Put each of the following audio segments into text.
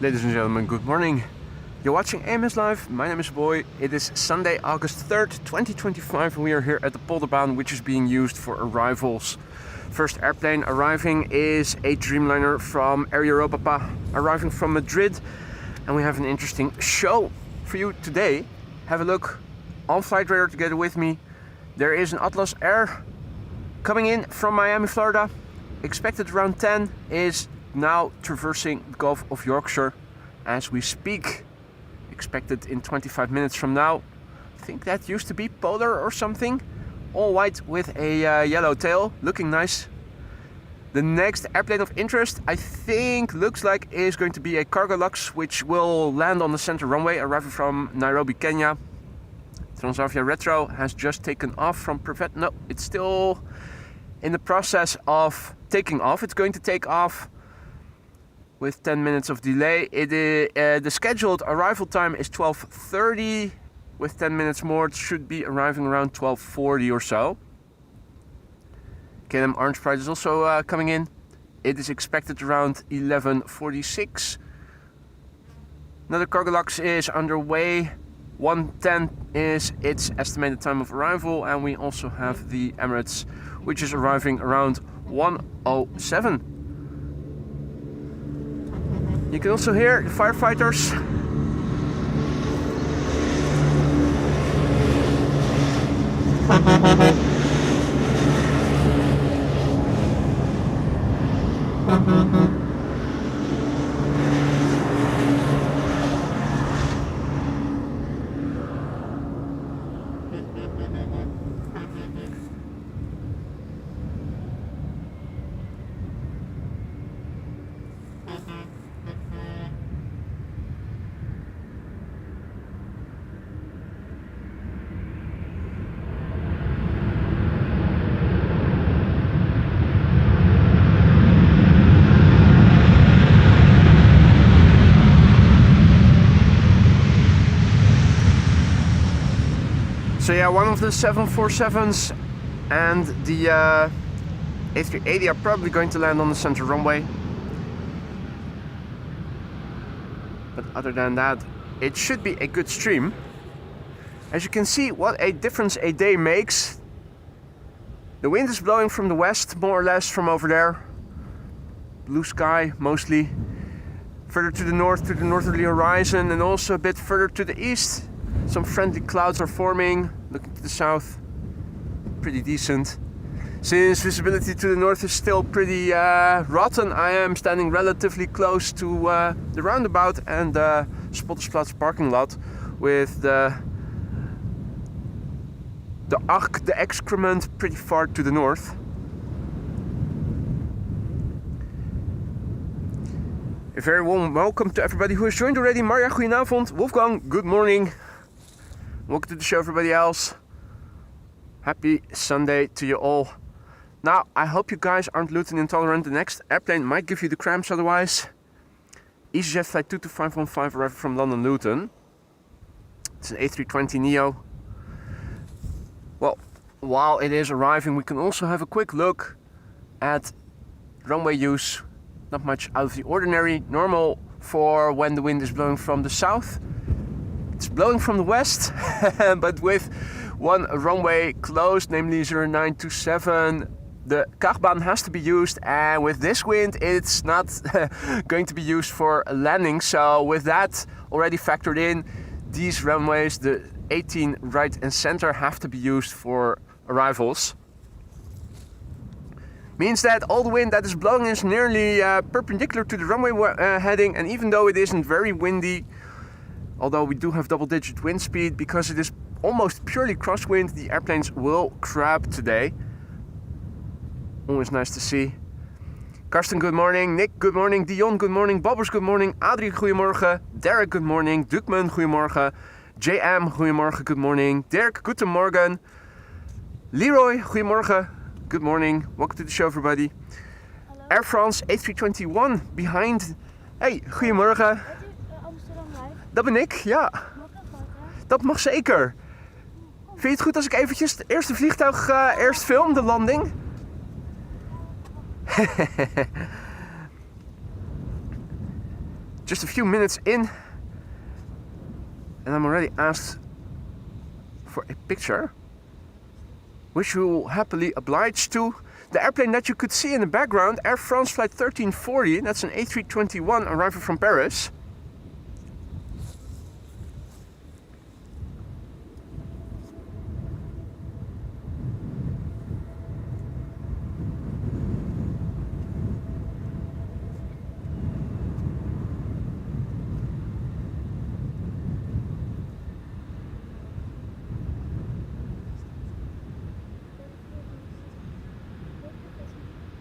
Ladies and gentlemen, good morning. You're watching AMS Live. My name is Boy. It is Sunday, August 3rd, 2025, and we are here at the Polderbaan, which is being used for arrivals. First airplane arriving is a Dreamliner from Air Europa, arriving from Madrid, and we have an interesting show for you today. Have a look on flight radar together with me. There is an Atlas Air coming in from Miami, Florida. Expected around 10, is now traversing the Gulf of Yorkshire as we speak. Expected in 25 minutes from now. I think that used to be Polar or something. All white with a yellow tail, looking nice. The next airplane of interest, I think, looks like is going to be a Cargo Lux, which will land on the center runway, arriving from Nairobi, Kenya. Transavia Retro has just taken off from Privet. No, it's still in the process of taking off. It's going to take off with 10 minutes of delay. The scheduled arrival time is 12:30. With 10 minutes more, it should be arriving around 12:40 or so. KLM Orange Pride is also coming in. It is expected around 11:46. Another Cargo Lux is underway. 1:10 is its estimated time of arrival, and we also have the Emirates, which is arriving around 1:07. You can also hear the firefighters. So yeah, one of the 747s and the A380 are probably going to land on the center runway. But other than that, it should be a good stream. As you can see, what a difference a day makes. The wind is blowing from the west, more or less from over there. Blue sky, mostly. Further to the north, to the northerly horizon, and also a bit further to the east. Some friendly clouds are forming. Looking to the south, pretty decent. Since visibility to the north is still pretty rotten, I am standing relatively close to the roundabout and the Spottersplatz parking lot with the excrement pretty far to the north. A very warm welcome to everybody who has joined already. Marja, goedenavond. Wolfgang, good morning. Welcome to the show, everybody else. Happy Sunday to you all. Now, I hope you guys aren't gluten intolerant. The next airplane might give you the cramps otherwise. EasyJet flight 22515 arriving from London Luton. It's an A320neo. Well, while it is arriving, we can also have a quick look at runway use. Not much out of the ordinary. Normal for when the wind is blowing from the south. It's blowing from the west, but with one runway closed, namely 0927, the Kartbaan has to be used, and with this wind it's not going to be used for landing. So with that already factored in, these runways, the 18 right and center, have to be used for arrivals. Means that all the wind that is blowing is nearly perpendicular to the runway heading, and even though it isn't very windy, although we do have double-digit wind speed, because it is almost purely crosswind, the airplanes will crab today. Always nice to see. Karsten, good morning. Nick, good morning. Dion, good morning. Bobbers, good morning. Adrie, goedemorgen. Derek, good morning. Dukman, goedemorgen. JM, goedemorgen, good morning. Dirk, goedemorgen. Leroy, goedemorgen. Good morning. Welcome to the show, everybody. Hello. Air France A321 behind. Hey, goedemorgen. Amsterdam Live. Dat ben ik, ja. Mag ik een foto? Dat mag zeker. Vind je het goed als ik eventjes het eerste vliegtuig eerst film, de landing? Just a few minutes in, and I'm already asked for a picture, which we will happily oblige to. The airplane that you could see in the background, Air France flight 1340, that's an A321 arriving from Paris.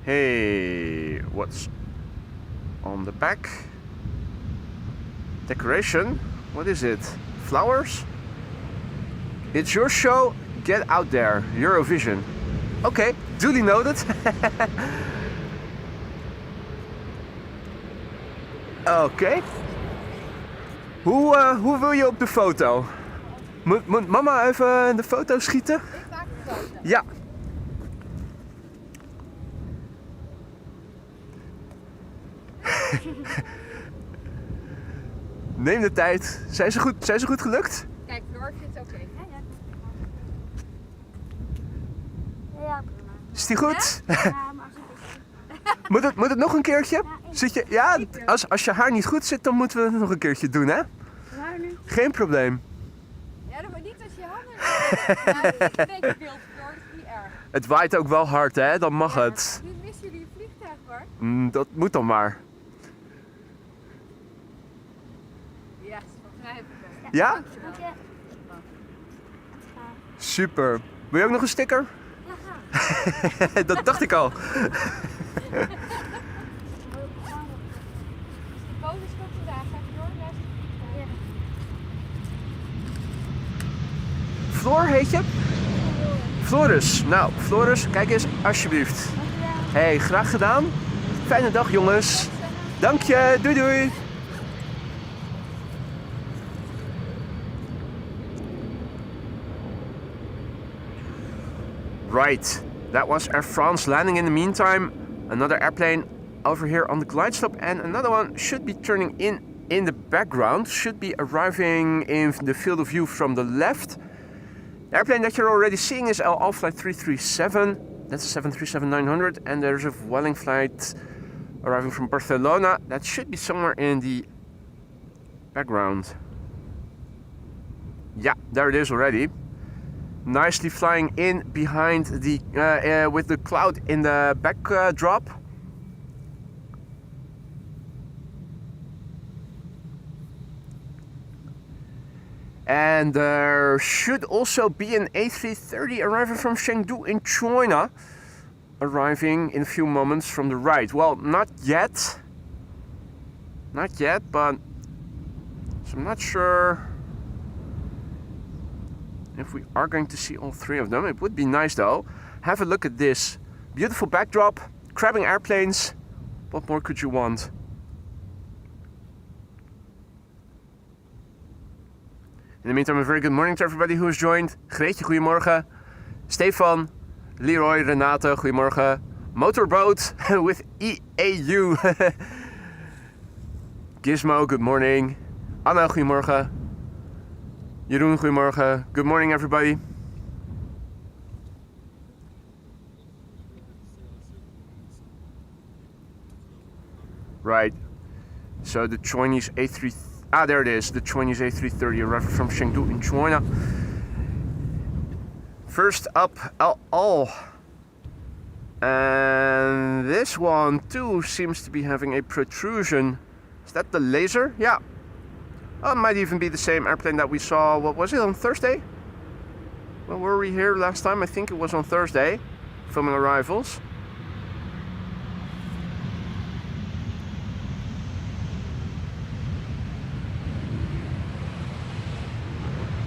Hey, what's on the back? Decoration? What is it? Flowers? It's your show, get out there. Eurovision. Okay, duly noted. Oké. Hoe wil je op de foto? Moet mama even de foto schieten? Ik maak de foto. Ja. Neem de tijd. Zijn ze goed gelukt? Kijk, Floor vindt het oké. Ja, prima. Is die goed? Ja, maar als ik Moet het nog een keertje? Zit je, ja, keer. als je haar niet goed zit, dan moeten we het nog een keertje doen, hè? waar nu? Geen probleem. Ja, dat moet niet als je handen. Ja, dat is een beetje wild, Floor. Dat is niet erg. Het waait ook wel hard, hè? Dan mag Ja, het. Nu missen jullie een vliegtuig, hoor. Dat moet dan maar. Yes, begrijp ik. Ja? Dankjewel. Dank je. Super. Wil je ook nog een sticker? Ja, ga. Dat dacht ik al. De bonus komt vandaag. Ga ik door? Ja. Floor heet je? Floris. Nou, Floris, kijk eens alsjeblieft. Dankjewel. Hey, graag gedaan. Fijne dag, jongens. Dank je. Doei doei. Right, that was Air France landing. In the meantime, another airplane over here on the glide slope, and another one should be turning in the background, should be arriving in the field of view from the left. The airplane that you're already seeing is El Al flight 337, that's a 737-900, and there's a Vueling flight arriving from Barcelona that should be somewhere in the background. Yeah, there it is already. Nicely flying in behind the with the cloud in the backdrop. And there should also be an A330 arriving from Chengdu in China, arriving in a few moments from the right. Well, not yet. Not yet, but so I'm not sure if we are going to see all three of them. It would be nice though. Have a look at this. Beautiful backdrop, crabbing airplanes. What more could you want? In the meantime, a very good morning to everybody who has joined. Greetje, goedemorgen. Stefan, Leroy, Renate, goedemorgen. Motorboat with EAU. Gizmo, good morning. Anna, goedemorgen. Jeroen, goedemorgen. Good morning, everybody. Right. So the Chinese A3... Ah, there it is. The Chinese A330 arriving from Chengdu in China. First up, El Al. And this one too seems to be having a protrusion. Is that the laser? Yeah. Oh, it might even be the same airplane that we saw, what was it, on Thursday? When were we here last time? I think it was on Thursday, filming arrivals.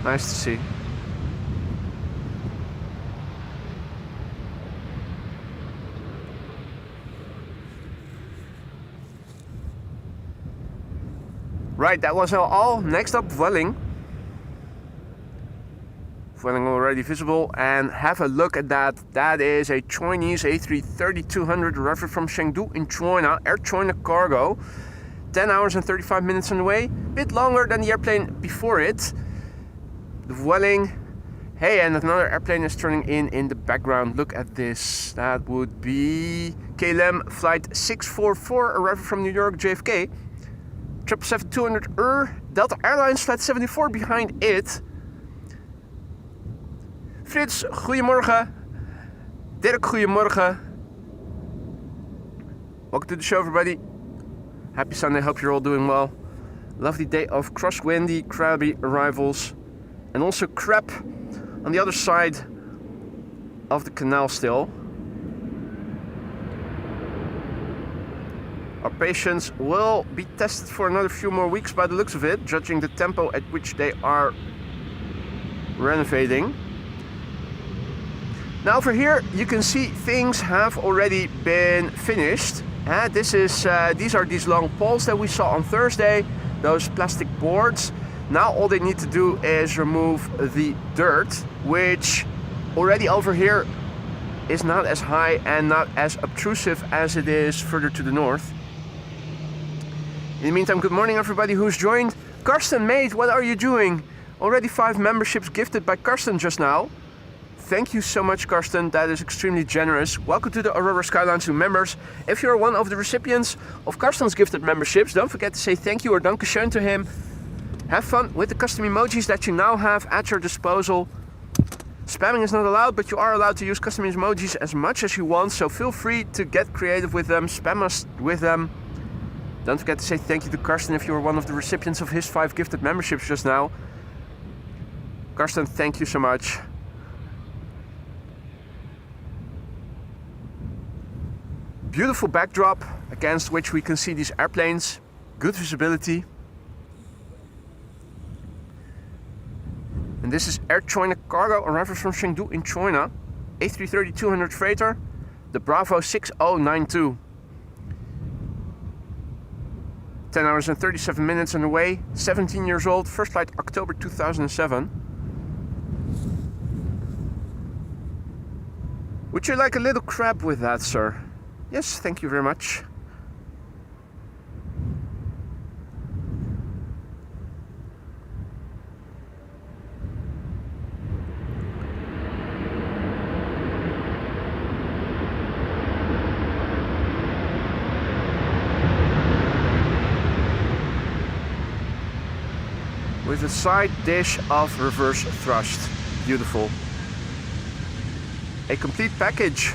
Nice to see. Right, that was all. Next up, Vueling. Vueling already visible, and have a look at that. That is a Chinese A330-200 arriving from Chengdu in China, Air China Cargo. 10 hours and 35 minutes on the way. Bit longer than the airplane before it. The Vueling. Hey, and another airplane is turning in the background. Look at this. That would be KLM flight 644 arriving from New York JFK. 777-200 Delta Airlines flight 74 behind it. Frits, goedemorgen. Dirk, goedemorgen. Welcome to the show, everybody. Happy Sunday, hope you're all doing well. Lovely day of crosswindy, crabby arrivals. And also crap on the other side of the canal still. Our patience will be tested for another few more weeks by the looks of it, judging the tempo at which they are renovating. Now over here you can see things have already been finished. These are these long poles that we saw on Thursday, those plastic boards. Now all they need to do is remove the dirt, which already over here is not as high and not as obtrusive as it is further to the north. In the meantime, good morning everybody who's joined. Karsten, mate, what are you doing? Already 5 memberships gifted by Karsten just now. Thank you so much, Karsten. That is extremely generous. Welcome to the Aurora Skylines to members. If you're one of the recipients of Karsten's gifted memberships, don't forget to say thank you or dankeschön to him. Have fun with the custom emojis that you now have at your disposal. Spamming is not allowed, but you are allowed to use custom emojis as much as you want, so feel free to get creative with them, spam us with them. Don't forget to say thank you to Karsten if you were one of the recipients of his 5 gifted memberships just now. Karsten, thank you so much. Beautiful backdrop against which we can see these airplanes. Good visibility. And this is Air China Cargo arriving from Chengdu in China. A330-200 freighter, the Bravo 6092. 10 hours and 37 minutes on the way. 17 years old, first flight October 2007. Would you like a little crab with that, sir? Yes, thank you very much. With a side dish of reverse thrust. Beautiful. A complete package.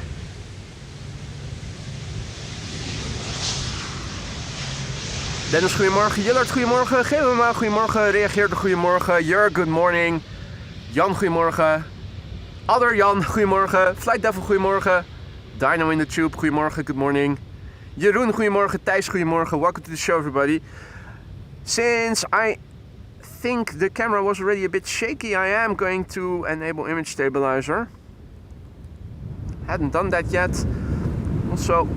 Dennis, goedemorgen. Jillard, goedemorgen. GMA, goedemorgen. Reageerde, goedemorgen. Jur, good morning. Jan, goedemorgen. Other Jan, goedemorgen. Flight Devil, goedemorgen. Dino in the Tube, goedemorgen, good morning. Jeroen, goedemorgen. Thijs, goedemorgen. Welcome to the show, everybody. Since I think the camera was already a bit shaky, I am going to enable image stabilizer. Hadn't done that yet. Also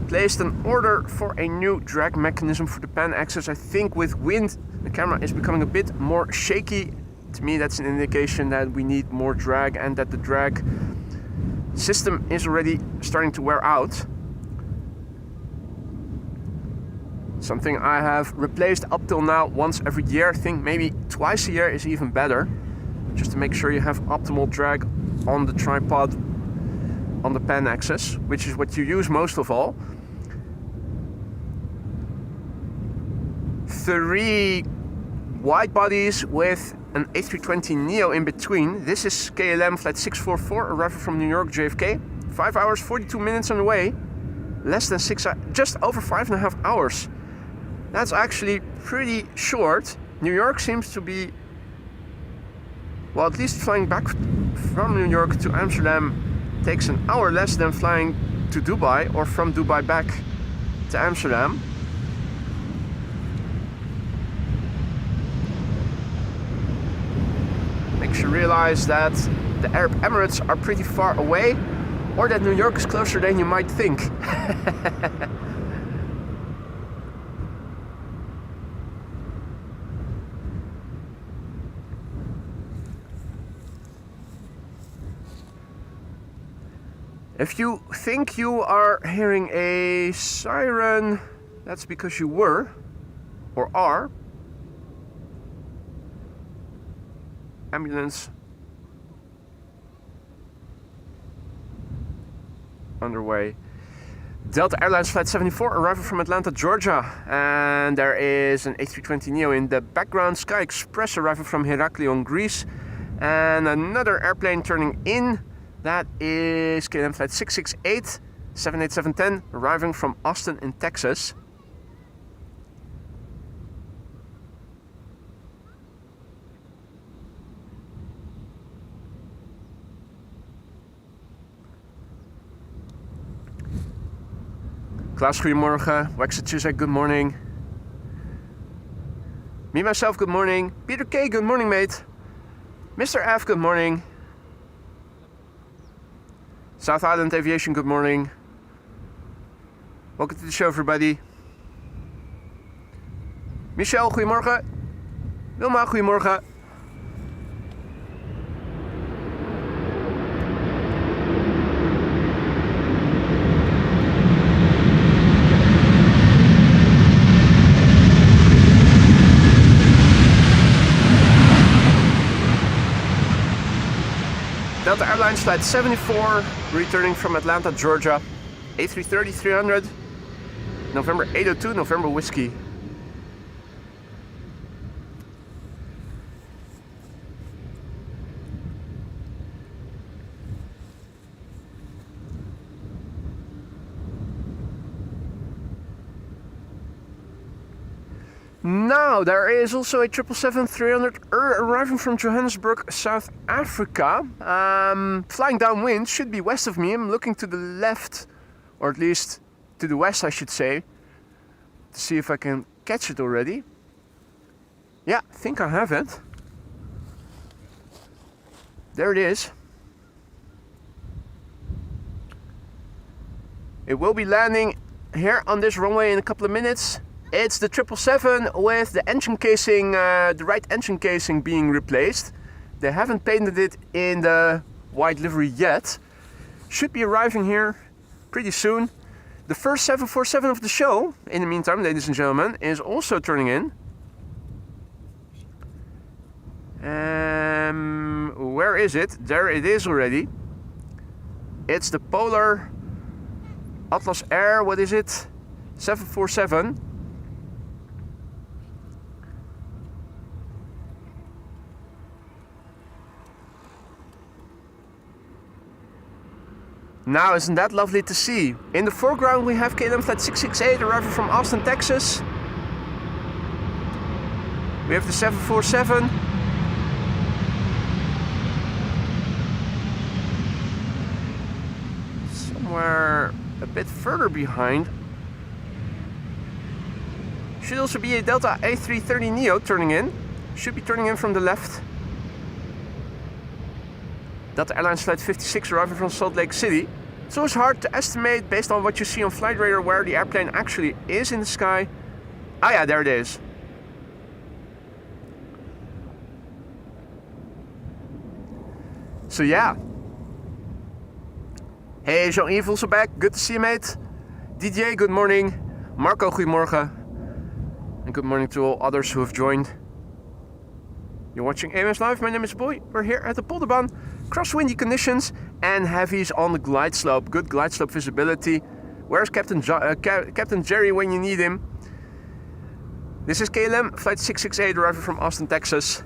placed an order for a new drag mechanism for the pan axis. I think with wind the camera is becoming a bit more shaky. To me that's an indication that we need more drag and that the drag system is already starting to wear out. Something I have replaced up till now once every year. I think maybe twice a year is even better, just to make sure you have optimal drag on the tripod on the pan axis, which is what you use most of all. 3 wide bodies with an A320neo in between. This is KLM flight 644 arriving from New York JFK. 5 hours 42 minutes on the way. Less than 6, just over 5.5 hours. That's actually pretty short. New York seems to be, well, at least flying back from New York to Amsterdam takes an hour less than flying to Dubai or from Dubai back to Amsterdam. Makes you realize that the Arab Emirates are pretty far away, or that New York is closer than you might think. If you think you are hearing a siren, that's because you were. or are. Ambulance underway. Delta Airlines Flight 74 arriving from Atlanta, Georgia. And there is an A320neo in the background. Sky Express arriving from Heraklion, Greece. And another airplane turning in. That is KLM Flight 668, 78710, arriving from Austin in Texas. Klaus, goedemorgen. Waxatuzek, good morning. Me, myself, good morning. Peter K, good morning, mate. Mr. F, good morning. South Island Aviation, good morning. Welcome to the show, everybody. Michel, goedemorgen. Wilma, goedemorgen. Delta Airlines Flight 74, returning from Atlanta, Georgia. A330-300, November 802, November Whiskey. Now, there is also a 777-300 arriving from Johannesburg, South Africa. Flying downwind, should be west of me. I'm looking to the left, or at least to the west, I should say, to see if I can catch it already. Yeah, I think I have it. There it is. It will be landing here on this runway in a couple of minutes. It's the 777 with the engine casing, the right engine casing being replaced. They haven't painted it in the white livery yet. Should be arriving here pretty soon. The first 747 of the show, in the meantime, ladies and gentlemen, is also turning in. Where is it? There it is already. It's the Polar Atlas Air, what is it? 747. Now, isn't that lovely to see? In the foreground we have KLM Flight 668 arriving from Austin, Texas. We have the 747. Somewhere a bit further behind. Should also be a Delta A330neo turning in. Should be turning in from the left. Delta Airlines Flight 56 arriving from Salt Lake City. It's always hard to estimate based on what you see on Flight Radar where the airplane actually is in the sky. Ah yeah, there it is. So yeah. Hey, Jean-Yves also back. Good to see you, mate. DJ, good morning. Marco, goedemorgen. And good morning to all others who have joined. You're watching AMS Live. My name is Boy. We're here at the Polderbaan. Crosswindy conditions and heavies on the glide slope. Good glide slope visibility. Where's Captain Jerry when you need him? This is KLM Flight 668 arriving from Austin, Texas.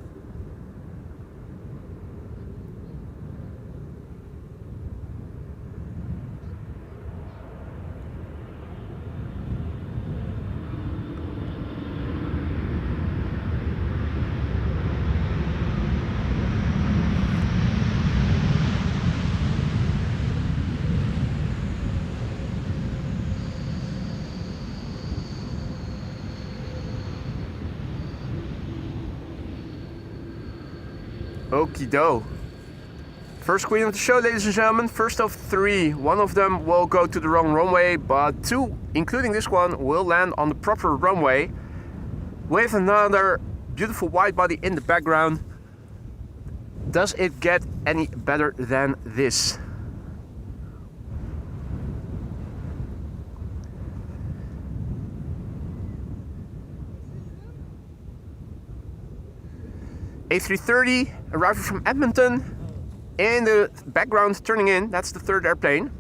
Okie doke. First queen of the show, ladies and gentlemen. First of three. One of them will go to the wrong runway, but two, including this one, will land on the proper runway with another beautiful wide body in the background. Does it get any better than this? A330 arriving from Edmonton. In the background turning in, that's the third airplane.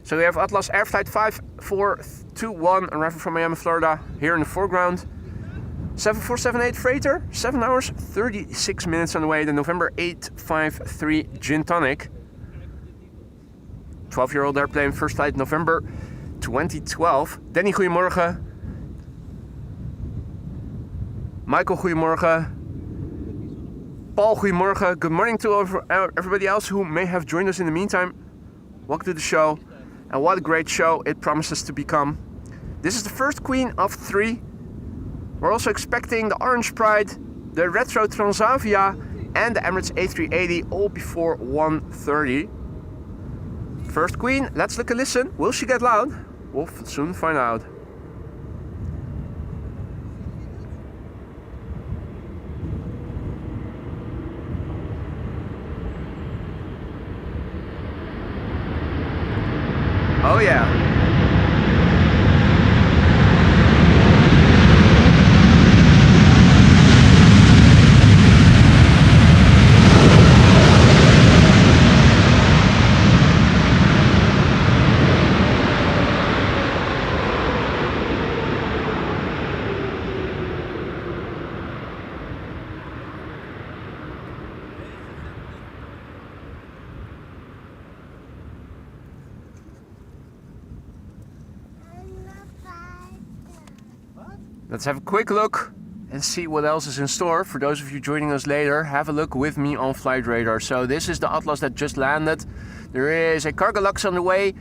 So we have Atlas Airflight 5421 arriving from Miami, Florida, here in the foreground. 7478 freighter, 7 hours, 36 minutes on the way. The November 853 Gin Tonic. 12-year-old airplane, first flight November 2012. Danny, goedemorgen. Michael, goedemorgen. Paul, goedemorgen. Good morning to everybody else who may have joined us in the meantime. Welcome to the show. And what a great show it promises to become. This is the first queen of 3. We're also expecting the Orange Pride, the Retro Transavia, and the Emirates A380 all before 1:30. First queen, let's look and listen. Will she get loud? We'll soon find out. Oh yeah. Let's have a quick look and see what else is in store. For those of you joining us later, have a look with me on Flight Radar. So this is the Atlas that just landed. There is a cargo lux on the way,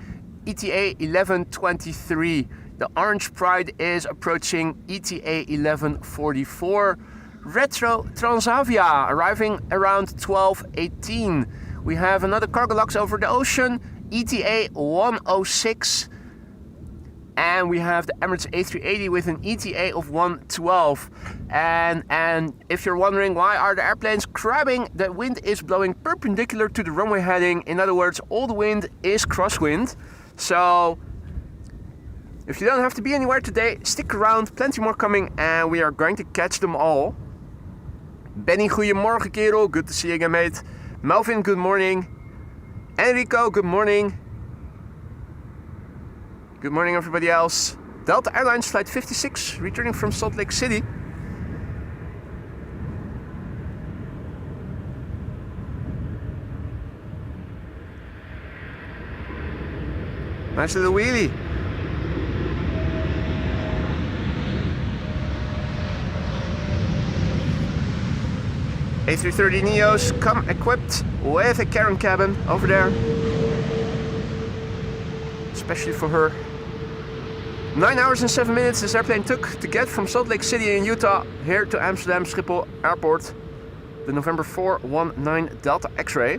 ETA 1123. The Orange Pride is approaching ETA 1144. Retro Transavia arriving around 1218. We have another cargo lux over the ocean, ETA 106. And we have the Emirates A380 with an ETA of 112. And if you're wondering why are the airplanes crabbing, the wind is blowing perpendicular to the runway heading. In other words, all the wind is crosswind. So if you don't have to be anywhere today, stick around, plenty more coming, and we are going to catch them all. Benny, goedemorgen kerel, good to see you again mate. Melvin, good morning. Enrico, good morning. Good morning everybody else. Delta Airlines Flight 56, returning from Salt Lake City. Nice little wheelie. A330 Neos come equipped with a carrying cabin over there. Especially for her. 9 hours and 7 minutes this airplane took to get from Salt Lake City in Utah here to Amsterdam Schiphol Airport. The November 419 Delta X-Ray.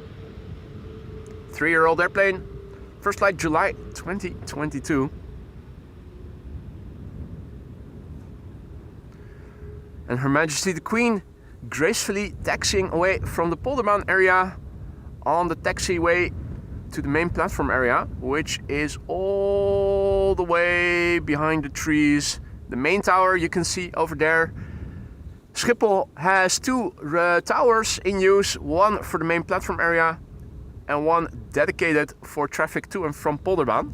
3-year-old airplane. First flight July 2022. And Her Majesty the Queen gracefully taxiing away from the Polderbaan area on the taxiway to the main platform area, which is all the way behind the trees. The main tower you can see over there. Schiphol has 2 towers in use, one for the main platform area and one dedicated for traffic to and from Polderbaan.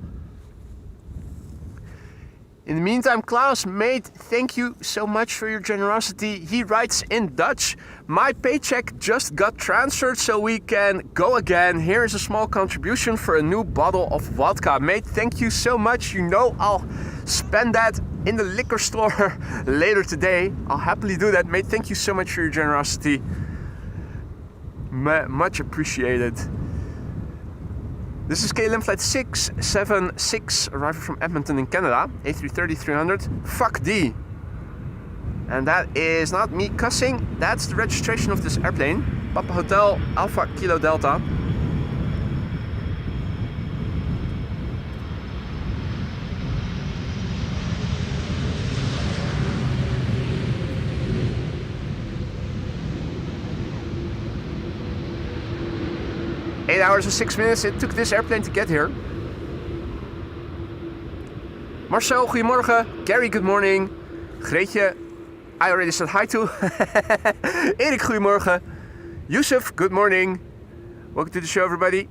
In the meantime, Klaus, mate, thank you so much for your generosity. He writes in Dutch, my paycheck just got transferred so we can go again. Here is a small contribution for a new bottle of vodka. Mate, thank you so much. You know I'll spend that in the liquor store later today. I'll happily do that. Mate, thank you so much for your generosity. Much appreciated. This is KLM flight 676, arriving from Edmonton in Canada, A330-300, fuck D. And that is not me cussing, that's the registration of this airplane. Papa Hotel, Alpha Kilo Delta. Eight hours and 6 minutes it took this airplane to get here. Marcel, goedemorgen. Gary, good morning. Greetje, I already said hi to. Erik, goedemorgen. Yusuf, good morning. Welcome to the show, everybody.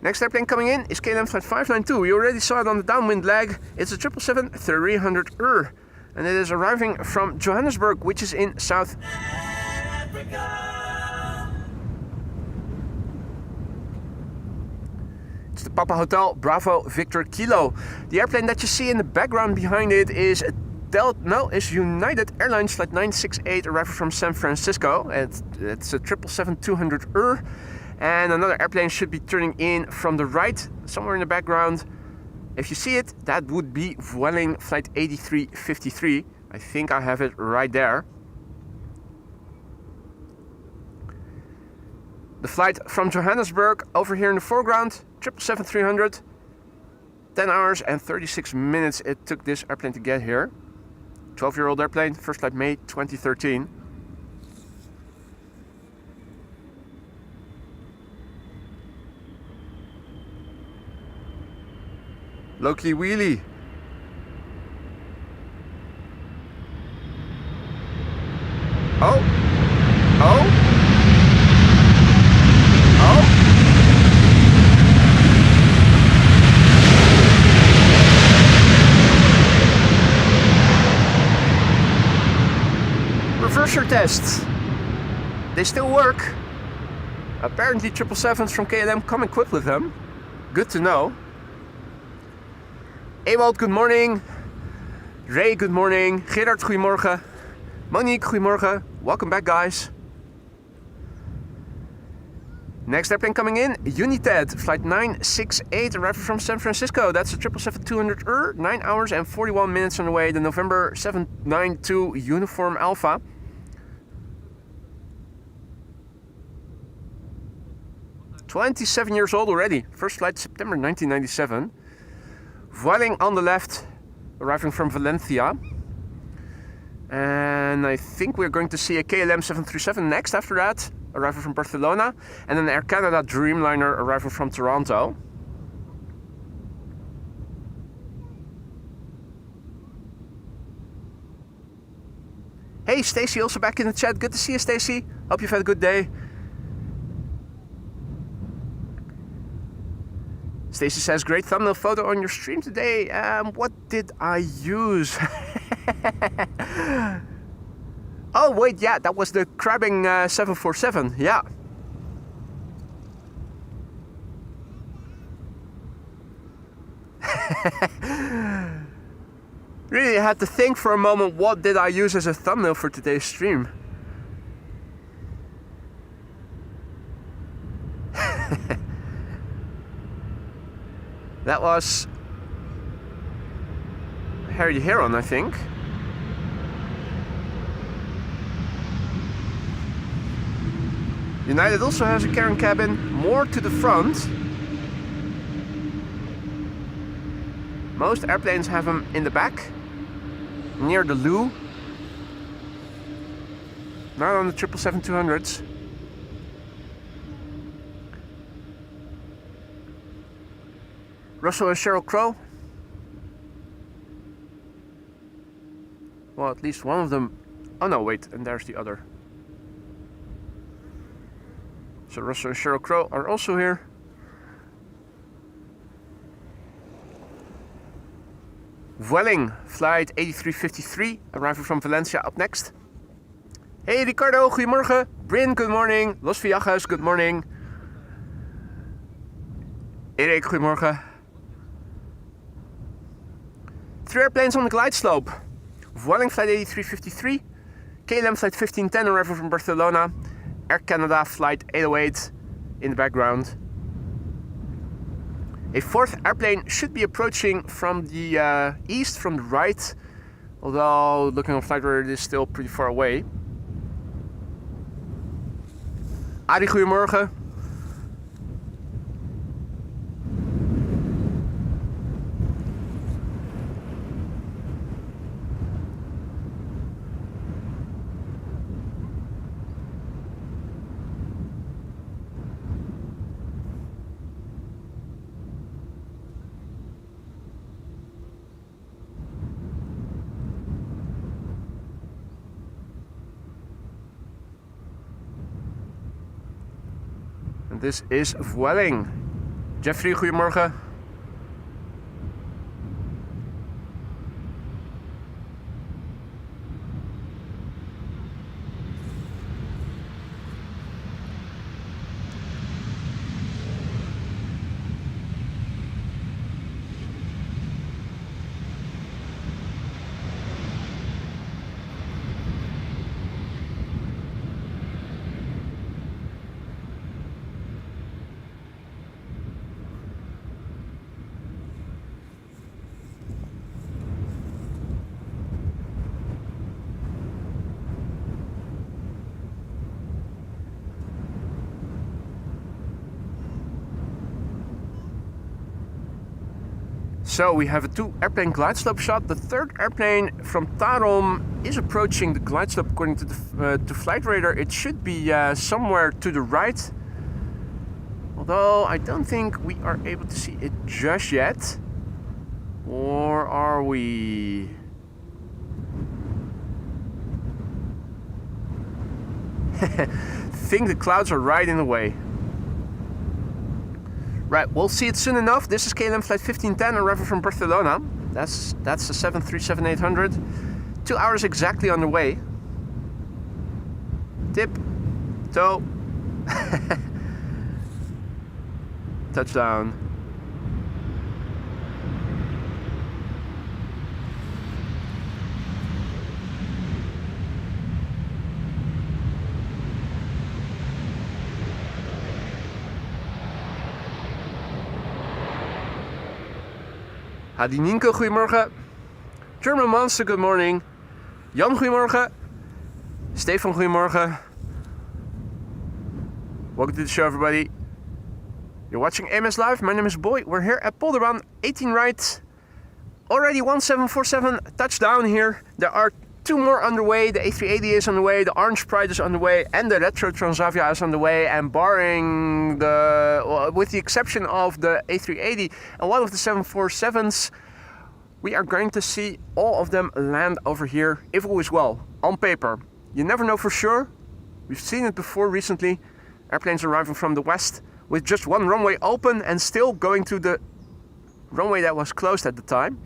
Next airplane coming in is KLM flight 592. We already saw it on the downwind leg. It's a 777-300 and it is arriving from Johannesburg, which is in South Africa. It's the Papa Hotel Bravo Victor Kilo. The airplane that you see in the background behind it is United Airlines flight 968, arriving from San Francisco. It's a 777-200 and another airplane should be turning in from the right, somewhere in the background. If you see it, that would be Vueling flight 8353. I think I have it right there. The flight from Johannesburg over here in the foreground, 777-300. 10 hours and 36 minutes it took this airplane to get here. 12-year-old airplane, first flight May 2013. Lokey wheelie. Oh. Oh. Oh. Reverser tests. They still work. Apparently 777s from KLM come equipped with them. Good to know. Ewald, good morning. Ray, good morning. Gerard, goedemorgen. Monique, goedemorgen. Welcome back, guys. Next airplane coming in, United, flight 968, arriving from San Francisco. That's a 777-200, 9 hours and 41 minutes on the way. The November 792 Uniform Alpha. "27 years old already. First flight September 1997. Vueling on the left, arriving from Valencia. And I think we're going to see a KLM 737 next after that, arriving from Barcelona. And an Air Canada Dreamliner arriving from Toronto. Hey, Stacy, also back in the chat. Good to see you, Stacy. Hope you've had a good day. Stacy says, great thumbnail photo on your stream today. What did I use? Oh, wait, yeah, that was the crabbing 747, yeah. Really had to think for a moment, what did I use as a thumbnail for today's stream? That was Harry the Heron, I think. United also has a carrying cabin more to the front. Most airplanes have them in the back, near the loo. Not on the 777-200s. Russell and Sheryl Crow. Well, at least one of them. Oh no, wait, and there's the other. So Russell and Sheryl Crow are also here. Vueling, flight 8353, arriving from Valencia up next. Hey Ricardo, goedemorgen. Bryn, good morning. Los Viajes, good morning. Erik, goedemorgen. 3 airplanes on the glide slope. Vueling flight 8353, KLM flight 1510 arriving from Barcelona, Air Canada flight 808 in the background. A 4th airplane should be approaching from the east, from the right, although looking on flight radar it is still pretty far away. Adi, goedemorgen. And this is Vueling. Jeffrey, goedemorgen. So we have a 2-airplane glide slope shot. The third airplane from Tarom is approaching the glide slope according to the to flight radar. It should be somewhere to the right. Although I don't think we are able to see it just yet. Or are we? Think the clouds are right in the way. Right, we'll see it soon enough. This is KLM flight 1510 arriving from Barcelona. That's the 737-800. 2 hours exactly on the way. Tip, toe, touchdown. Hadi Nienke, goedemorgen. German Monster, good morning. Jan, goedemorgen. Stefan, goedemorgen. Welcome to the show, everybody. You're watching AMS Live. My name is Boy. We're here at Polderbaan, 18 right. Already 1747 touchdown here. There are 2 more underway. The A380 is on the way, the Orange Pride is on the way, and the Retro Transavia is on the way. And barring the, well, with the exception of the A380 and one of the 747s, we are going to see all of them land over here, if all is well, on paper. You never know for sure. We've seen it before recently. Airplanes arriving from the west with just one runway open and still going to the runway that was closed at the time.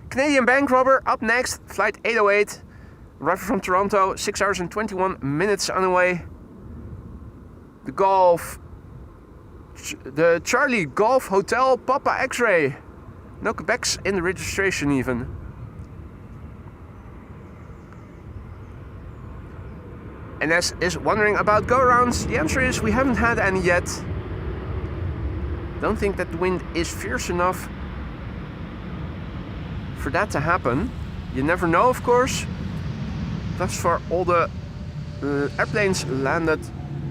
Canadian bank robber up next, flight 808, arriving from Toronto, 6 hours and 21 minutes on the way. The Charlie Golf Hotel Papa X-Ray. No Quebecs in the registration even. NS is wondering about go-arounds. The answer is we haven't had any yet. Don't think that the wind is fierce enough for that to happen. You never know, of course. Thus far, all the airplanes landed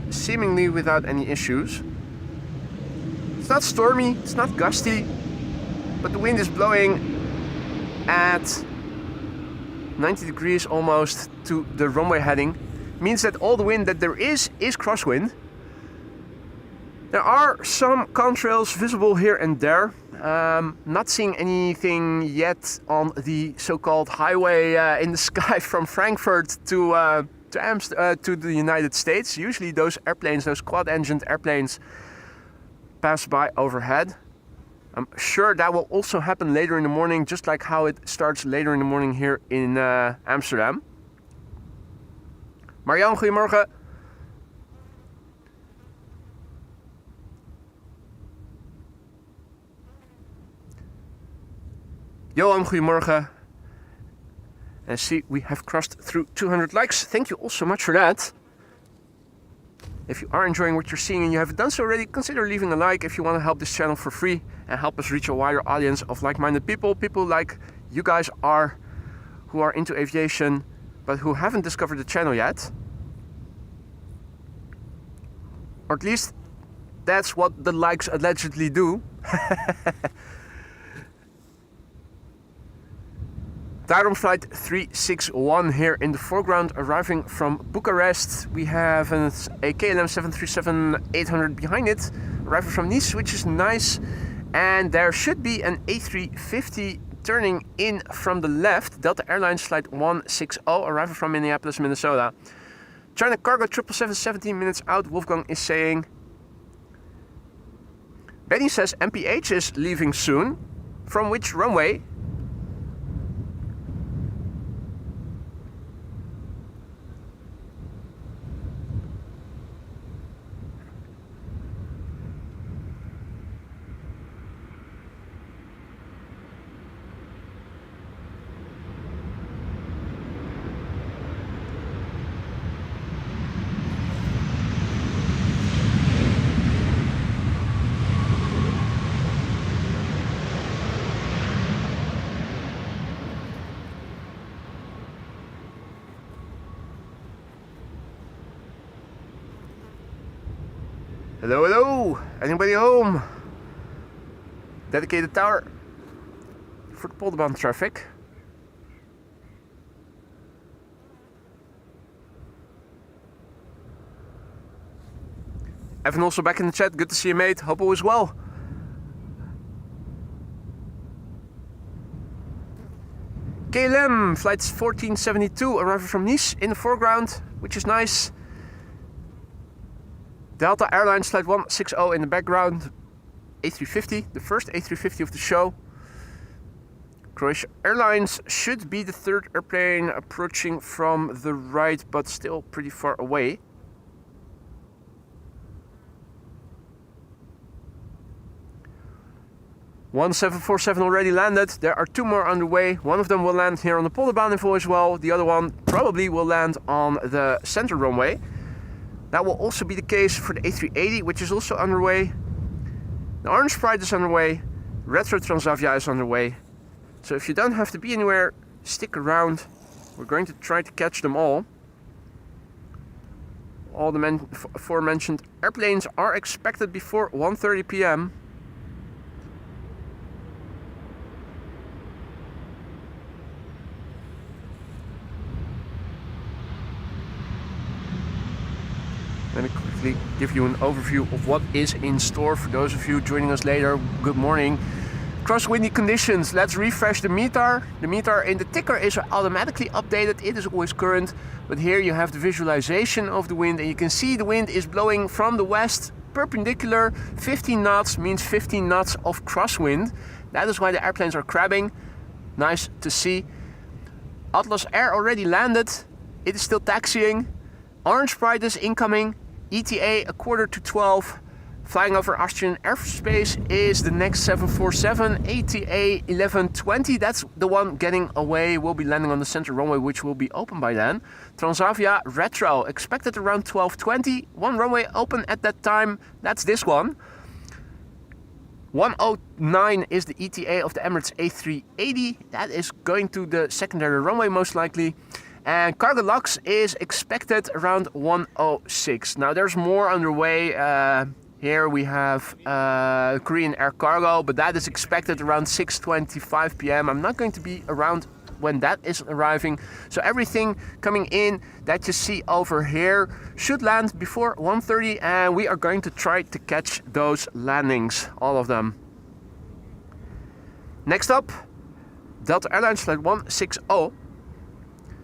seemingly without any issues. It's not stormy, it's not gusty, but the wind is blowing at 90 degrees almost to the runway heading. Means that all the wind that there is crosswind. There are some contrails visible here and there. Not seeing anything yet on the so-called highway in the sky from Frankfurt to the United States. Usually those airplanes, those quad-engined airplanes, pass by overhead. I'm sure that will also happen later in the morning, just like how it starts later in the morning here in Amsterdam. Marjan, goedemorgen. Johan, goedemorgen. And see, we have crossed through 200 likes. Thank you all so much for that. If you are enjoying what you're seeing and you haven't done so already, consider leaving a like if you want to help this channel for free and help us reach a wider audience of like-minded people. People like you guys are, who are into aviation, but who haven't discovered the channel yet. Or at least that's what the likes allegedly do. Tarom flight 361 here in the foreground, arriving from Bucharest. We have a KLM 737-800 behind it, arriving from Nice, which is nice. And there should be an A350 turning in from the left. Delta Airlines flight 160, arriving from Minneapolis, Minnesota. China Cargo 777, 17 minutes out, Wolfgang is saying. Benny says MPH is leaving soon. From which runway? Hello, hello! Anybody home? Dedicated tower for the Polderbaan traffic. Evan also back in the chat. Good to see you, mate. Hope all is well. KLM flights 1472 arriving from Nice in the foreground, which is nice. Delta Airlines flight 160 in the background. A350, the first A350 of the show. Croatia Airlines should be the third airplane approaching from the right, but still pretty far away. One 747 already landed. There are two more underway. One of them will land here on the Polderbaan info as well. The other one probably will land on the center runway. That will also be the case for the A380, which is also underway. The Orange Pride is underway. Retro Transavia is underway. So if you don't have to be anywhere, stick around. We're going to try to catch them all. All the aforementioned airplanes are expected before 1:30 p.m. Let me quickly give you an overview of what is in store for those of you joining us later. Good morning. Crosswindy conditions. Let's refresh the METAR. The METAR in the ticker is automatically updated. It is always current. But here you have the visualization of the wind, and you can see the wind is blowing from the west, perpendicular. 15 knots means 15 knots of crosswind. That is why the airplanes are crabbing. Nice to see. Atlas Air already landed. It is still taxiing. Orange Pride is incoming. ETA 11:45. Flying over Austrian airspace is the next 747, ATA 1120. That's the one getting away. Will be landing on the center runway, which will be open by then. Transavia Retro expected around 12:20. One runway open at that time. That's this one. 109 is the ETA of the Emirates A380. That is going to the secondary runway most likely. And Cargo Lux is expected around 106. Now there's more underway. Here we have Korean Air Cargo, but that is expected around 6:25 p.m. I'm not going to be around when that is arriving. So everything coming in that you see over here should land before 1:30, and we are going to try to catch those landings, all of them. Next up, Delta Airlines flight 160.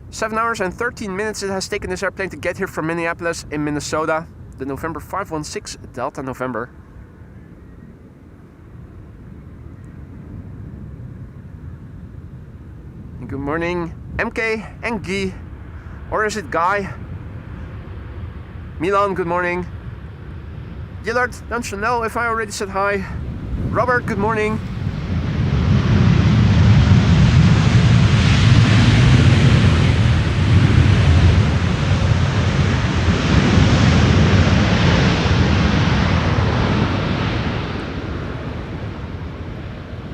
7 hours and 13 minutes it has taken this airplane to get here from Minneapolis in Minnesota. The November 516 Delta November. Good morning, MK and Guy. Or is it Guy? Milan, good morning. Gillard, don't you know if I already said hi? Robert, good morning.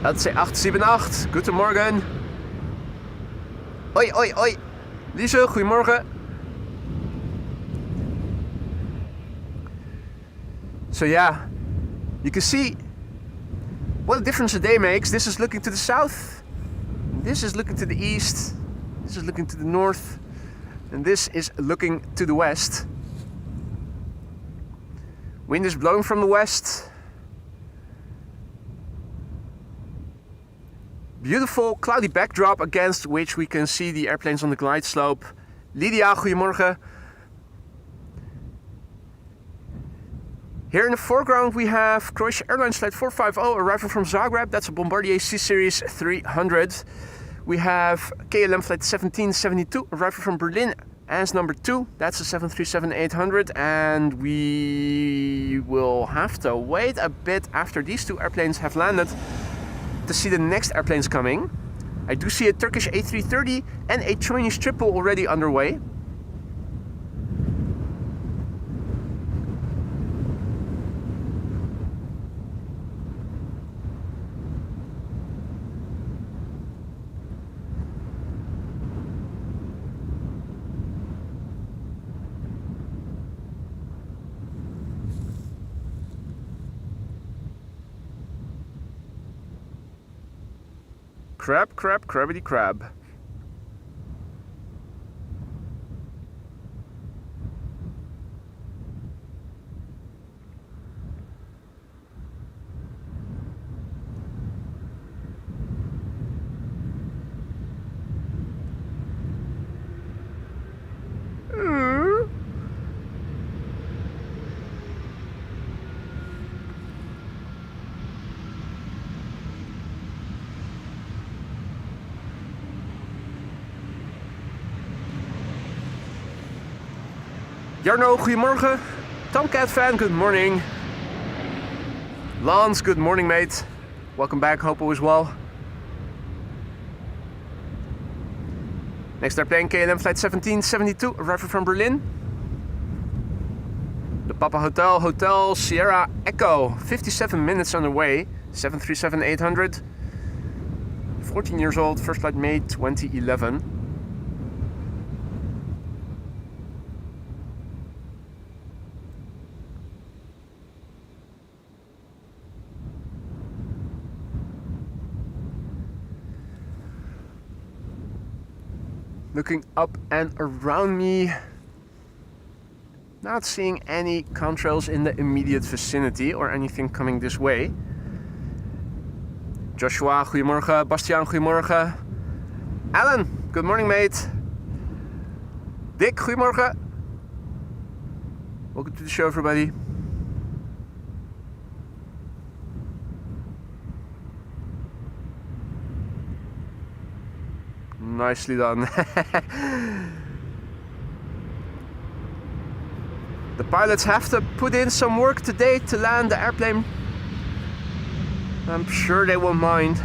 Let's say 878. Guten Morgen. Oi, oi, oi. Lise, goedemorgen. So yeah, you can see what a difference a day makes. This is looking to the south. This is looking to the east. This is looking to the north. And this is looking to the west. Wind is blowing from the west. Beautiful cloudy backdrop against which we can see the airplanes on the glide slope. Lydia, goedemorgen. Here in the foreground we have Croatia Airlines Flight 450 arriving from Zagreb. That's a Bombardier C-Series 300. We have KLM Flight 1772 arriving from Berlin as number 2. That's a 737-800, and we will have to wait a bit after these two airplanes have landed to see the next airplanes coming. I do see a Turkish A330 and a Chinese triple already underway. Crab, crab, crabbity crab. Jarno, goedemorgen. Tomcat fan, good morning. Lance, good morning, mate. Welcome back, hope all is well. Next airplane, KLM Flight 1772, arriving from Berlin. The Papa Hotel, Hotel Sierra Echo, 57 minutes on the way. 737-800. 14 years old, first flight May 2011. Looking up and around me, not seeing any contrails in the immediate vicinity or anything coming this way. Joshua, goedemorgen. Bastiaan, goedemorgen. Alan, good morning, mate. Dick, goedemorgen. Welcome to the show, everybody. Nicely done. The pilots have to put in some work today to land the airplane. I'm sure they won't mind.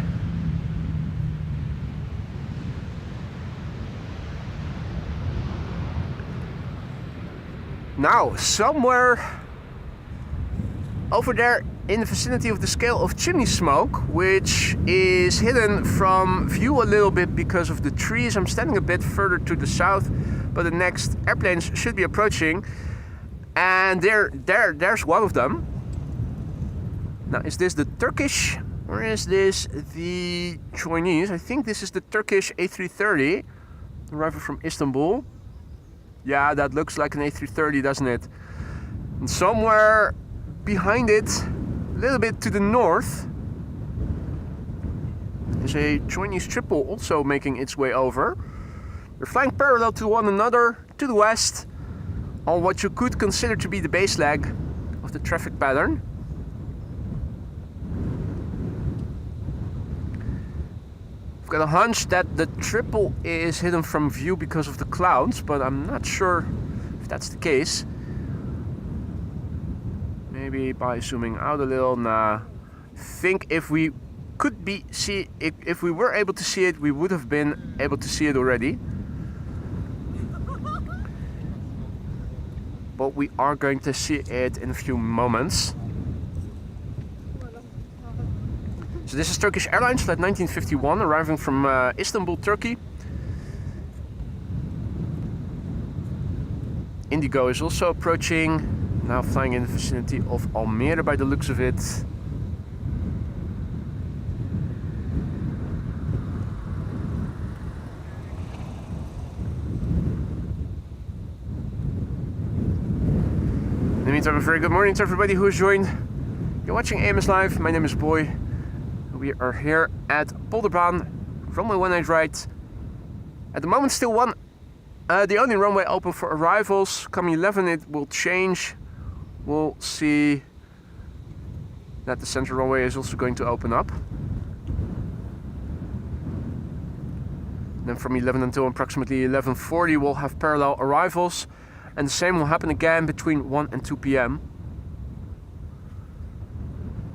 Now, somewhere over there in the vicinity of the scale of chimney smoke, which is hidden from view a little bit because of the trees. I'm standing a bit further to the south, but the next airplanes should be approaching. And there's one of them. Now, is this the Turkish or is this the Chinese? I think this is the Turkish A330, arriving from Istanbul. Yeah, that looks like an A330, doesn't it? And somewhere behind it, a little bit to the north, is a Chinese triple also making its way over. They're flying parallel to one another to the west on what you could consider to be the base leg of the traffic pattern. I've got a hunch that the triple is hidden from view because of the clouds, but I'm not sure if that's the case. Maybe by zooming out a little. Nah, I think if we could if we were able to see it, we would have been able to see it already. But we are going to see it in a few moments. So this is Turkish Airlines Flight 1951, arriving from Istanbul, Turkey. Indigo is also approaching, now flying in the vicinity of Almere by the looks of it. In the meantime, a very good morning to everybody who has joined. You're watching AMS Live, my name is Boy. We are here at Polderbaan, runway 18 right. At the moment still the only runway open for arrivals. Coming 11 it will change. We'll see that the central runway is also going to open up. Then from 11 until approximately 11:40 we'll have parallel arrivals, and the same will happen again between 1 and 2 p.m.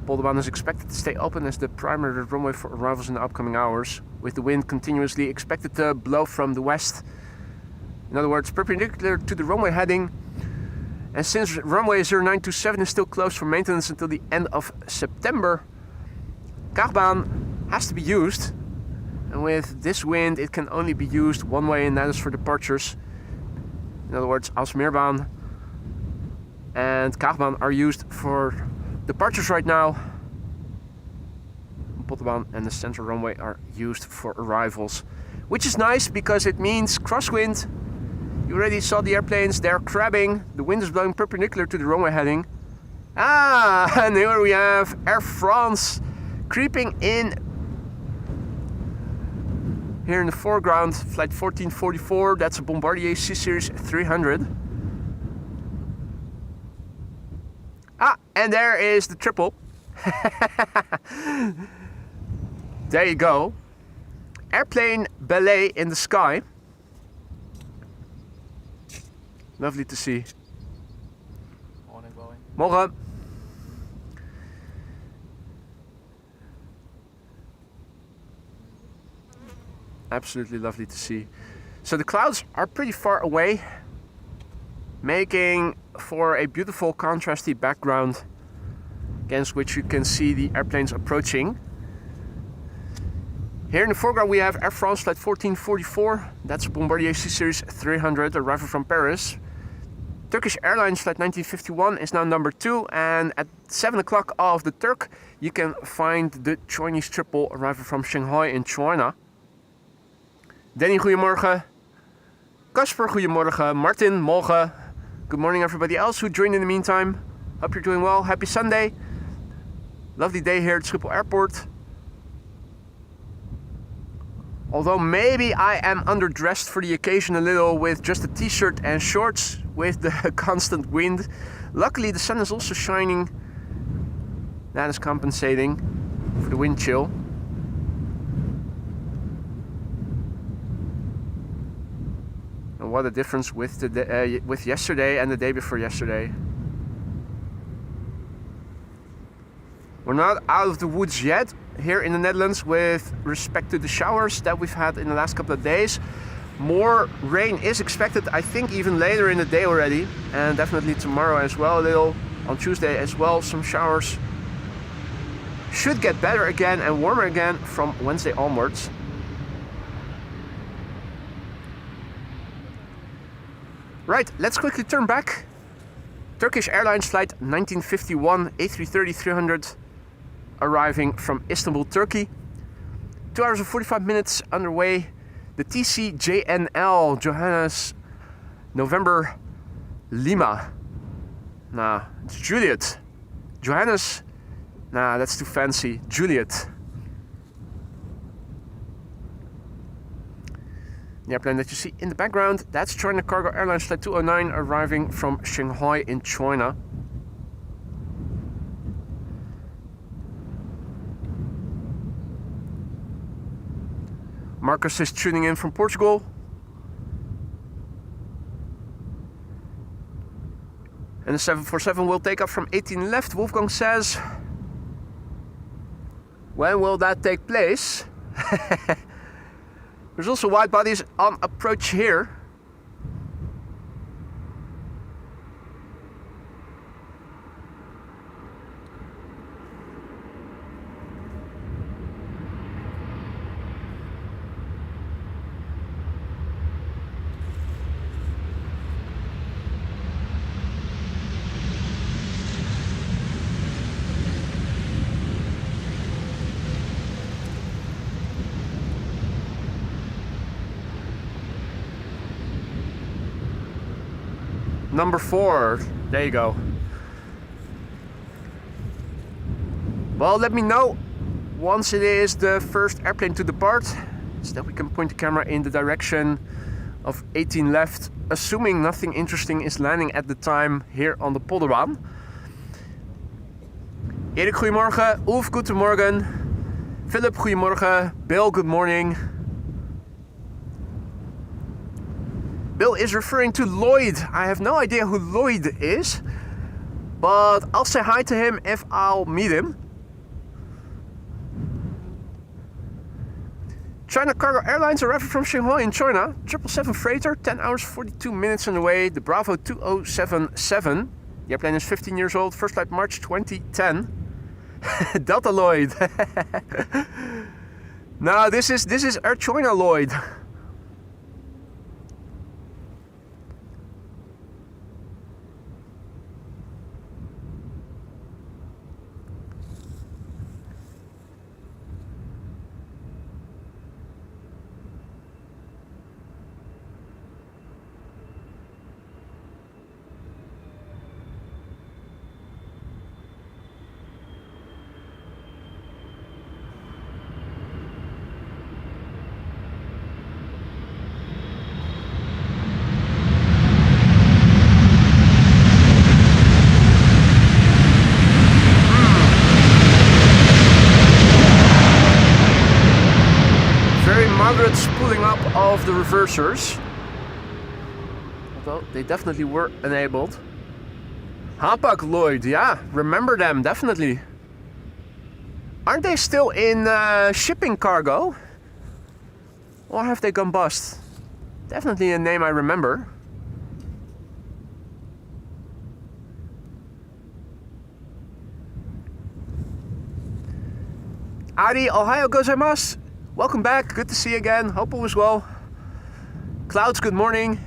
Polderbaan is expected to stay open as the primary runway for arrivals in the upcoming hours, with the wind continuously expected to blow from the west. In other words, perpendicular to the runway heading. And since runway 0927 is still closed for maintenance until the end of September, Cargbaan has to be used. And with this wind, it can only be used one way, and that is for departures. In other words, Aalsmeerbaan and Cargbaan are used for departures right now. Polderbaan and the central runway are used for arrivals, which is nice because it means crosswind. You already saw the airplanes, they're crabbing. The wind is blowing perpendicular to the runway heading. And here we have Air France creeping in. Here in the foreground, flight 1444, that's a Bombardier C-Series 300. And there is the triple. There you go. Airplane ballet in the sky. Lovely to see. Morning, Bowie. Morgen. Absolutely lovely to see. So the clouds are pretty far away, making for a beautiful contrasty background against which you can see the airplanes approaching. Here in the foreground we have Air France flight 1444. That's a Bombardier C-Series 300 arriving from Paris. Turkish Airlines flight 1951 is now number 2, and at 7 o'clock off the Turk you can find the Chinese triple arriving from Shanghai in China. Danny, goedemorgen. Kasper, goedemorgen. Martin, morgen. Good morning everybody else who joined in the meantime. Hope you're doing well. Happy Sunday. Lovely day here at Schiphol Airport. Although maybe I am underdressed for the occasion a little with just a t-shirt and shorts with the constant wind. Luckily the sun is also shining. That is compensating for the wind chill. And what a difference with with yesterday and the day before yesterday. We're not out of the woods yet here in the Netherlands with respect to the showers that we've had in the last couple of days. More rain is expected, I think even later in the day already, and definitely tomorrow as well, a little on Tuesday as well. Some showers should get better again and warmer again from Wednesday onwards. Right, let's quickly turn back. Turkish Airlines flight 1951 A330-300 arriving from Istanbul, Turkey. 2 hours and 45 minutes underway. The TCJNL Johannes November Lima. Nah, it's Juliet. Johannes. Nah, that's too fancy. Juliet. The airplane that you see in the background, that's China Cargo Airlines flight 209 arriving from Shanghai in China. Marcus is tuning in from Portugal. And the 747 will take off from 18 left. Wolfgang says, when will that take place? There's also wide bodies on approach here. Number 4, there you go. Well, let me know once it is the first airplane to depart, so that we can point the camera in the direction of 18 left, assuming nothing interesting is landing at the time here on the Polderbaan. Erik, goedemorgen. Ulf, goedemorgen. Philip, goedemorgen. Bill, good morning. Bill is referring to Lloyd. I have no idea who Lloyd is, but I'll say hi to him if I'll meet him. China Cargo Airlines arriving from Shanghai in China. 777 freighter, 10 hours 42 minutes on the way. The Bravo 2077. The airplane is 15 years old. First flight March 2010. Delta Lloyd. No, this is Air China Lloyd. Moderate spooling up of the reversers, although they definitely were enabled. Hapag Lloyd, yeah, remember them, definitely. Aren't they still in shipping cargo? Or have they gone bust? Definitely a name I remember. Ari, Ohio gozaimasu. Welcome back, good to see you again, hope all is well. Clouds, good morning.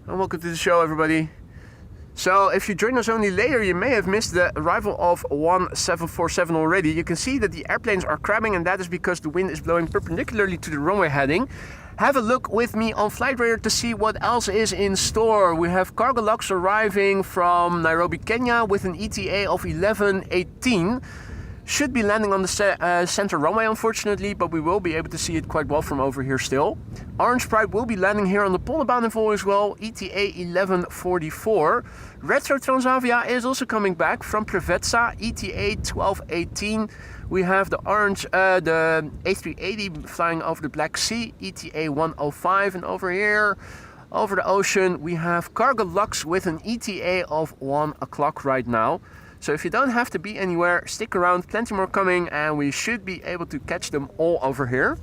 And welcome to the show, everybody. So, if you join us only later, you may have missed the arrival of 1747 already. You can see that the airplanes are crabbing, and that is because the wind is blowing perpendicularly to the runway heading. Have a look with me on Flight Radar to see what else is in store. We have Cargo Lux arriving from Nairobi, Kenya with an ETA of 11:18. Should be landing on the center runway, unfortunately, but we will be able to see it quite well from over here still. Orange Pride will be landing here on the Polderbaan in Vol as well, ETA 11:44. Retro Transavia is also coming back from Preveza, ETA 12:18. We have the the A380 flying over the Black Sea, ETA 1:05, and over here, over the ocean, we have Cargo Lux with an ETA of 1 o'clock right now. So if you don't have to be anywhere, stick around, plenty more coming, and we should be able to catch them all over here.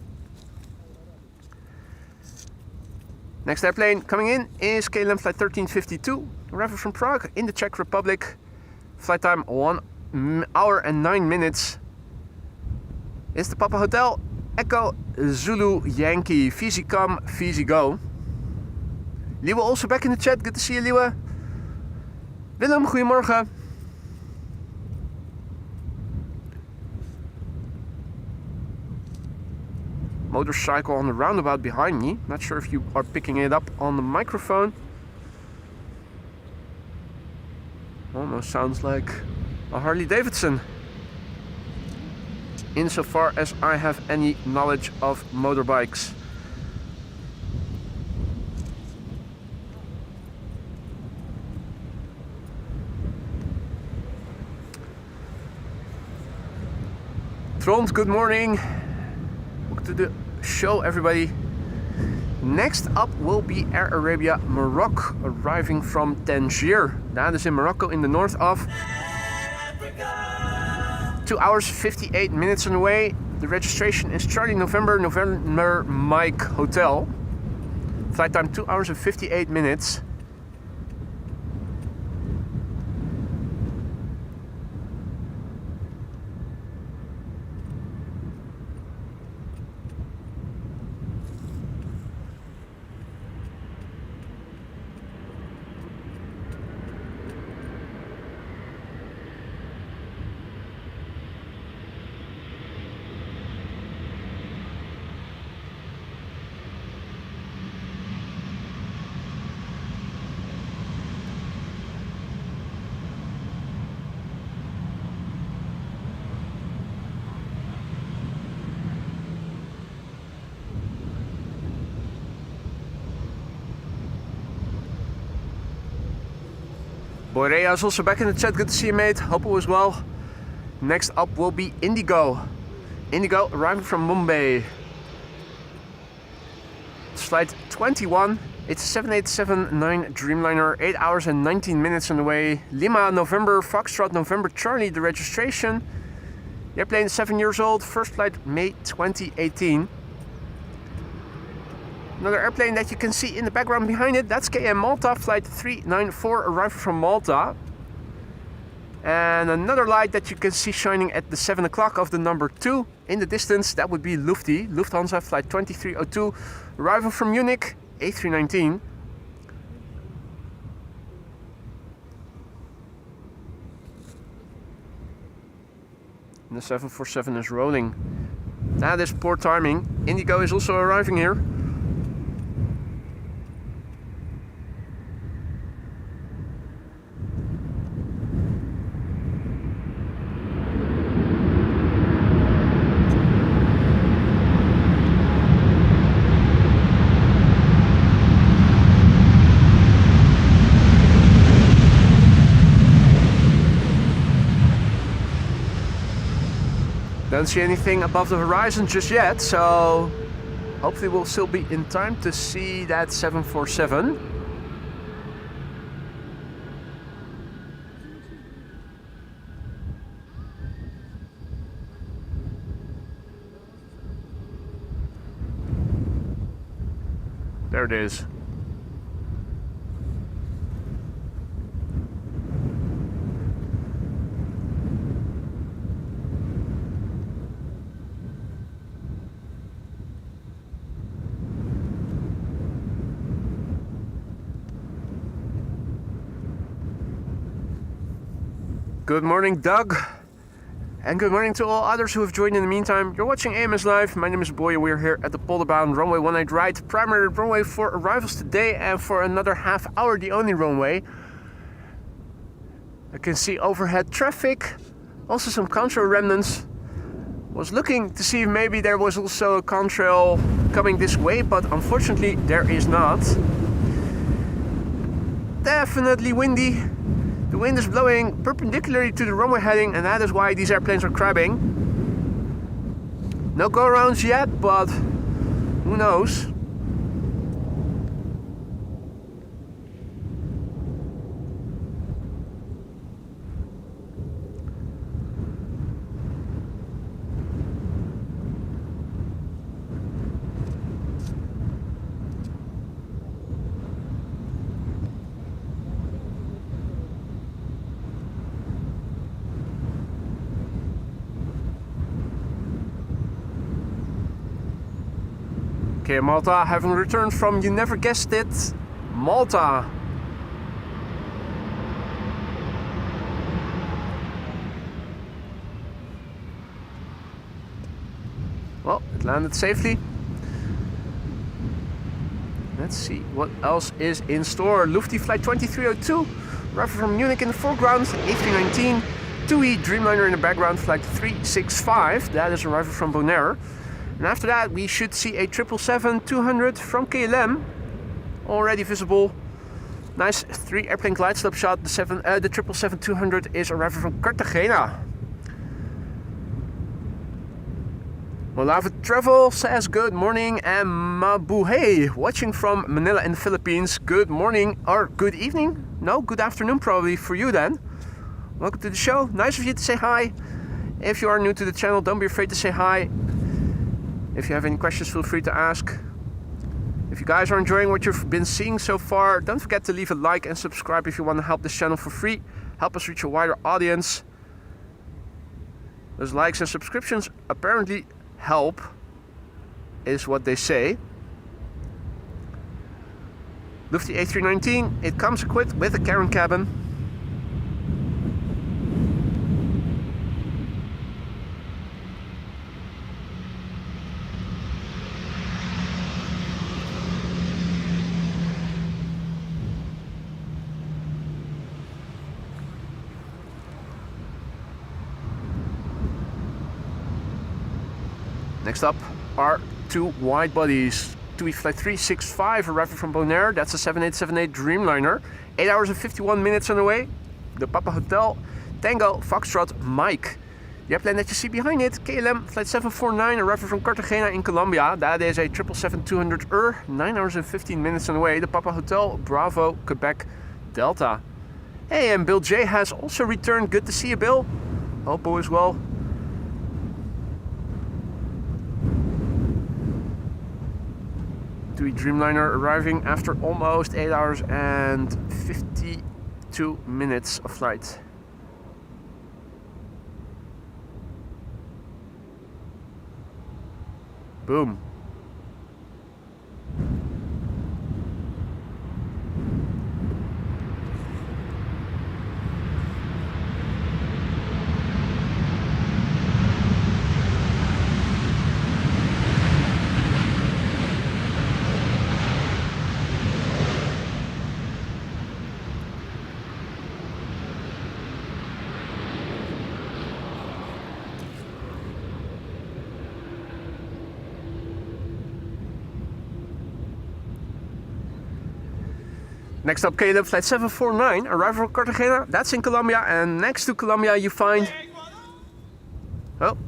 Next airplane coming in is KLM flight 1352, arriving from Prague in the Czech Republic. Flight time 1 hour and 9 minutes. It's the Papa Hotel, Echo Zulu Yankee, Fizzy come, Fizzy go. Liewe also back in the chat, good to see you, Liewe. Willem, goedemorgen. Motorcycle on the roundabout behind me. Not sure if you are picking it up on the microphone. Almost sounds like a Harley Davidson, insofar as I have any knowledge of motorbikes. Trond, good morning. Welcome to the show, everybody. Next up will be Air Arabia Morocco, arriving from Tangier. That is in Morocco in the north of Africa. 2 hours 58 minutes on the way. The registration is Charlie November Mike Hotel. Flight time 2 hours and 58 minutes. Borea is also back in the chat. Good to see you, mate. Hope all is well. Next up will be Indigo. Indigo arriving from Mumbai. It's flight 21. It's a 787-9 Dreamliner. 8 hours and 19 minutes on the way. Lima, November, Foxtrot, November, Charlie, the registration. The airplane is 7 years old. First flight May 2018. Another airplane that you can see in the background behind it, that's KLM Malta, flight 394, arriving from Malta. And another light that you can see shining at the 7 o'clock of the number 2 in the distance, that would be Lufthansa, flight 2302, arriving from Munich, A319. And the 747 is rolling. That is poor timing. Indigo is also arriving here. Don't see anything above the horizon just yet, so hopefully we'll still be in time to see that 747. There it is. Good morning, Doug, and good morning to all others who have joined in the meantime. You're watching AMS Live. My name is Boy, and we're here at the Polderbaan runway 18 right, primary runway for arrivals today, and for another half hour the only runway. I can see overhead traffic, also some contrail remnants. Was looking to see if maybe there was also a contrail coming this way, but unfortunately there is not. Definitely windy. The wind is blowing perpendicularly to the runway heading, and that is why these airplanes are crabbing. No go-arounds yet, but who knows? Okay, Malta, having returned from, you never guessed it, Malta. Well, it landed safely. Let's see what else is in store. Lufty flight 2302, arriving from Munich in the foreground, A319, TUI Dreamliner in the background, flight 365, that is arriving from Bonaire. And after that we should see a 777-200 from KLM, already visible. Nice 3 airplane glide slope shot. The 777-200 is arriving from Cartagena. Molave Travel says good morning, and Mabuhay watching from Manila in the Philippines. Good morning, or good evening? No, good afternoon probably for you then. Welcome to the show. Nice of you to say hi. If you are new to the channel, don't be afraid to say hi. If you have any questions, feel free to ask. If you guys are enjoying what you've been seeing so far, don't forget to leave a like and subscribe if you want to help this channel for free. Help us reach a wider audience. Those likes and subscriptions apparently help, is what they say. Lufty A319, it comes equipped with a carry cabin. Next up are 2 wide bodies. TUI flight 365 arriving from Bonaire. That's a 7878 Dreamliner. 8 hours and 51 minutes on the way. the Papa Hotel Tango Foxtrot Mike. The airplane that you see behind it, KLM Flight 749, arriving from Cartagena in Colombia. That is a 777-200 9 hours and 15 minutes on the way. The Papa Hotel Bravo Quebec Delta. Hey, and Bill J has also returned. Good to see you, Bill. Hope all is well. TUI Dreamliner arriving after almost 8 hours and 52 minutes of flight. Boom. Next up, KLM Flight 749, arrival from Cartagena, that's in Colombia, and next to Colombia you find... Oh.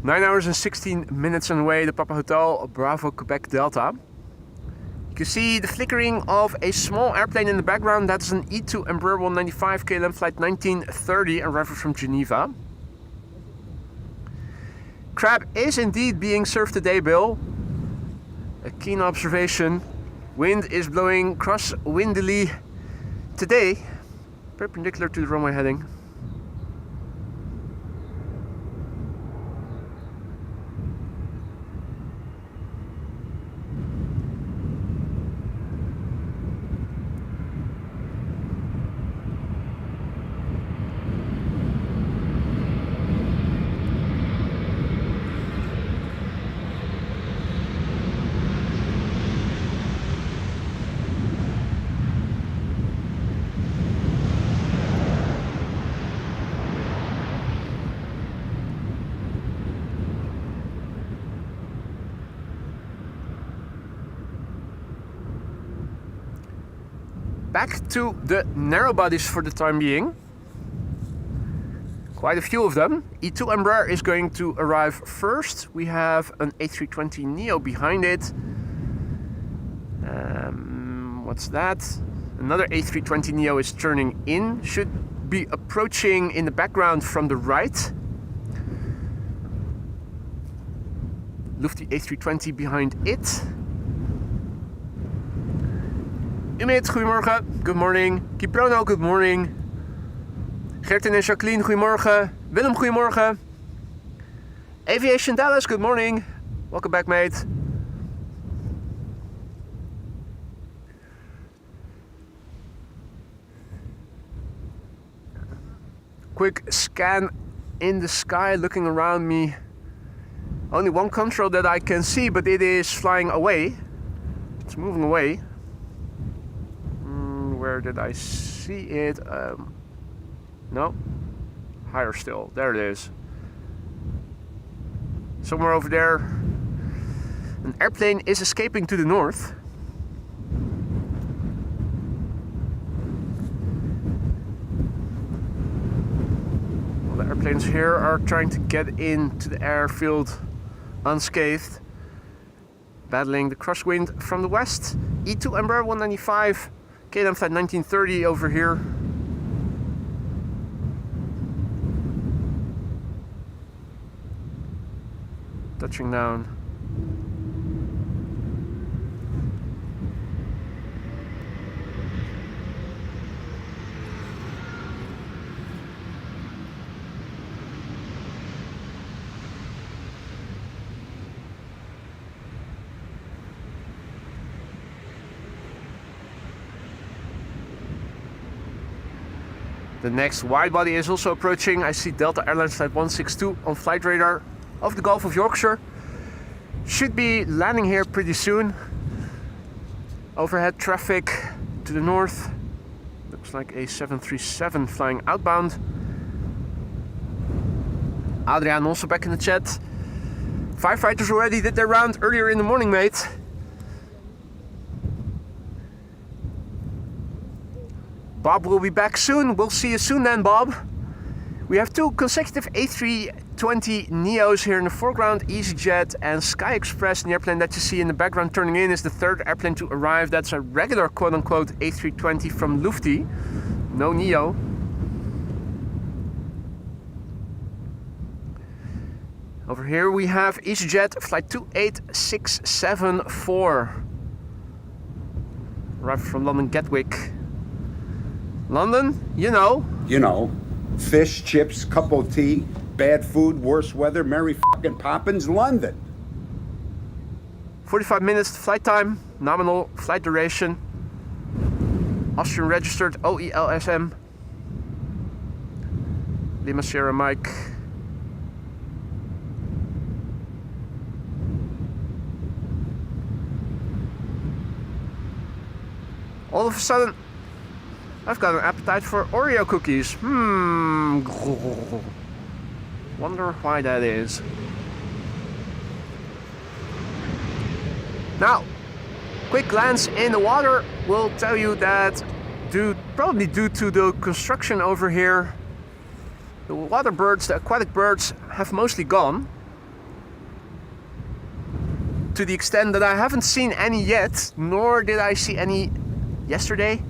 9 hours and 16 minutes on the way, the Papa Hotel Bravo Quebec Delta. You can see the flickering of a small airplane in the background. That's an E2 Embraer 195 KLM Flight 1930, arrival from Geneva. Crab is indeed being served today, Bill. A keen observation. Wind is blowing crosswindily today, perpendicular to the runway heading. Back to the narrow bodies for the time being. Quite a few of them. E2 Embraer is going to arrive first. We have an A320neo behind it. What's that? Another A320neo is turning in. Should be approaching in the background from the right. Lufty A320 behind it. Umid, goedemorgen. Good morning. Kiprono, good morning. Gertin en Jacqueline, goedemorgen. Willem, goedemorgen. Aviation Dallas, good morning. Welcome back, mate. Quick scan in the sky, looking around me. Only one control that I can see, but it is flying away. It's moving away. Where did I see it? No, higher still. There it is. Somewhere over there, an airplane is escaping to the north. Well, the airplanes here are trying to get into the airfield unscathed, battling the crosswind from the west. E2 Embraer 195. KLM Flight 1930 over here. Touching down. The next widebody is also approaching. I see Delta Airlines Flight 162 on flight radar of the Gulf of Yorkshire. Should be landing here pretty soon. Overhead traffic to the north. Looks like a 737 flying outbound. Adrian also back in the chat. Firefighters already did their round earlier in the morning, mate. Bob will be back soon. We'll see you soon then, Bob. We have two consecutive A320 Neos here in the foreground, EasyJet and Sky Express. The airplane that you see in the background turning in is the third airplane to arrive. That's a regular quote-unquote A320 from Lufti, no Neo. Over here we have EasyJet flight 28674. Arrived from London Gatwick. London, you know. You know, fish, chips, cup of tea, bad food, worse weather, Mary fucking Poppins, London. 45 minutes flight time, nominal flight duration. Austrian registered OELSM. Lima Sierra Mike. All of a sudden, I've got an appetite for Oreo cookies. Wonder why that is. Now, quick glance in the water will tell you that probably due to the construction over here, the water birds, the aquatic birds, have mostly gone. To the extent that I haven't seen any yet, nor did I see any yesterday.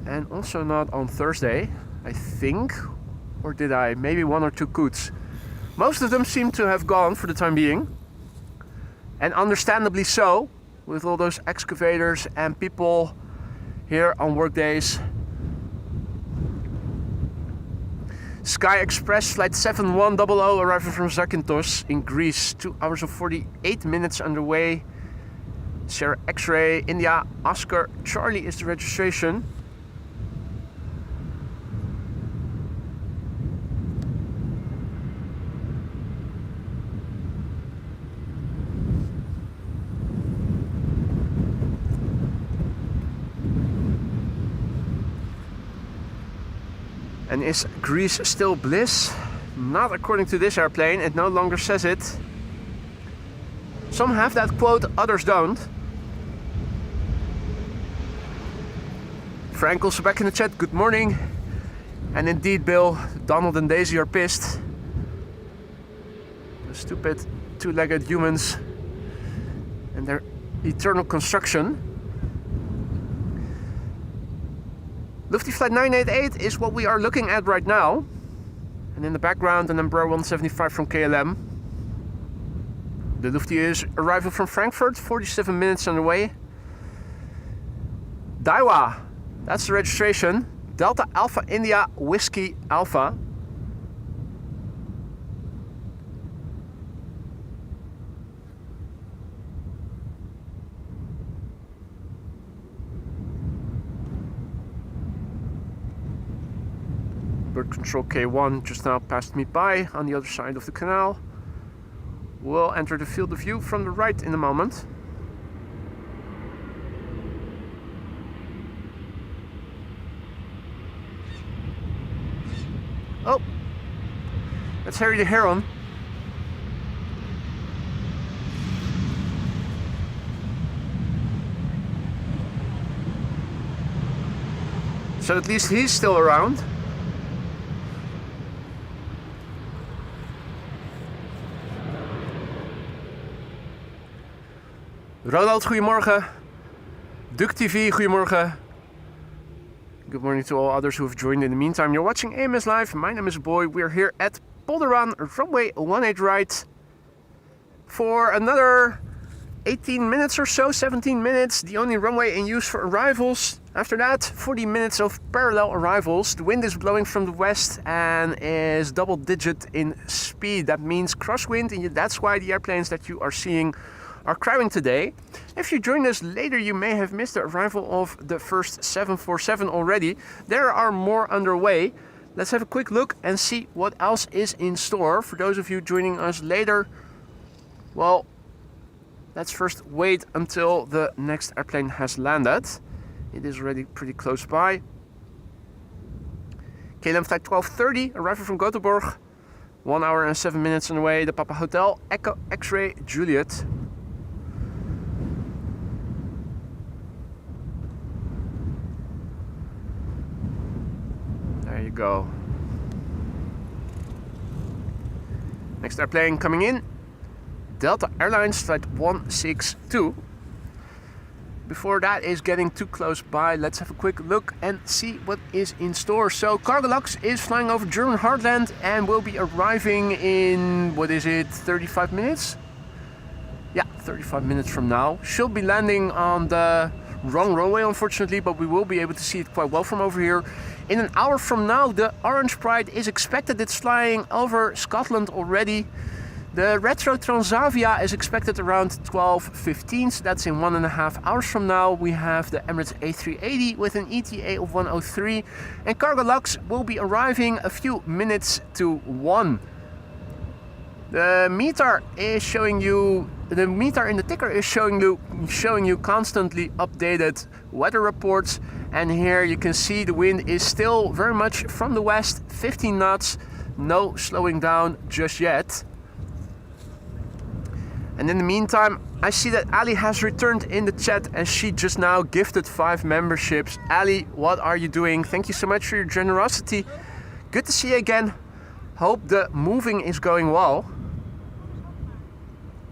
And also not on Thursday, I think. Or did I? Maybe one or two coots. Most of them seem to have gone for the time being. And understandably so, with all those excavators and people here on work days. Sky Express flight 7100 arriving from Zakynthos in Greece. 2 hours and 48 minutes underway. Sierra X-Ray, India, Oscar, Charlie is the registration. And is Greece still bliss? Not according to this airplane, it no longer says it. Some have that quote, others don't. Frank also back in the chat, good morning. And indeed, Bill, Donald and Daisy are pissed. The stupid two-legged humans and their eternal construction. Lufty Flight 988 is what we are looking at right now. And in the background, an Embraer 175 from KLM. The Lufty is arrival from Frankfurt, 47 minutes underway. Daiwa, that's the registration. Delta Alpha India Whiskey Alpha. Bird Control K1 just now passed me by on the other side of the canal. We'll enter the field of view from the right in a moment. Oh, that's Harry the Heron. So at least he's still around. Ronald, goedemorgen. Duck TV, goedemorgen. Good morning to all others who have joined in the meantime. You're watching AMS Live. My name is Boy. We're here at Polderbaan, Runway 18 right for another 18 minutes or so, 17 minutes. The only runway in use for arrivals. After that, 40 minutes of parallel arrivals. The wind is blowing from the west and is double digit in speed. That means crosswind, and that's why the airplanes that you are seeing are crowding today. If you join us later, you may have missed the arrival of the first 747 already. There are more underway. Let's have a quick look and see what else is in store. For those of you joining us later, well, let's first wait until the next airplane has landed. It is already pretty close by. KLM flight 1230, arriving from Göteborg. 1 hour and 7 minutes on the way. The Papa Hotel, Echo X-Ray Juliet. There you go. Next airplane coming in, Delta Airlines flight 162. Before that is getting too close by, let's have a quick look and see what is in store. So Cargolux is flying over German heartland and will be arriving in, what is it, 35 minutes? Yeah, 35 minutes from now. She'll be landing on the wrong runway, unfortunately, but we will be able to see it quite well from over here. In an hour from now, the Orange Pride is expected. It's flying over Scotland already. The Retro Transavia is expected around 12:15, so that's in 1.5 hours from now. We have the Emirates A380 with an ETA of 103, and Cargolux will be arriving a few minutes to 1. The meter is showing you, the meter in the ticker is showing you constantly updated weather reports, and here you can see the wind is still very much from the west, 15 knots, no slowing down just yet. And in the meantime, I see that Ali has returned in the chat and she just now gifted 5 memberships. Ali, what are you doing? Thank you so much for your generosity. Good to see you again. Hope the moving is going well.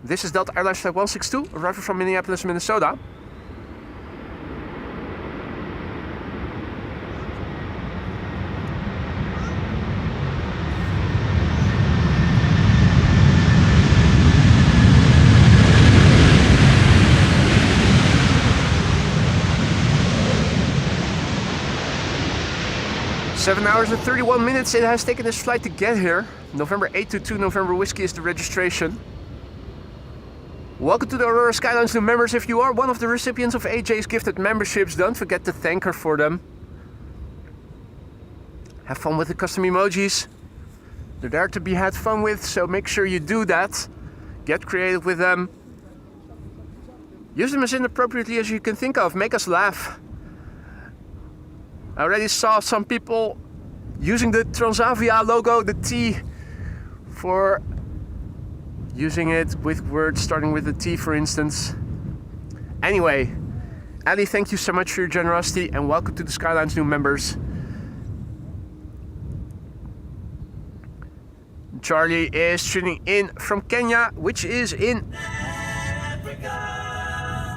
This is Delta Airlines Flight 162, arriving from Minneapolis, Minnesota. Seven hours and 31 minutes it has taken this flight to get here. November 822 November Whiskey is the registration. Welcome to the Aurora Skylines new members. If you are one of the recipients of AJ's gifted memberships, don't forget to thank her for them. Have fun with the custom emojis. They're there to be had fun with, so make sure you do that. Get creative with them. Use them as inappropriately as you can think of. Make us laugh. I already saw some people using the Transavia logo, the T, for using it with words starting with the T, for instance. Anyway, Ali, thank you so much for your generosity and welcome to the Skylines new members. Charlie is tuning in from Kenya, which is in Africa.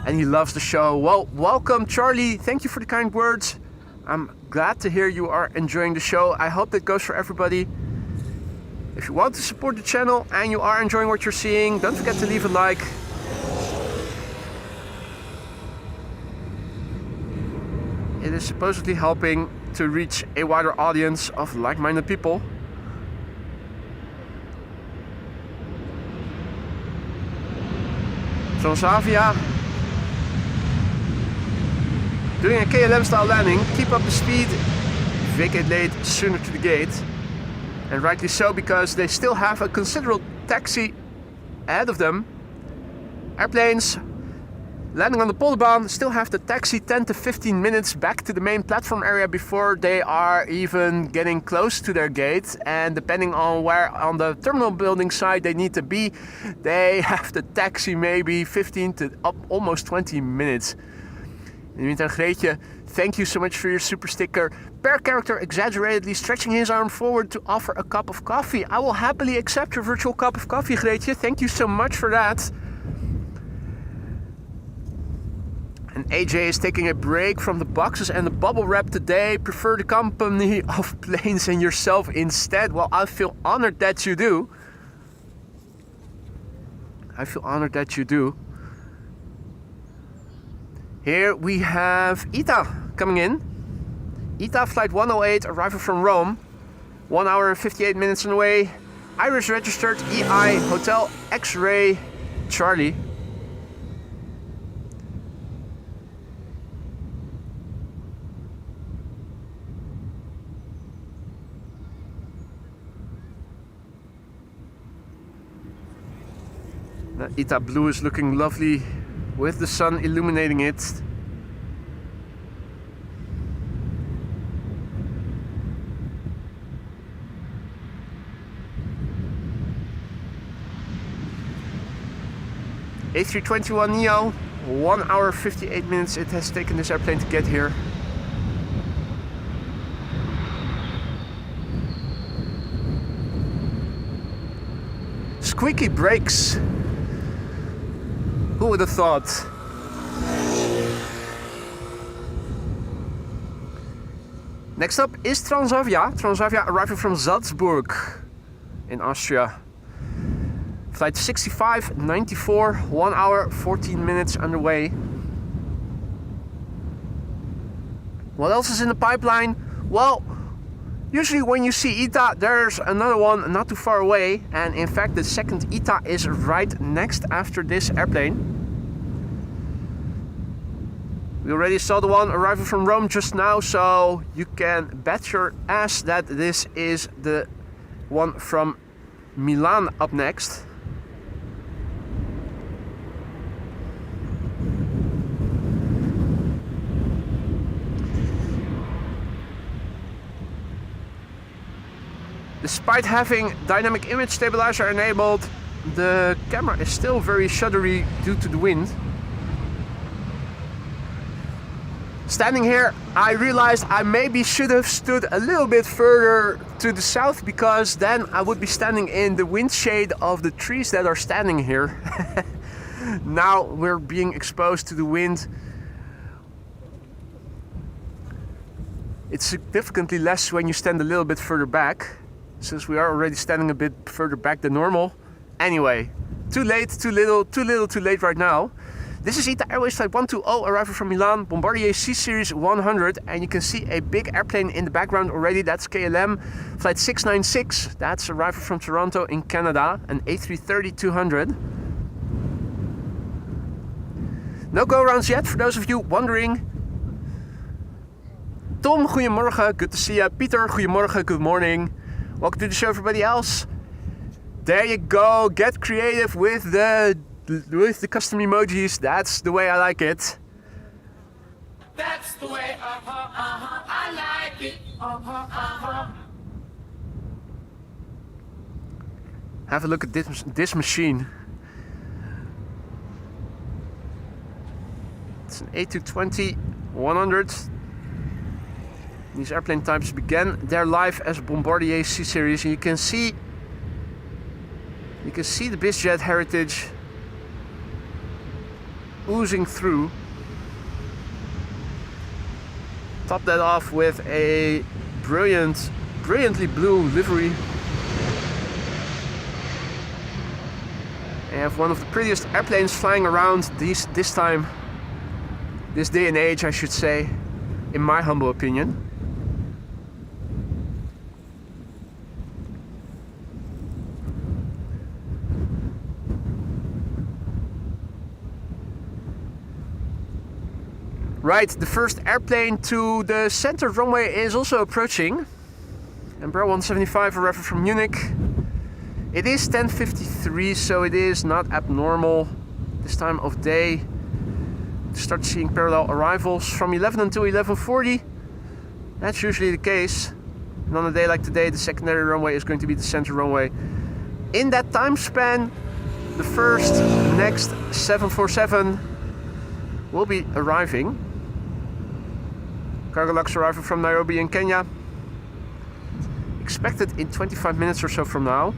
And he loves the show. Well, welcome Charlie. Thank you for the kind words. I'm glad to hear you are enjoying the show. I hope that goes for everybody. If you want to support the channel and you are enjoying what you're seeing, don't forget to leave a like. It is supposedly helping to reach a wider audience of like-minded people. Transavia doing a KLM style landing. Keep up the speed, vacate late sooner to the gate. And rightly so, because they still have a considerable taxi ahead of them. Airplanes landing on the Polderbaan still have to taxi 10 to 15 minutes back to the main platform area before they are even getting close to their gate. And depending on where on the terminal building side they need to be, they have to taxi maybe 15 to up almost 20 minutes. In the meantime, Greetje, thank you so much for your super sticker. Per character exaggeratedly stretching his arm forward to offer a cup of coffee. I will happily accept your virtual cup of coffee, Greetje. Thank you so much for that. And AJ is taking a break from the boxes and the bubble wrap today. Prefer the company of planes and yourself instead. Well, I feel honored that you do. I feel honored that you do. Here we have Ita coming in. Ita flight 108 arriving from Rome. 1 hour and 58 minutes on the way. Irish registered EI Hotel X-Ray Charlie. The Ita blue is looking lovely with the sun illuminating it. A321neo, 1 hour 58 minutes it has taken this airplane to get here. Squeaky brakes. Who would have thought? Next up is Transavia. Transavia arriving from Salzburg in Austria. Flight 6594, 1 hour 14 minutes underway. What else is in the pipeline? Well, usually when you see ITA, there's another one not too far away. And in fact, the second ITA is right next after this airplane. We already saw the one arriving from Rome just now, so you can bet your ass that this is the one from Milan up next. Despite having dynamic image stabilizer enabled, the camera is still very shuddery due to the wind. Standing here, I realized I maybe should have stood a little bit further to the south, because then I would be standing in the wind shade of the trees that are standing here. Now we're being exposed to the wind. It's significantly less when you stand a little bit further back, since we are already standing a bit further back than normal. Anyway, too late, too little, too little, too late right now. This is ITA Airways Flight 120 arriving from Milan, Bombardier C-Series 100, and you can see a big airplane in the background already. That's KLM Flight 696. That's arriving from Toronto in Canada, an A330-200. No go-arounds yet, for those of you wondering. Tom, goedemorgen, good to see you. Peter, goedemorgen, good morning. Welcome to the show, everybody else. There you go, get creative with the custom emojis. That's the way I like it. That's the way, I like it, Have a look at this machine. It's an A220-100. These airplane types began their life as Bombardier C-Series, and you can see the bizjet heritage oozing through. Top that off with a brilliantly blue livery. I have one of the prettiest airplanes flying around this day and age, I should say, in my humble opinion. Right, the first airplane to the center runway is also approaching. Embraer 175 arriving from Munich. It is 10:53, so it is not abnormal this time of day to start seeing parallel arrivals from 11 until 11:40. That's usually the case. And on a day like today, the secondary runway is going to be the center runway. In that time span, the next 747 will be arriving. Cargolux arriving from Nairobi in Kenya. Expected in 25 minutes or so from now.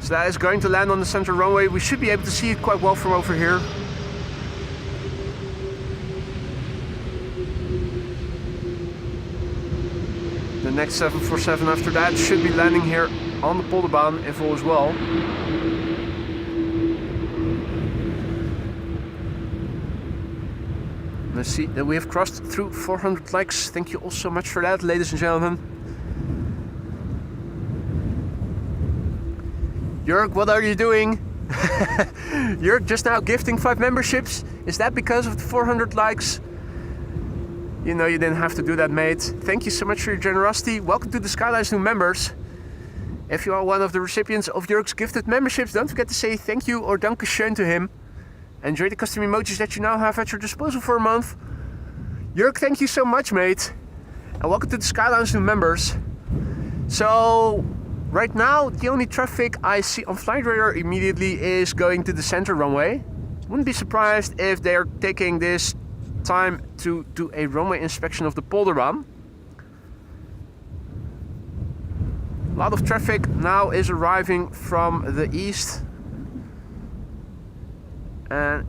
So that is going to land on the center runway. We should be able to see it quite well from over here. The next 747 after that should be landing here on the Polderbaan if all is well. Let's see that we have crossed through 400 likes. Thank you all so much for that, ladies and gentlemen. Jörg, what are you doing? Jörg just now gifting 5 memberships. Is that because of the 400 likes? You know you didn't have to do that, mate. Thank you so much for your generosity. Welcome to the Skylines new members. If you are one of the recipients of Jörg's gifted memberships, don't forget to say thank you or dankeschön to him. Enjoy the custom emojis that you now have at your disposal for a month. Jörg, thank you so much, mate. And welcome to the Skylines new members. So, Right now, the only traffic I see on flight radar immediately is going to the center runway. Wouldn't be surprised if they're taking this time to do a runway inspection of the Polderbaan. A lot of traffic now is arriving from the east and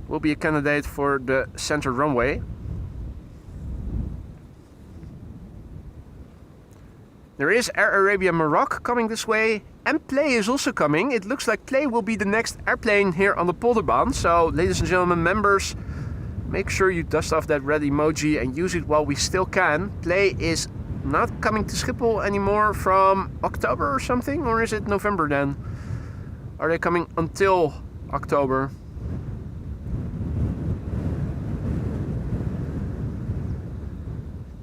will be a candidate for the center runway. There is Air Arabia Maroc coming this way, and Play is also coming. It looks like Play will be the next airplane here on the Polderbaan. So, ladies and gentlemen, members, make sure you dust off that red emoji and use it while we still can. Play is not coming to Schiphol anymore from October or something, or is it November then? Are they coming until October?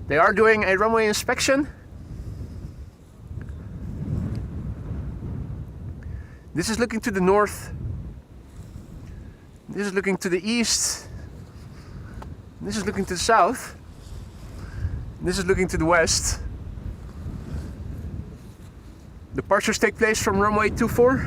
They are doing a runway inspection. This is looking to the north. This is looking to the east. This is looking to the south. This is looking to the west. Departures take place from runway 24.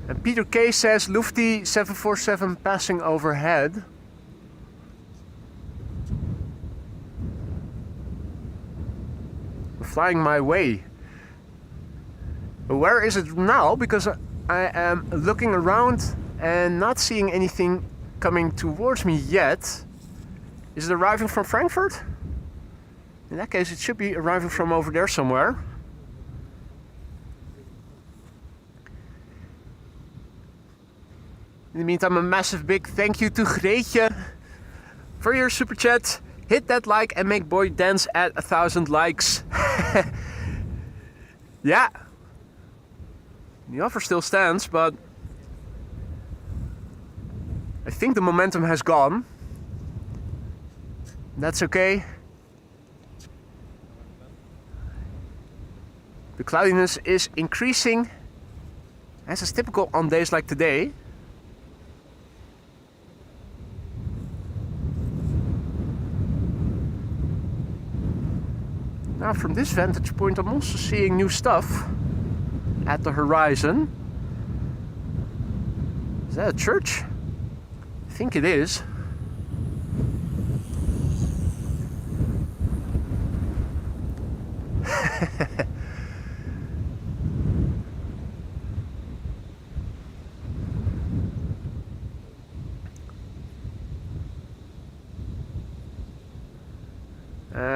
And Peter K says Lufty 747 passing overhead. Flying my way. Where is it now? Because I am looking around and not seeing anything coming towards me yet. Is it arriving from Frankfurt? In that case, it should be arriving from over there somewhere. In the meantime, a massive big thank you to Greetje for your super chat. Hit that like and make Boy dance at 1,000 likes. Yeah. The offer still stands, but I think the momentum has gone. That's okay. The cloudiness is increasing, as is typical on days like today. Now from this vantage point I'm also seeing new stuff at the horizon. Is that a church? I think it is.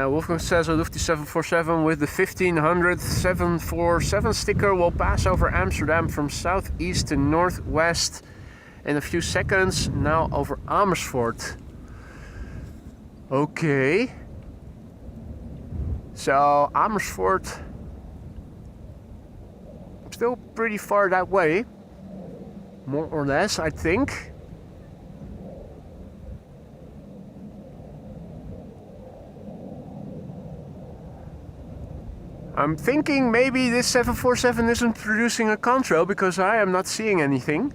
Wolfgang says a Lufty 747 with the 1500 747 sticker will pass over Amsterdam from southeast to northwest in a few seconds. Now over Amersfoort. Okay. So Amersfoort, still pretty far that way. More or less, I think. I'm thinking maybe this 747 isn't producing a contrail because I am not seeing anything.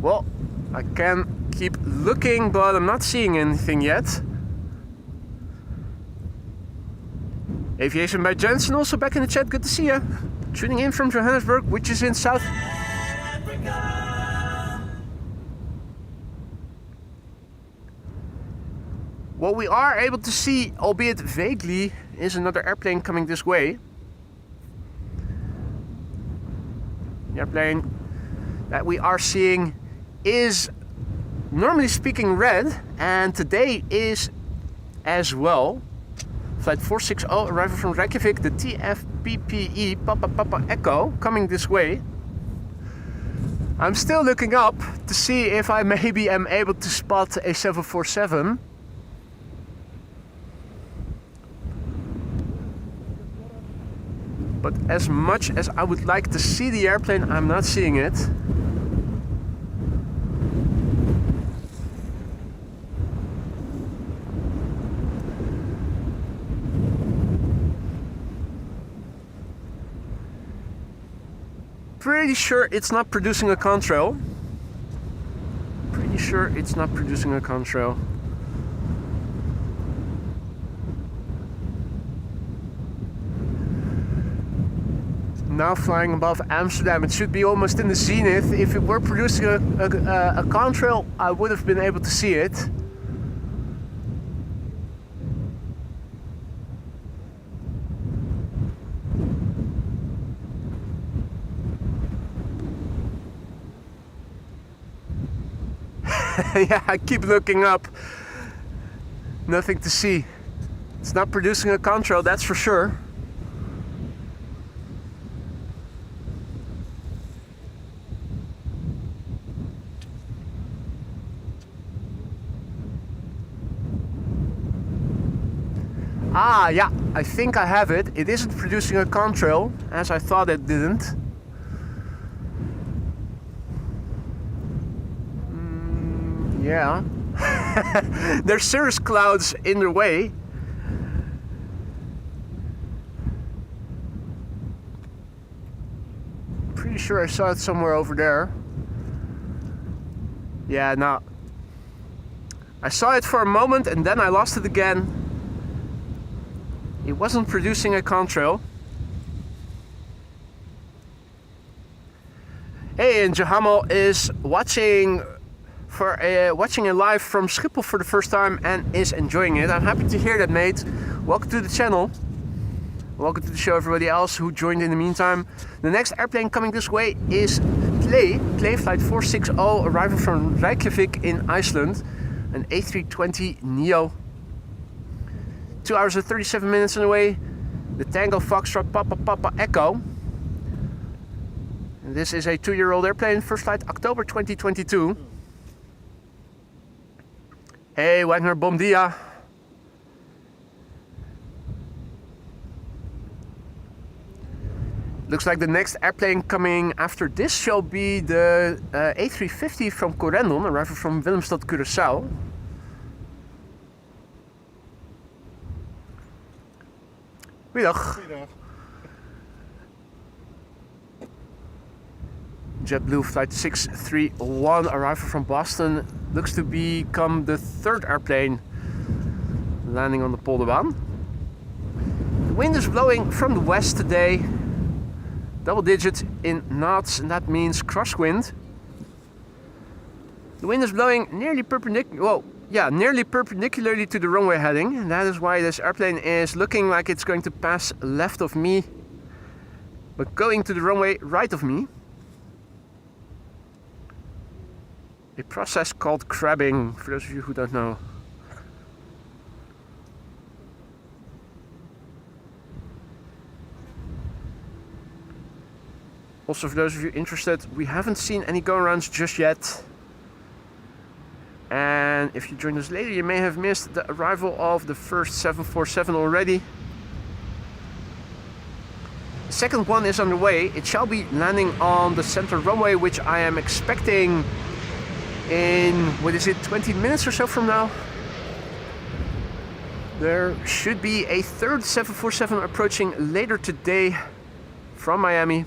Well, I can keep looking, but I'm not seeing anything yet. Aviation by Jensen also back in the chat, good to see you. Tuning in from Johannesburg, which is in South Africa. What we are able to see, albeit vaguely, is another airplane coming this way. The airplane that we are seeing is, normally speaking, red, and today is as well. Flight 460 arriving from Reykjavik, the TFPPE Papa Papa Echo coming this way. I'm still looking up to see if I maybe am able to spot a 747. But as much as I would like to see the airplane, I'm not seeing it. Pretty sure it's not producing a contrail. Pretty sure it's not producing a contrail. Now flying above Amsterdam, it should be almost in the zenith. If it were producing a contrail, I would have been able to see it. Yeah, I keep looking up. Nothing to see. It's not producing a contrail, that's for sure. Ah, yeah, I think I have it. It isn't producing a contrail, as I thought it didn't. Yeah. There's cirrus clouds in the way. Pretty sure I saw it somewhere over there. Yeah, no. I saw it for a moment and then I lost it again. It wasn't producing a contrail. Hey, and Jahamel is watching a live from Schiphol for the first time and is enjoying it. I'm happy to hear that, mate. Welcome to the channel. Welcome to the show, everybody else who joined in the meantime. The next airplane coming this way is Play flight 460, arriving from Reykjavik in Iceland, an A320neo. 2 hours and 37 minutes on the way. The Tango Foxtrot Papa Papa Echo. And this is a 2-year-old airplane. First flight October 2022. Hey Wagner, bom dia. Looks like the next airplane coming after this shall be the A350 from Corendon, arriving from Willemstad, Curaçao. Goeiedag. JetBlue flight 631, arrival from Boston, looks to become the third airplane landing on the Polderbaan. The wind is blowing from the west today, double digits in knots, and that means crosswind. The wind is blowing nearly perpendicularly to the runway heading, and that is why this airplane is looking like it's going to pass left of me, but going to the runway right of me. A process called crabbing, for those of you who don't know. Also, for those of you interested, we haven't seen any go-arounds just yet. And if you joined us later, you may have missed the arrival of the first 747 already. The second one is on the way. It shall be landing on the center runway, which I am expecting in, 20 minutes or so from now. There should be a third 747 approaching later today from Miami.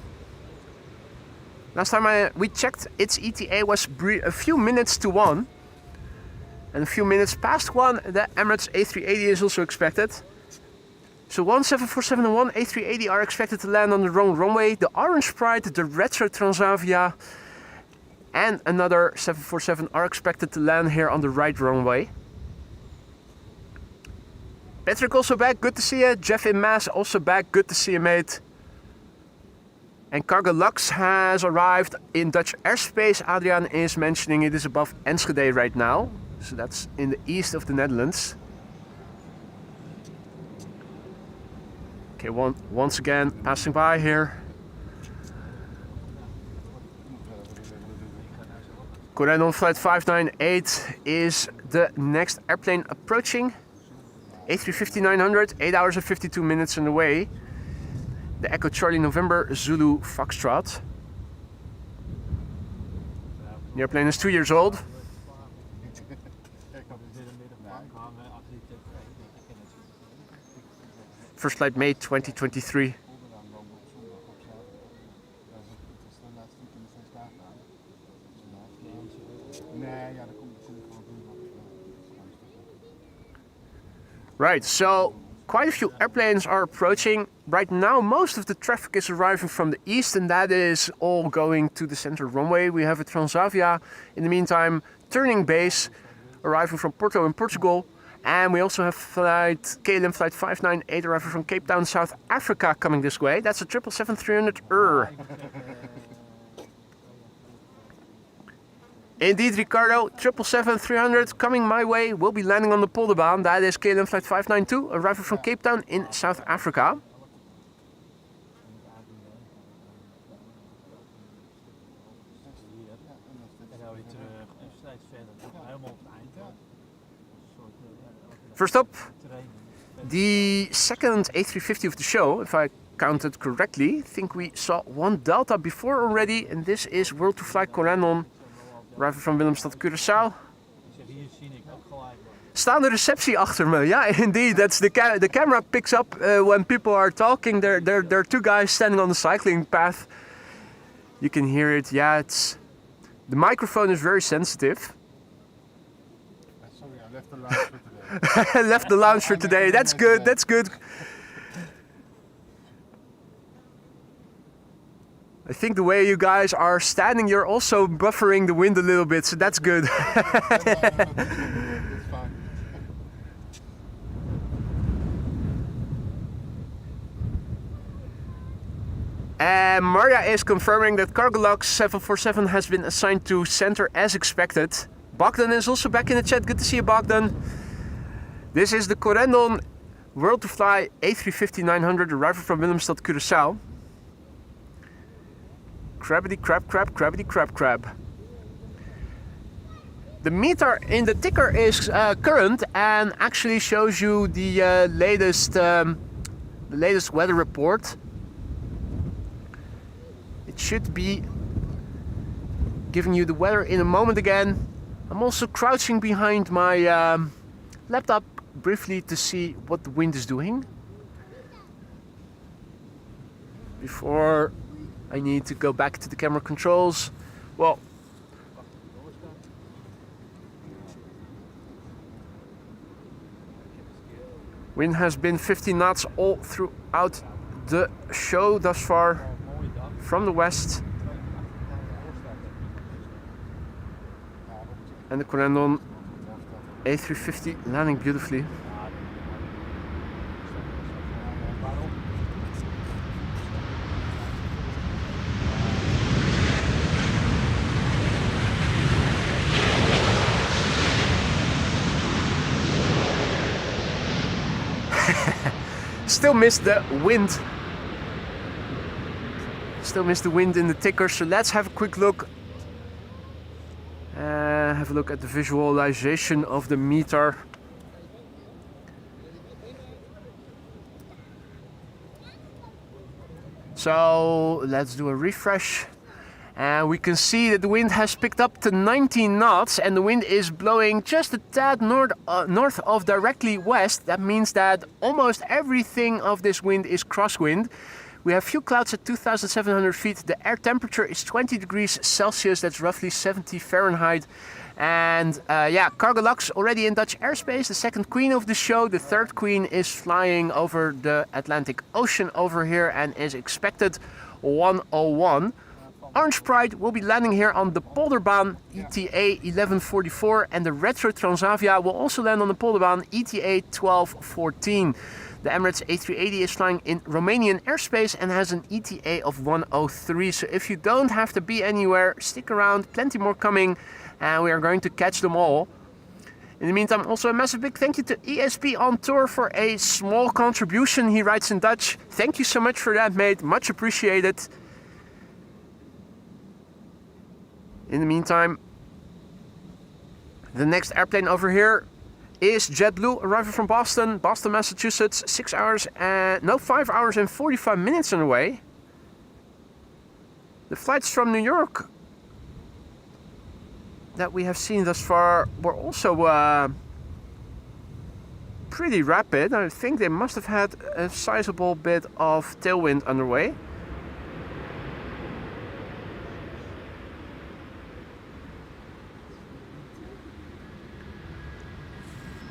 Last time we checked, its ETA was a few minutes to 1. And a few minutes past 1, the Emirates A380 is also expected. So one 747 and one A380 are expected to land on the wrong runway. The Orange Pride, the Retro Transavia, and another 747 are expected to land here on the right runway. Patrick also back, good to see you. Jeff in Maas also back, good to see you, mate. And Cargo Lux has arrived in Dutch airspace. Adriaan is mentioning it is above Enschede right now. So that's in the east of the Netherlands. Okay, once again passing by here. Corendon flight 598 is the next airplane approaching. A350-900, 8 hours and 52 minutes on the way. The Echo Charlie November Zulu Foxtrot. The airplane is 2 years old. First flight May 2023. Right, so quite a few airplanes are approaching. Right now most of the traffic is arriving from the east, and that is all going to the center runway. We have a Transavia in the meantime turning base, arriving from Porto in Portugal. And we also have KLM flight 598 arriving from Cape Town, South Africa coming this way. That's a 777-300. Indeed, Ricardo, 777-300 coming my way. Will be landing on the Polderbaan. That is KLM flight 592 arriving from Cape Town in South Africa. First up, the second A350 of the show, if I counted correctly. I think we saw one Delta before already, and this is World to Fly Corendon, arriving from Willemstad, Curaçao. Staande receptie achter me. Yeah, indeed. That's the camera picks up when people are talking. There are two guys standing on the cycling path. You can hear it. Yeah, the microphone is very sensitive. Sorry, I left the lounge for today. Left the lounge for today. That's good. That's good. I think the way you guys are standing, you're also buffering the wind a little bit, so that's good. It's fine. And Maria is confirming that Cargolux 747 has been assigned to center as expected. Bogdan is also back in the chat. Good to see you, Bogdan. This is the Corendon World to Fly A350-900 arriving from Willemstad, Curaçao. Crabbity crab, crab, crabbity crab, crab. The meter in the ticker is current and actually shows you the latest weather report. It should be giving you the weather in a moment again. I'm also crouching behind my laptop briefly to see what the wind is doing before I need to go back to the camera controls. Well, wind has been 50 knots all throughout the show thus far from the west. And the Corendon A350 landing beautifully. Still missed the wind. Still missed the wind in the ticker, so let's have a quick look. Have a look at the visualization of the meter. So let's do a refresh. And we can see that the wind has picked up to 19 knots and the wind is blowing just a tad north of directly west. That means that almost everything of this wind is crosswind. We have few clouds at 2,700 feet. The air temperature is 20 degrees Celsius. That's roughly 70 Fahrenheit. And yeah, Cargolux already in Dutch airspace. The second queen of the show. The third queen is flying over the Atlantic Ocean over here and is expected 101. Orange Pride will be landing here on the Polderbaan ETA 1144 and the Retro Transavia will also land on the Polderbaan ETA 1214. The Emirates A380 is flying in Romanian airspace and has an ETA of 103. So if you don't have to be anywhere, stick around, plenty more coming and we are going to catch them all. In the meantime, also a massive big thank you to ESP on tour for a small contribution, he writes in Dutch. Thank you so much for that, mate, much appreciated. In the meantime, the next airplane over here is JetBlue, arriving from Boston, Massachusetts, 5 hours and 45 minutes on the way. The flights from New York that we have seen thus far were also pretty rapid. I think they must have had a sizable bit of tailwind underway.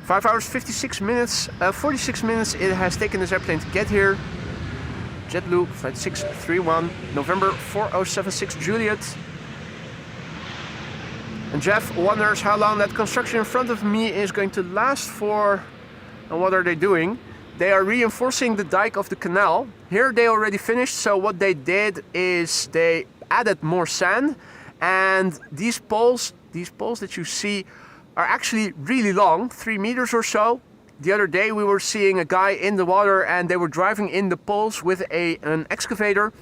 Five hours, 46 minutes, 46 minutes it has taken this airplane to get here. JetBlue, flight 631, November 4076 Juliet. And Jeff wonders how long that construction in front of me is going to last for. And what are they doing? They are reinforcing the dike of the canal. Here they already finished, so what they did is they added more sand. And these poles that you see are actually really long, 3 meters or so. The other day we were seeing a guy in the water and they were driving in the poles with an excavator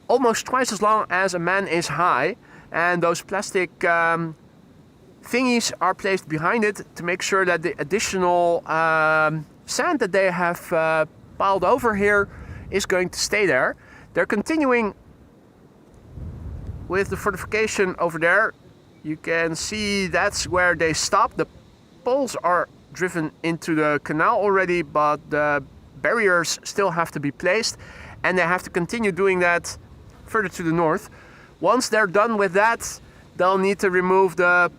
almost twice as long as a man is high. And those plastic thingies are placed behind it to make sure that the additional sand that they have piled over here is going to stay there. They're continuing with the fortification over there. You can see that's where they stop. The poles are driven into the canal already, but the barriers still have to be placed, and they have to continue doing that further to the north. Once they're done with that, they'll need to remove the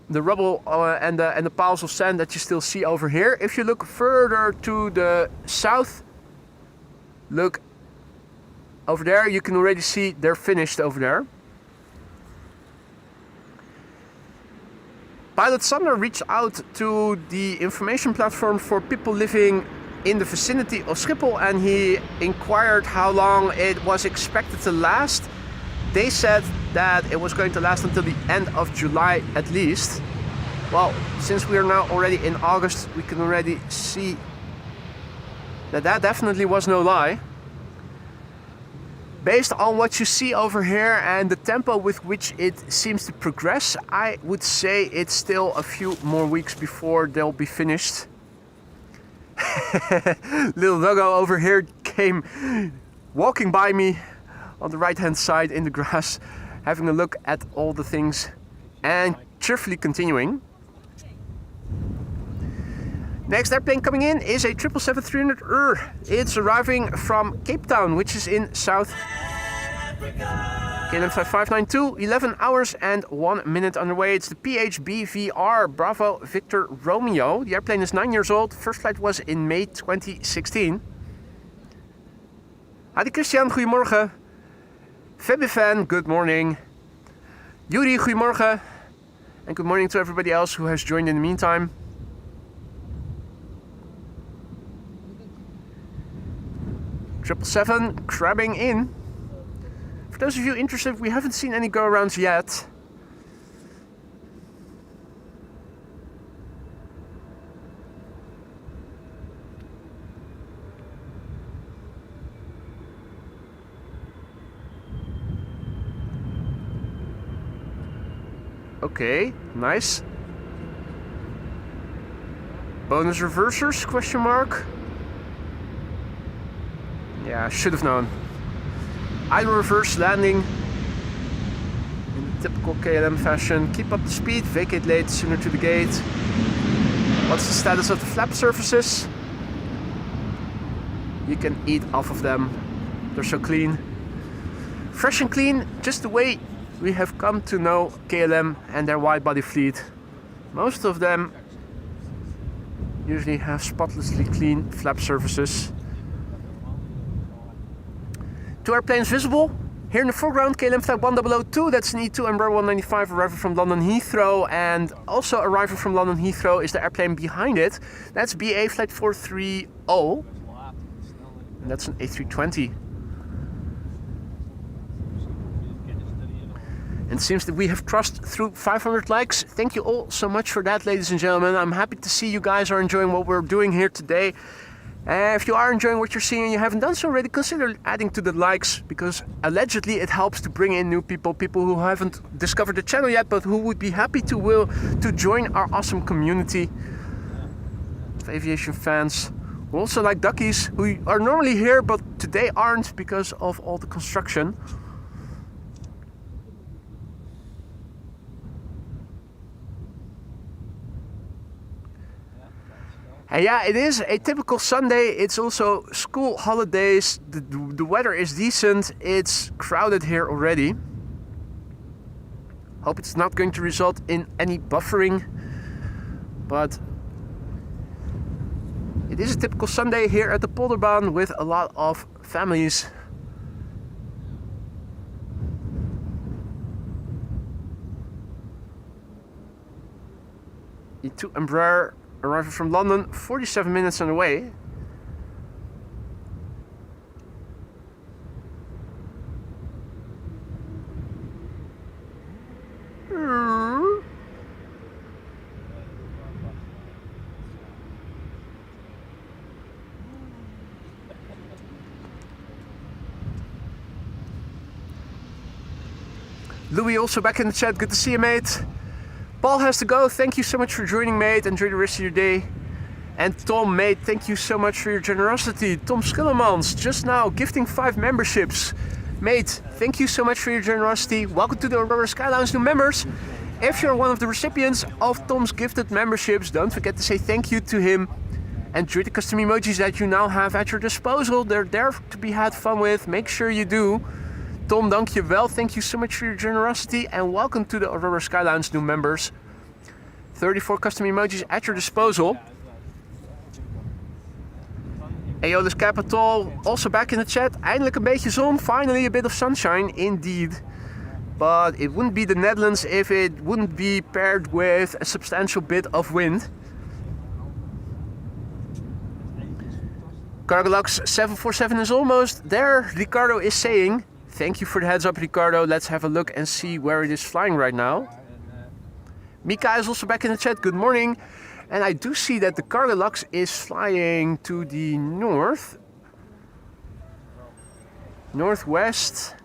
rubble and the piles of sand that you still see over here. If you look further to the south, look over there, you can already see they're finished over there. Pilot Sander reached out to the information platform for people living in the vicinity of Schiphol, and he inquired how long it was expected to last. They said that it was going to last until the end of July at least. Well, since we are now already in August, we can already see that that definitely was no lie. Based on what you see over here and the tempo with which it seems to progress, I would say it's still a few more weeks before they'll be finished. Little doggo over here came walking by me on the right hand side in the grass, having a look at all the things and cheerfully continuing. Next airplane coming in is a 777-300. It's arriving from Cape Town, which is in South KLM 5592, 11 hours and 1 minute underway. It's the PHBVR Bravo Victor Romeo. The airplane is 9 years old. First flight was in May 2016. Hadi Christian, goedemorgen. Febifan, good morning. Yuri, goedemorgen. And good morning to everybody else who has joined in the meantime. Triple seven crabbing in. For those of you interested, we haven't seen any go-arounds yet. Okay, nice. Bonus reversers, question mark. Yeah, should have known. Idle reverse landing in the typical KLM fashion. Keep up the speed, vacate late, sooner to the gate. What's the status of the flap surfaces? You can eat off of them. They're so clean. Fresh and clean, just the way we have come to know KLM and their wide-body fleet. Most of them usually have spotlessly clean flap surfaces. Two airplanes visible. Here in the foreground, KLM Flight 1002, that's an E2 Embraer 195 arriving from London Heathrow. And also arriving from London Heathrow is the airplane behind it. That's BA Flight 430. And that's an A320. And it seems that we have crossed through 500 likes. Thank you all so much for that, ladies and gentlemen. I'm happy to see you guys are enjoying what we're doing here today. If you are enjoying what you're seeing and you haven't done so already, consider adding to the likes, because allegedly it helps to bring in new people, people who haven't discovered the channel yet, but who would be happy to join our awesome community. of aviation fans who also like duckies, who are normally here but today aren't because of all the construction. And yeah, it is a typical Sunday. It's also school holidays. The weather is decent. It's crowded here already. Hope it's not going to result in any buffering. But it is a typical Sunday here at the Polderbaan with a lot of families. E2 Embraer arriving from London, 47 minutes on the way. Louis also back in the chat, good to see you, mate. Paul has to go, thank you so much for joining, mate. Enjoy the rest of your day. And Tom, mate, thank you so much for your generosity. Tom Schillemans, just now gifting 5 memberships. Mate, thank you so much for your generosity. Welcome to the Aurora Sky Lounge new members. If you're one of the recipients of Tom's gifted memberships, don't forget to say thank you to him. Enjoy the custom emojis that you now have at your disposal. They're there to be had fun with. Make sure you do. Tom, dankjewel. Thank you so much for your generosity and welcome to the Aurora Sky Lounge new members. 34 custom emojis at your disposal. Aeolus Capital also back in the chat. Eindelijk een beetje zon. Finally a bit of sunshine indeed. But it wouldn't be the Netherlands if it wouldn't be paired with a substantial bit of wind. Cargolux 747 is almost there, Ricardo is saying. Thank you for the heads up, Ricardo. Let's have a look and see where it is flying right now. Mika is also back in the chat. Good morning. And I do see that the Cargolux is flying to the north. Northwest.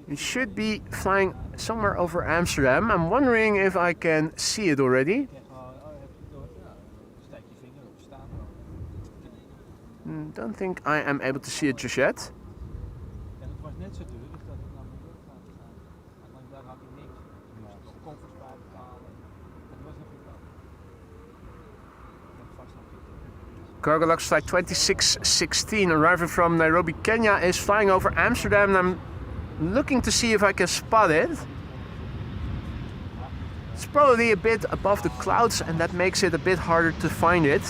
It should be flying somewhere over Amsterdam. I'm wondering if I can see it already. Don't think I am able to see it just yet. Cargolux flight 2616 arriving from Nairobi, Kenya is flying over Amsterdam and I'm looking to see if I can spot it. It's probably a bit above the clouds and that makes it a bit harder to find it.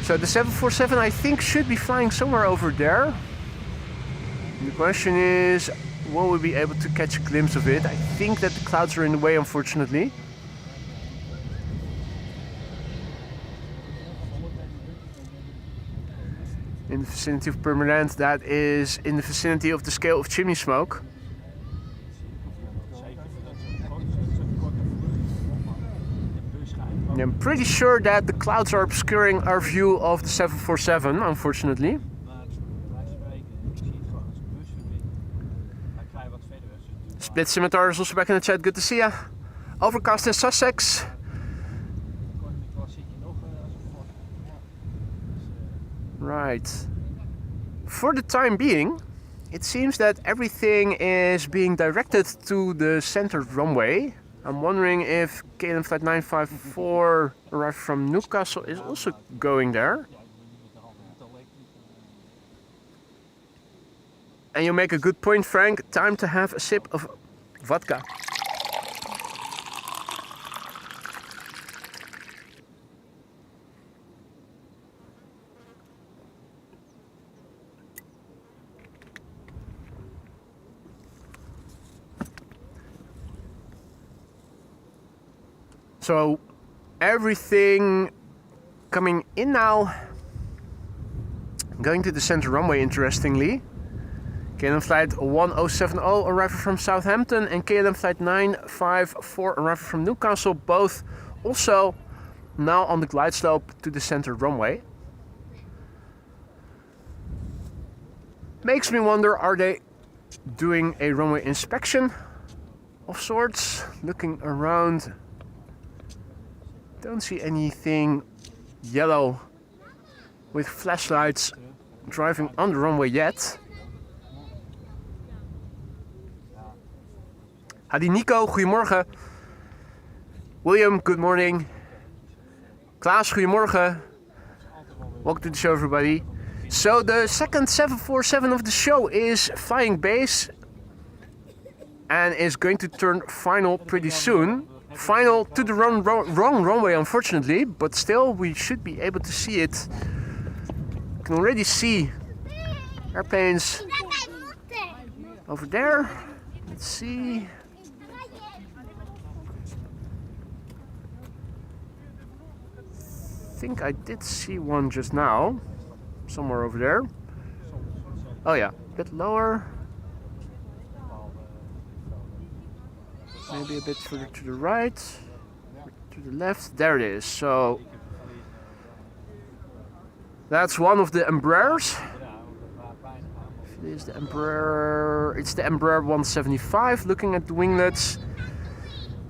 So the 747 I think should be flying somewhere over there. And the question is, will we be able to catch a glimpse of it? I think that the clouds are in the way, unfortunately. In the vicinity of Permanent, that is in the vicinity of the scale of chimney smoke. I'm pretty sure that the clouds are obscuring our view of the 747, unfortunately. Split Scimitar is also back in the chat, good to see ya. Overcast in Sussex. Right. For the time being, it seems that everything is being directed to the centered runway. I'm wondering if KLM flight 954 arrived from Newcastle is also going there. And you make a good point, Frank. Time to have a sip of vodka. So everything coming in now, going to the center runway interestingly. KLM flight 1070 arriving from Southampton and KLM flight 954 arriving from Newcastle, both also now on the glide slope to the center runway. Makes me wonder, are they doing a runway inspection of sorts, looking around Don't see anything yellow with flashlights driving on the runway yet. Hadi Nico, goedemorgen. William, good morning. Klaas, goedemorgen. Welcome to the show, everybody. So the second 747 of the show is flying base and is going to turn final pretty soon. Final to the wrong runway, unfortunately, but still we should be able to see it. You can already see airplanes over there. Let's see. I think I did see one just now, somewhere over there. Oh yeah, a bit lower. Maybe a bit further to the right, to the left. There it is. So that's one of the Embraers. If it is the Embraer, it's the Embraer 175. Looking at the winglets.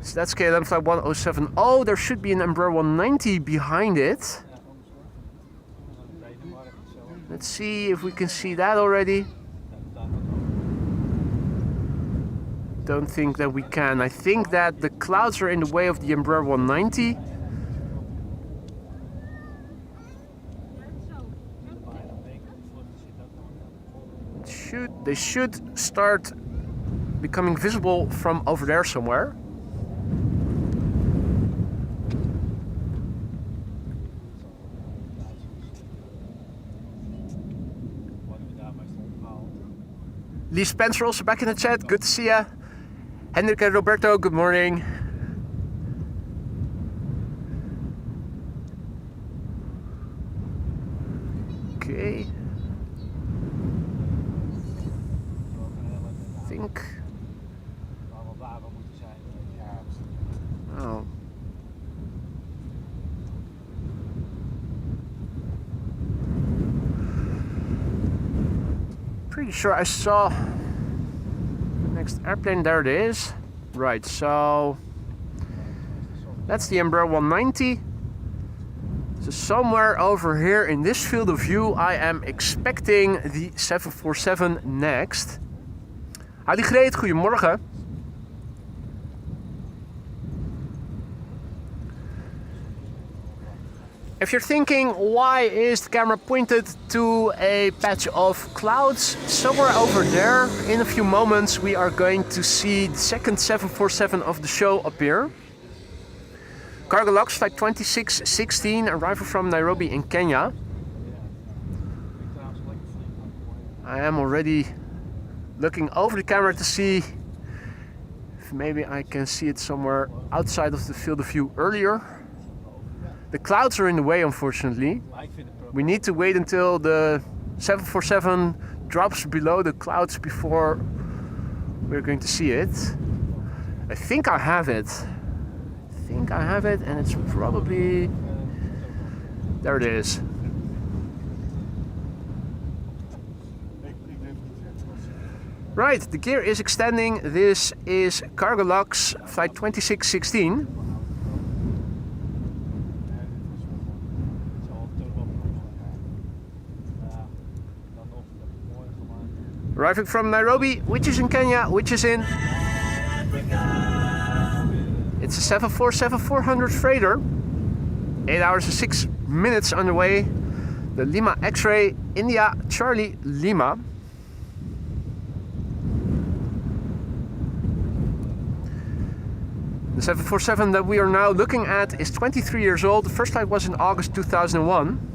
So that's KLM flight 1070. Oh, there should be an Embraer 190 behind it. Let's see if we can see that already. Don't think that we can. I think that the clouds are in the way of the Embraer 190. They should start becoming visible from over there somewhere. Lee Spencer also back in the chat. Good to see ya. Hendrik and Roberto, good morning. Okay. I think. Oh. Pretty sure I saw the next airplane. There it is. Right, so that's the Embraer 190. So somewhere over here in this field of view I am expecting the 747 next. Hadi Greet, goedemorgen. If you're thinking, why is the camera pointed to a patch of clouds? Somewhere over there, in a few moments, we are going to see the second 747 of the show appear. Cargo logs flight 2616, arrival from Nairobi in Kenya. I am already looking over the camera to see if maybe I can see it somewhere outside of the field of view earlier. The clouds are in the way, unfortunately. We need to wait until the 747 drops below the clouds before we're going to see it. I think I have it. And it's probably... There it is. Right, the gear is extending. This is Cargo Lux flight 2616. Arriving from Nairobi, which is in Kenya, which is in... It's a 747-400 freighter. 8 hours and 6 minutes underway. The Lima X-Ray India Charlie Lima. The 747 that we are now looking at is 23 years old. The first flight was in August 2001.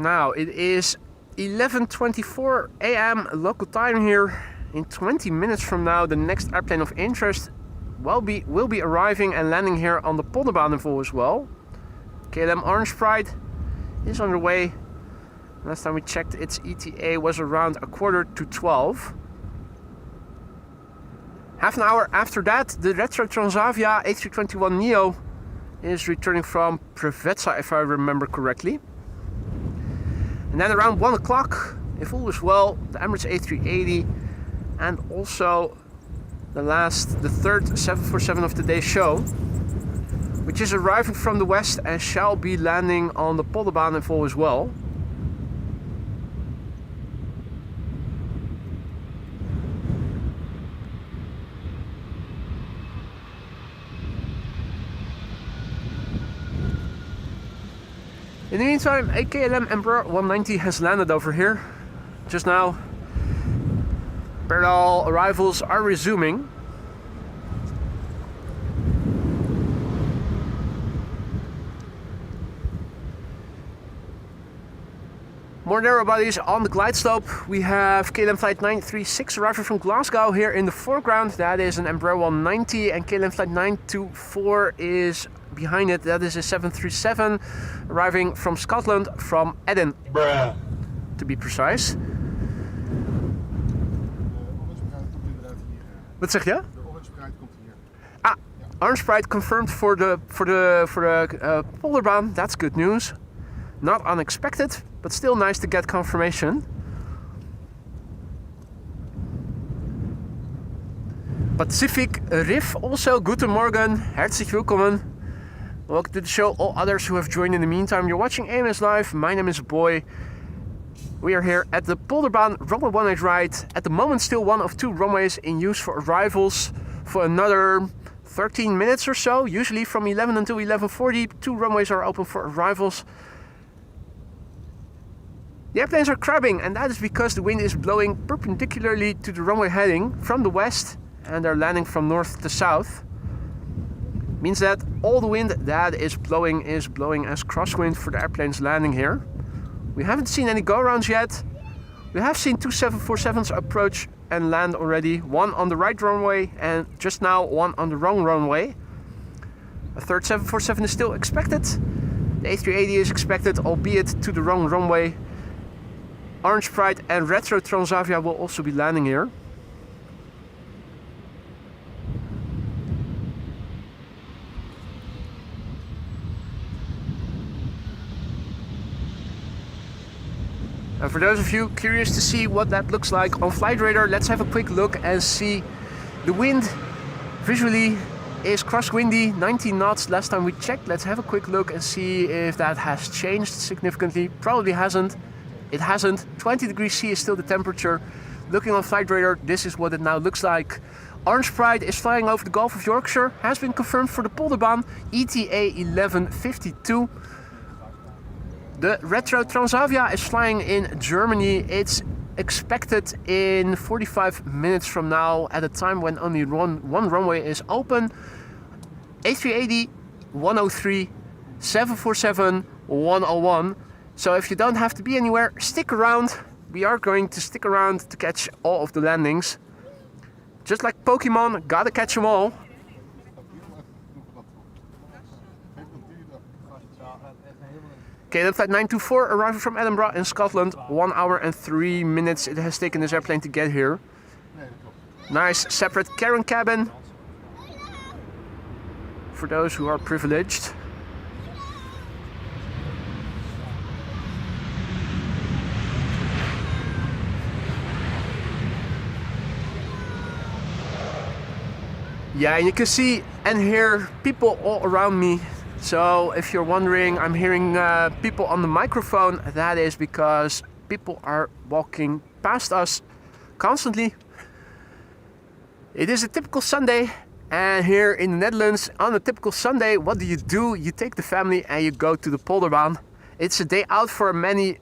Now it is 11:24 a.m. local time here. In 20 minutes from now, the next airplane of interest will be arriving and landing here on the Polderbaan as well. KLM Orange Pride is on the way. Last time we checked, its ETA was around 11:45. Half an hour after that, the Retro Transavia A321neo is returning from Preveza, if I remember correctly. And then around 1 o'clock, if all is well, the Emirates A380 and also the third 747 of today's show, which is arriving from the west and shall be landing on the Polderbaan if all is well. In the meantime, a KLM Embraer 190 has landed over here just now. Parallel arrivals are resuming. More narrow bodies on the glide slope. We have KLM Flight 936 arriving from Glasgow here in the foreground. That is an Embraer 190, and KLM Flight 924 is behind it. That is a 737 arriving from Scotland, from Edinburgh to be precise. Wat zeg je? De Orange Pride komt hier. Ah, Orange Pride confirmed for the Polderbaan. That's good news. Not unexpected, but still nice to get confirmation. Pacific Riff also, guten Morgen, herzlich willkommen. Welcome to the show, all others who have joined in the meantime. You're watching AMS Live, my name is Boy. We are here at the Polderbaan runway 18 ride. At the moment still one of 2 runways in use for arrivals for another 13 minutes or so. Usually from 11 until 11:40, 2 runways are open for arrivals. The airplanes are crabbing, and that is because the wind is blowing perpendicularly to the runway heading from the west, and they're landing from north to south. Means that all the wind that is blowing as crosswind for the airplanes landing here. We haven't seen any go-arounds yet. We have seen 2 747s approach and land already. One on the right runway and just now one on the wrong runway. A third 747 is still expected. The A380 is expected, albeit to the wrong runway. Orange Pride and Retro Transavia will also be landing here. And for those of you curious to see what that looks like on Flight Radar, let's have a quick look and see. The wind visually is crosswindy, 19 knots last time we checked. Let's have a quick look and see if that has changed significantly. Probably hasn't. It hasn't. 20 degrees C is still the temperature. Looking on Flight Radar, this is what it now looks like. Orange Pride is flying over the Gulf of Yorkshire, has been confirmed for the Polderbaan, ETA 11:52. The Retro Transavia is flying in Germany. It's expected in 45 minutes from now, at a time when only one runway is open. A380, 103, 747, 101. So if you don't have to be anywhere, stick around. We are going to stick around to catch all of the landings. Just like Pokemon, gotta catch them all. KLM Flight 924 arriving from Edinburgh in Scotland. 1 hour and 3 minutes it has taken this airplane to get here. Nice separate cabin cabin for those who are privileged. Yeah, and you can see and hear people all around me. So if you're wondering, I'm hearing people on the microphone. That is because people are walking past us constantly. It is a typical Sunday, and here in the Netherlands, on a typical Sunday, what do? You take the family and you go to the Polderbaan. It's a day out for many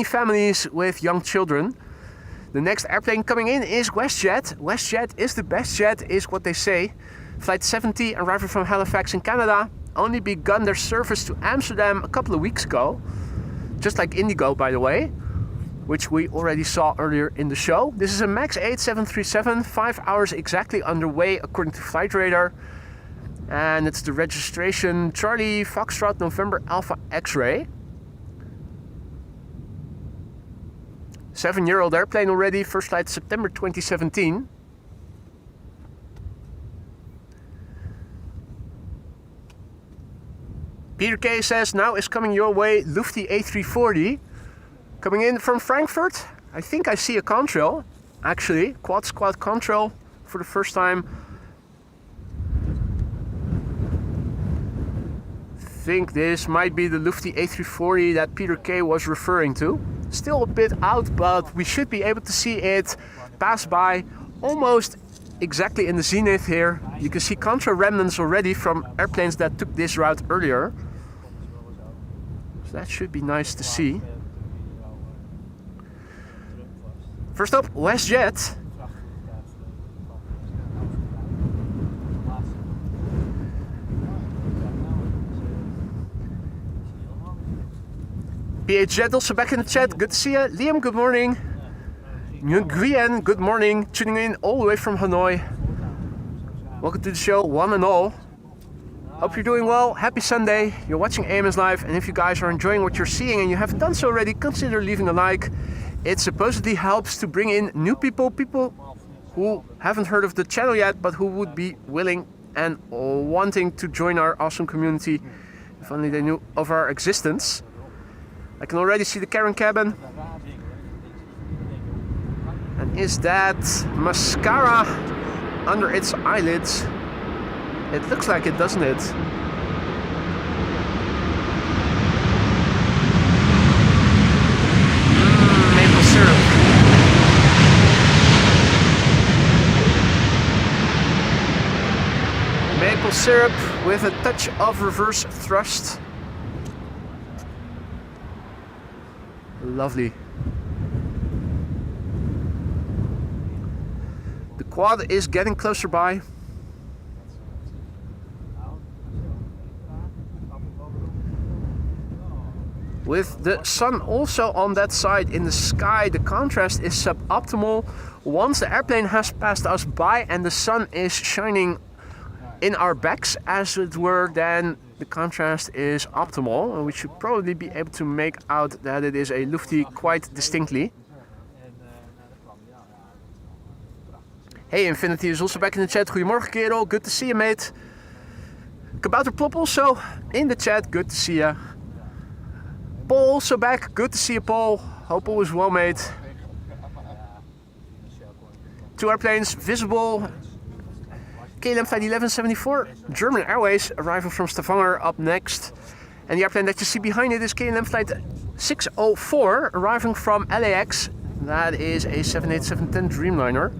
families with young children. The next airplane coming in is WestJet. WestJet is the best jet, is what they say. Flight 70 arriving from Halifax in Canada. Only begun their service to Amsterdam a couple of weeks ago. just like Indigo, by the way, which we already saw earlier in the show. This is a MAX 8 737, 5 hours exactly underway according to Flight Radar. And it's the registration Charlie Foxtrot November Alpha X-Ray. 7-year-old airplane already, first flight September 2017. Peter K says, now is coming your way, Lufty A340. Coming in from Frankfurt. I think I see a contrail, actually. Quad squad contrail for the first time. I think this might be the Lufty A340 that Peter K was referring to. Still a bit out, but we should be able to see it pass by almost exactly in the zenith here. You can see contra remnants already from airplanes that took this route earlier. So that should be nice to see. First up, WestJet. PHZ also back in the chat. Good to see you. Liam, good morning. Nguyen, good morning. Tuning in all the way from Hanoi. Welcome to the show, one and all. Hope you're doing well. Happy Sunday. You're watching AMS Live. And if you guys are enjoying what you're seeing and you haven't done so already, consider leaving a like. It supposedly helps to bring in new people. People who haven't heard of the channel yet, but who would be willing and wanting to join our awesome community. If only they knew of our existence. I can already see the Karen cabin. And is that mascara under its eyelids? It looks like it, doesn't it? Maple syrup. Maple syrup with a touch of reverse thrust. Lovely. The quad is getting closer by. With the sun also on that side in the sky, the contrast is suboptimal. Once the airplane has passed us by and the sun is shining in our backs, as it were, then the contrast is optimal, and we should probably be able to make out that it is a Lufty quite distinctly. Hey, Infinity is also back in the chat. Goedemorgen, kerel. Good to see you, mate. Kabouter Plop also in the chat. Good to see you. Paul also back. Good to see you, Paul. Hope all is well, mate. 2 airplanes visible. KLM flight 1174, German Airways, arrival from Stavanger up next. And the airplane that you see behind it is KLM flight 604, arriving from LAX. That is a 787-10 Dreamliner.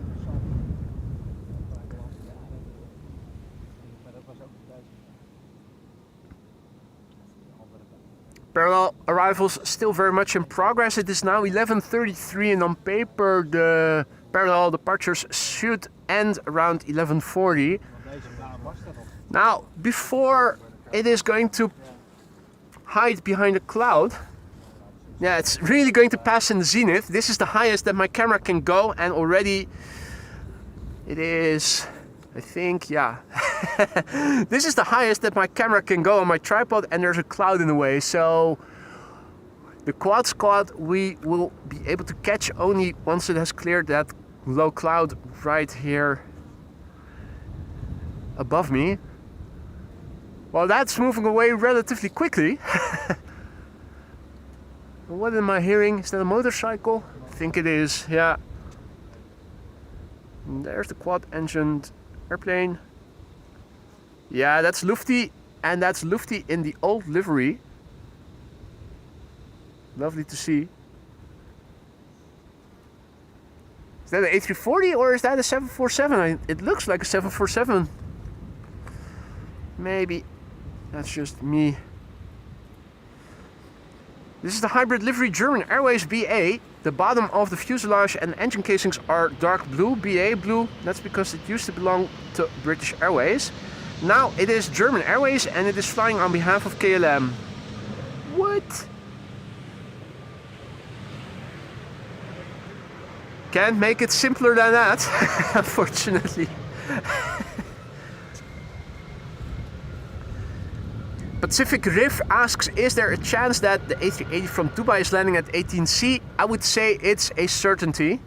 Parallel arrivals still very much in progress. It is now 11:33 and on paper the parallel departures should end around 11:40. Now, before it is going to hide behind a cloud, yeah, it's really going to pass in the zenith. This is the highest that my camera can go, and already it is, I think, yeah. This is the highest that my camera can go on my tripod, and there's a cloud in the way. So the quad squad we will be able to catch only once it has cleared that low cloud right here above me. Well, that's moving away relatively quickly. What am I hearing? Is that a motorcycle? I think it is, yeah. And there's the quad engined airplane. Yeah, that's Lufty, and that's Lufty in the old livery. Lovely to see. Is that an A340 or is that a 747? It looks like a 747. Maybe that's just me. This is the hybrid livery German Airways BA. The bottom of the fuselage and engine casings are dark blue, BA blue. That's because it used to belong to British Airways. Now it is German Airways and it is flying on behalf of KLM. What? Can't make it simpler than that, unfortunately. Pacific Riff asks, is there a chance that the A380 from Dubai is landing at 18C? I would say it's a certainty.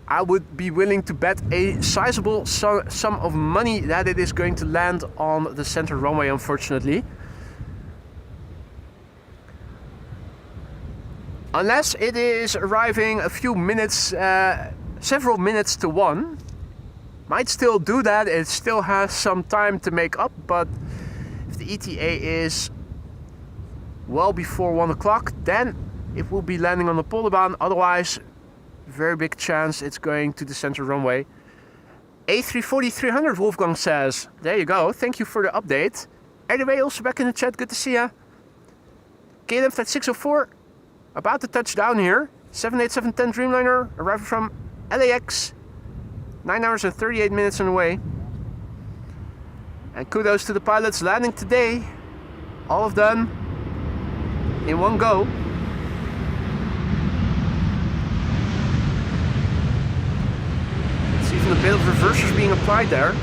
I would be willing to bet a sizable sum of money that it is going to land on the center runway, unfortunately. Unless it is arriving a few minutes, several minutes to 1. Might still do that, it still has some time to make up, but if the ETA is well before 1 o'clock, then it will be landing on the Polderbaan. Otherwise, very big chance it's going to the center runway. A340-300 Wolfgang says, there you go, thank you for the update. Anyway, also back in the chat, good to see ya. KLM Flight 604, about to touch down here. 787-10 Dreamliner, arriving from LAX. 9 hours and 38 minutes on the way. And kudos to the pilots landing today. All of them in one go. It's even a bit of reversers being applied there.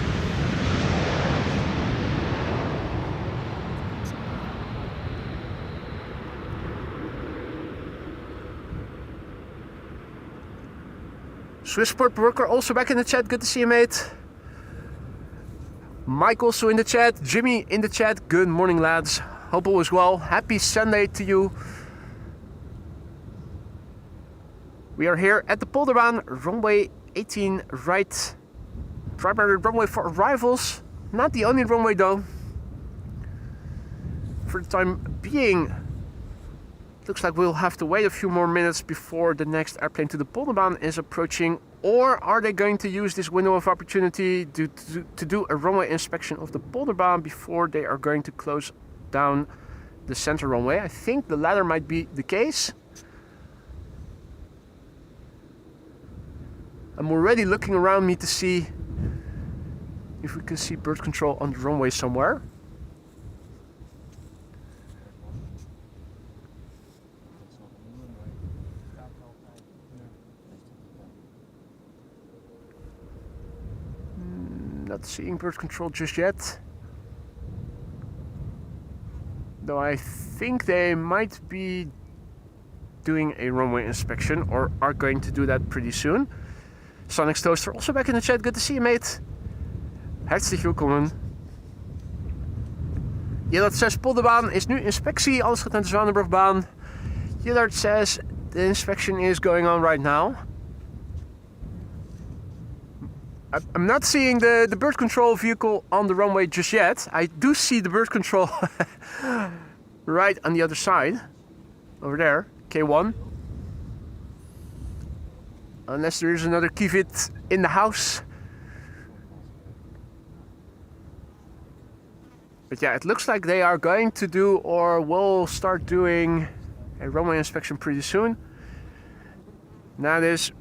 Swissport worker also back in the chat, good to see you, mate. Mike also in the chat, Jimmy in the chat, good morning lads. Hope all is well, happy Sunday to you. We are here at the Polderbaan, runway 18 right. Primary runway for arrivals, not the only runway though. For the time being, looks like we'll have to wait a few more minutes before the next airplane to the Polderbaan is approaching. Or are they going to use this window of opportunity to do a runway inspection of the Polderbaan before they are going to close down the center runway? I think the latter might be the case. I'm already looking around me to see if we can see bird control on the runway somewhere. Not seeing bird control just yet. Though I think they might be doing a runway inspection or are going to do that pretty soon. Sonic's Toaster also back in the chat. Good to see you, mate. Hartstikke welkom. Jillard says Polderbaan is nu inspectie. Alles gaat naar de Zwanenburgbaan. Jillard says the inspection is going on right now. I'm not seeing the bird control vehicle on the runway just yet. I do see the bird control right on the other side. Over there, K1. Unless there is another Kivit in the house. But yeah, it looks like they are going to do or will start doing a runway inspection pretty soon. Now this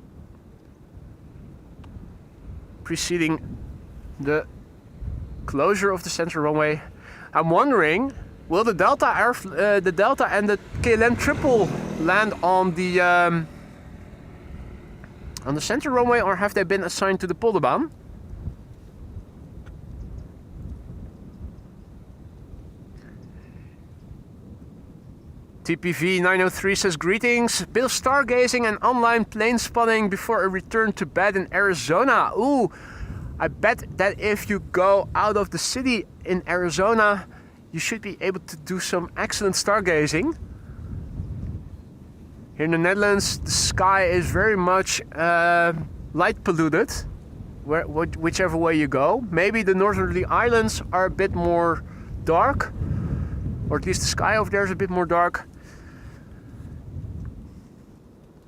preceding the closure of the center runway. I'm wondering, will the Delta and the KLM triple land on the center runway, or have they been assigned to the Polderbaan? TPV 903 says greetings. Bill stargazing and online plane spotting before a return to bed in Arizona. Ooh, I bet that if you go out of the city in Arizona, you should be able to do some excellent stargazing. Here in the Netherlands, the sky is very much light polluted, whichever way you go. Maybe the northerly islands are a bit more dark, or at least the sky over there is a bit more dark.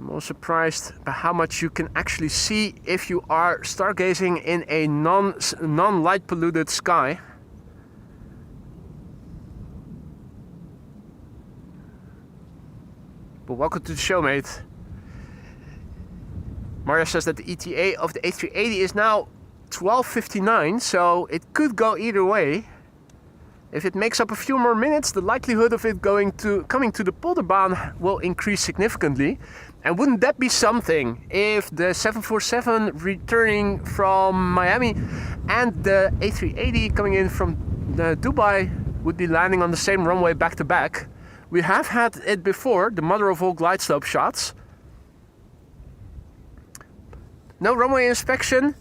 I'm also surprised by how much you can actually see if you are stargazing in a non-light polluted sky. But welcome to the show, mate. Mario says that the ETA of the A380 is now 12:59, so it could go either way. If it makes up a few more minutes, the likelihood of it coming to the Polderbaan will increase significantly. And wouldn't that be something if the 747 returning from Miami and the A380 coming in from Dubai would be landing on the same runway back to back? We have had it before, the mother of all glide slope shots. No runway inspection.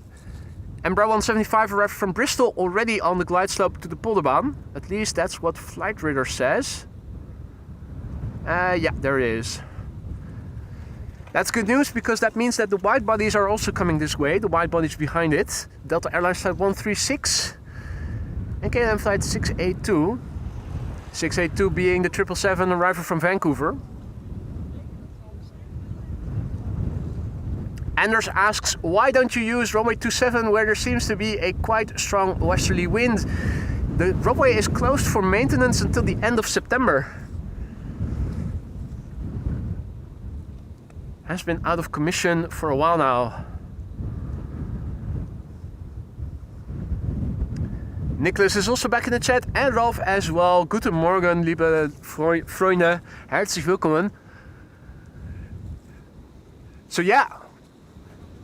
Embraer 175 arrived from Bristol already on the glide slope to the Polderbaan. At least that's what Flight Radar says. Yeah, there it is. That's good news because that means that the wide bodies are also coming this way. The wide bodies behind it. Delta Airlines Flight 136 and KLM Flight 682. 682 being the 777 arrival from Vancouver. Anders asks, why don't you use runway 27 where there seems to be a quite strong westerly wind? The runway is closed for maintenance until the end of September. Has been out of commission for a while now. Nicholas is also back in the chat and Ralph as well. Guten Morgen, liebe Freunde. Herzlich willkommen. So yeah.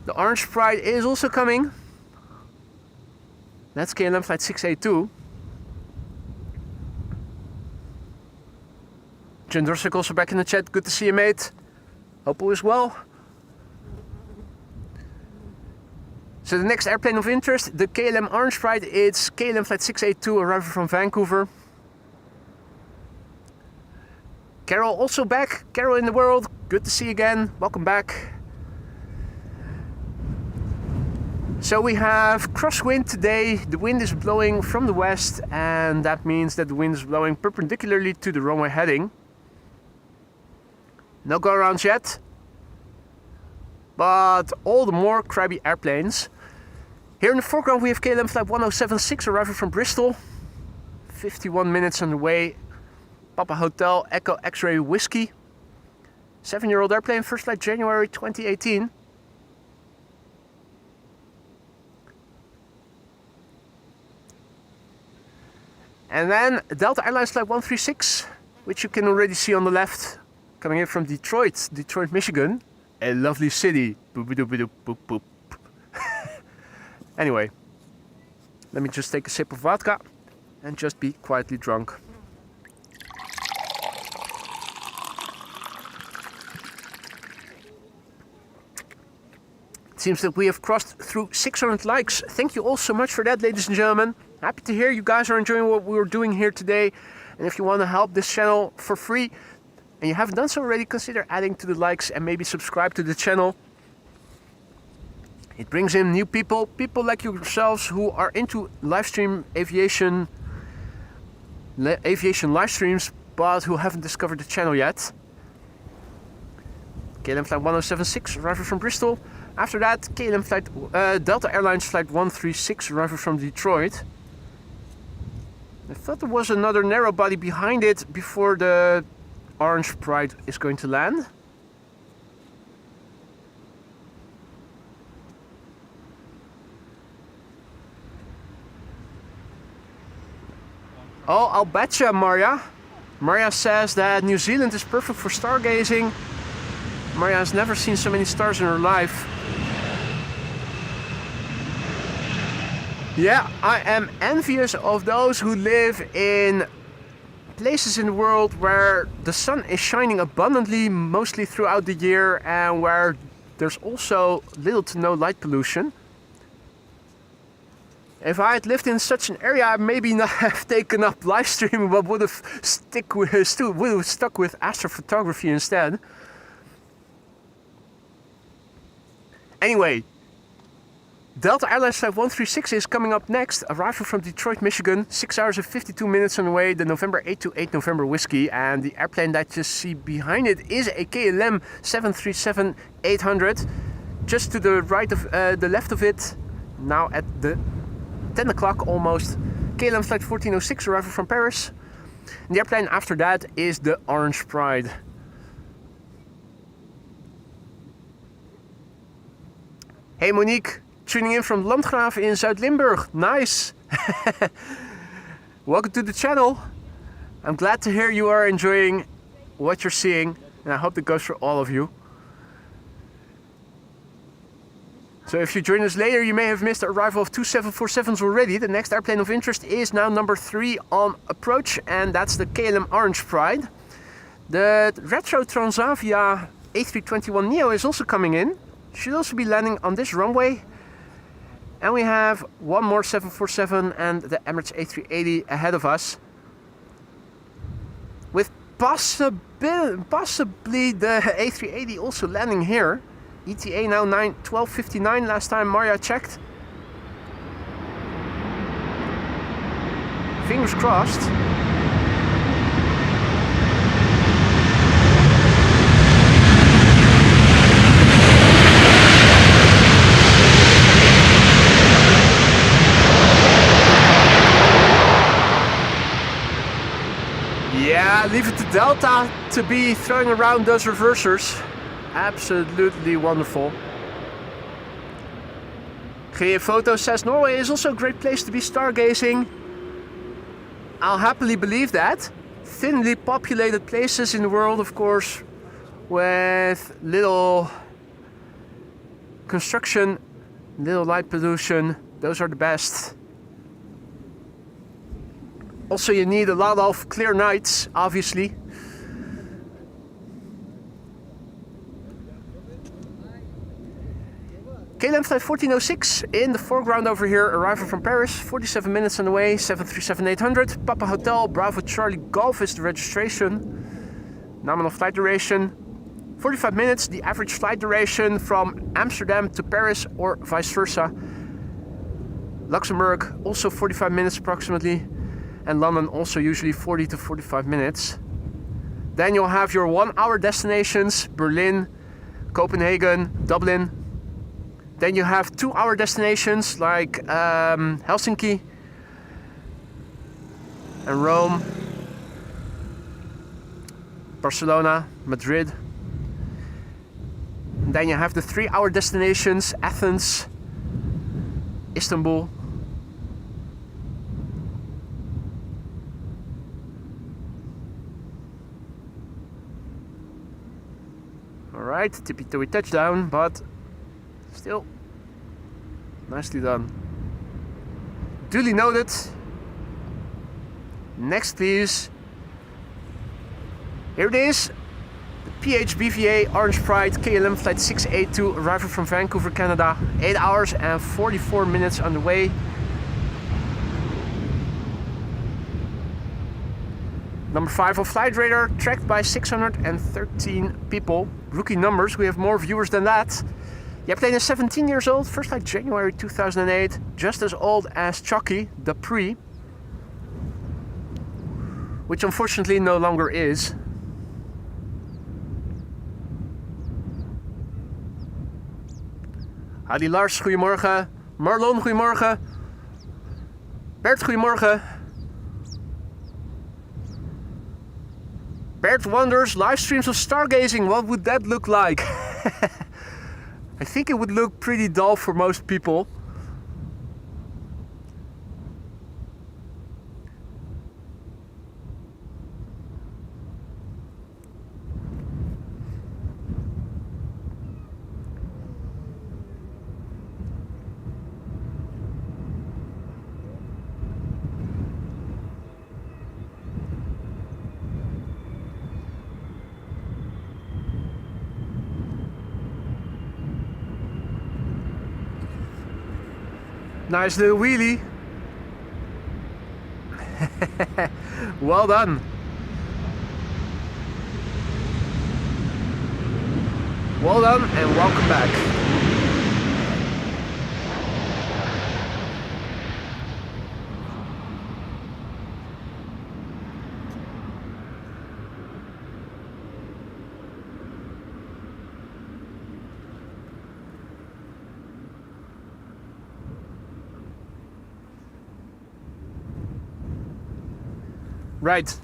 The Orange Pride is also coming. That's KLM Flight 682. Jen Dorsik also back in the chat. Good to see you, mate. Hope all is well. So the next airplane of interest, the KLM Orange Pride, it's KLM Flight 682 arriving from Vancouver. Carol also back. Carol in the world. Good to see you again. Welcome back. So we have crosswind today. The wind is blowing from the west and that means that the wind is blowing perpendicularly to the runway heading. No go-arounds yet, but all the more crabby airplanes. Here in the foreground we have KLM Flight 1076 arriving from Bristol. 51 minutes on the way. Papa Hotel Echo X-Ray Whiskey. 7-year-old airplane, first flight January 2018. And then Delta Airlines Flight 136, which you can already see on the left, coming in from Detroit, Michigan. A lovely city. Boop, boop, boop, boop, boop. Anyway, let me just take a sip of vodka and just be quietly drunk. It seems that we have crossed through 600 likes. Thank you all so much for that, ladies and gentlemen. Happy to hear you guys are enjoying what we're doing here today. And if you want to help this channel for free, and you haven't done so already, consider adding to the likes and maybe subscribe to the channel. It brings in new people like yourselves who are into livestream aviation live streams, but who haven't discovered the channel yet. KLM Flight 1076 arriving from Bristol. After that, KLM Flight Delta Airlines Flight 136 arriving from Detroit. I thought there was another narrow body behind it before the Orange Pride is going to land. Oh, I'll betcha, Maria. Maria says that New Zealand is perfect for stargazing. Maria has never seen so many stars in her life. Yeah, I am envious of those who live in places in the world where the sun is shining abundantly mostly throughout the year and where there's also little to no light pollution. If I had lived in such an area, I maybe not have taken up live streaming, but would have stuck with astrophotography instead. Anyway, Delta Airlines Flight 136 is coming up next, arriving from Detroit, Michigan. 6 hours and 52 minutes on the way, the November 828 November Whiskey. And the airplane that you see behind it is a KLM 737-800. Just to the right of the left of it, now at the 10 o'clock almost, KLM Flight 1406 arriving from Paris. And the airplane after that is the Orange Pride. Hey Monique, tuning in from Landgraaf in Zuid-Limburg. Nice! welcome to the channel. I'm glad to hear you are enjoying what you're seeing, and I hope that goes for all of you. So if you join us later, you may have missed the arrival of two 747s already. The next airplane of interest is now number 3 on approach, and that's the KLM Orange Pride. The retro Transavia A321neo is also coming in. Should also be landing on this runway. And we have one more 747 and the Emirates A380 ahead of us. With possibly the A380 also landing here. ETA now 12:59 last time Maria checked. Fingers crossed. Yeah, leave it to Delta to be throwing around those reversers. Absolutely wonderful. G Photo says Norway is also a great place to be stargazing. I'll happily believe that. Thinly populated places in the world, of course, with little construction, little light pollution. Those are the best. Also, you need a lot of clear nights, obviously. KLM flight 1406 in the foreground over here, arrival from Paris, 47 minutes on the way, 737-800. Papa Hotel, Bravo Charlie Golf is the registration. Nominal flight duration, 45 minutes, the average flight duration from Amsterdam to Paris or vice versa. Luxembourg, also 45 minutes approximately. And London also usually 40 to 45 minutes. Then you'll have your 1 hour destinations, Berlin, Copenhagen, Dublin. Then you have 2 hour destinations like Helsinki and Rome, Barcelona, Madrid. And then you have the 3 hour destinations, Athens, Istanbul. Alright, tippy-toey touchdown, but still nicely done. Duly noted. Next please. Here it is. The PHBVA Orange Pride KLM flight 682 arrival from Vancouver, Canada. 8 hours and 44 minutes on the way. Number 5 on Flight Radar, tracked by 613 people. Rookie numbers, we have more viewers than that. The airplane is 17 years old, first flight January 2008. Just as old as Chucky, the Pre. Which unfortunately no longer is. Hadi Lars, goedemorgen. Marlon, goedemorgen. Bert, goedemorgen. Bert wonders, live streams of stargazing, what would that look like? I think it would look pretty dull for most people. Nice little wheelie. Well done. Well done and welcome back. Right,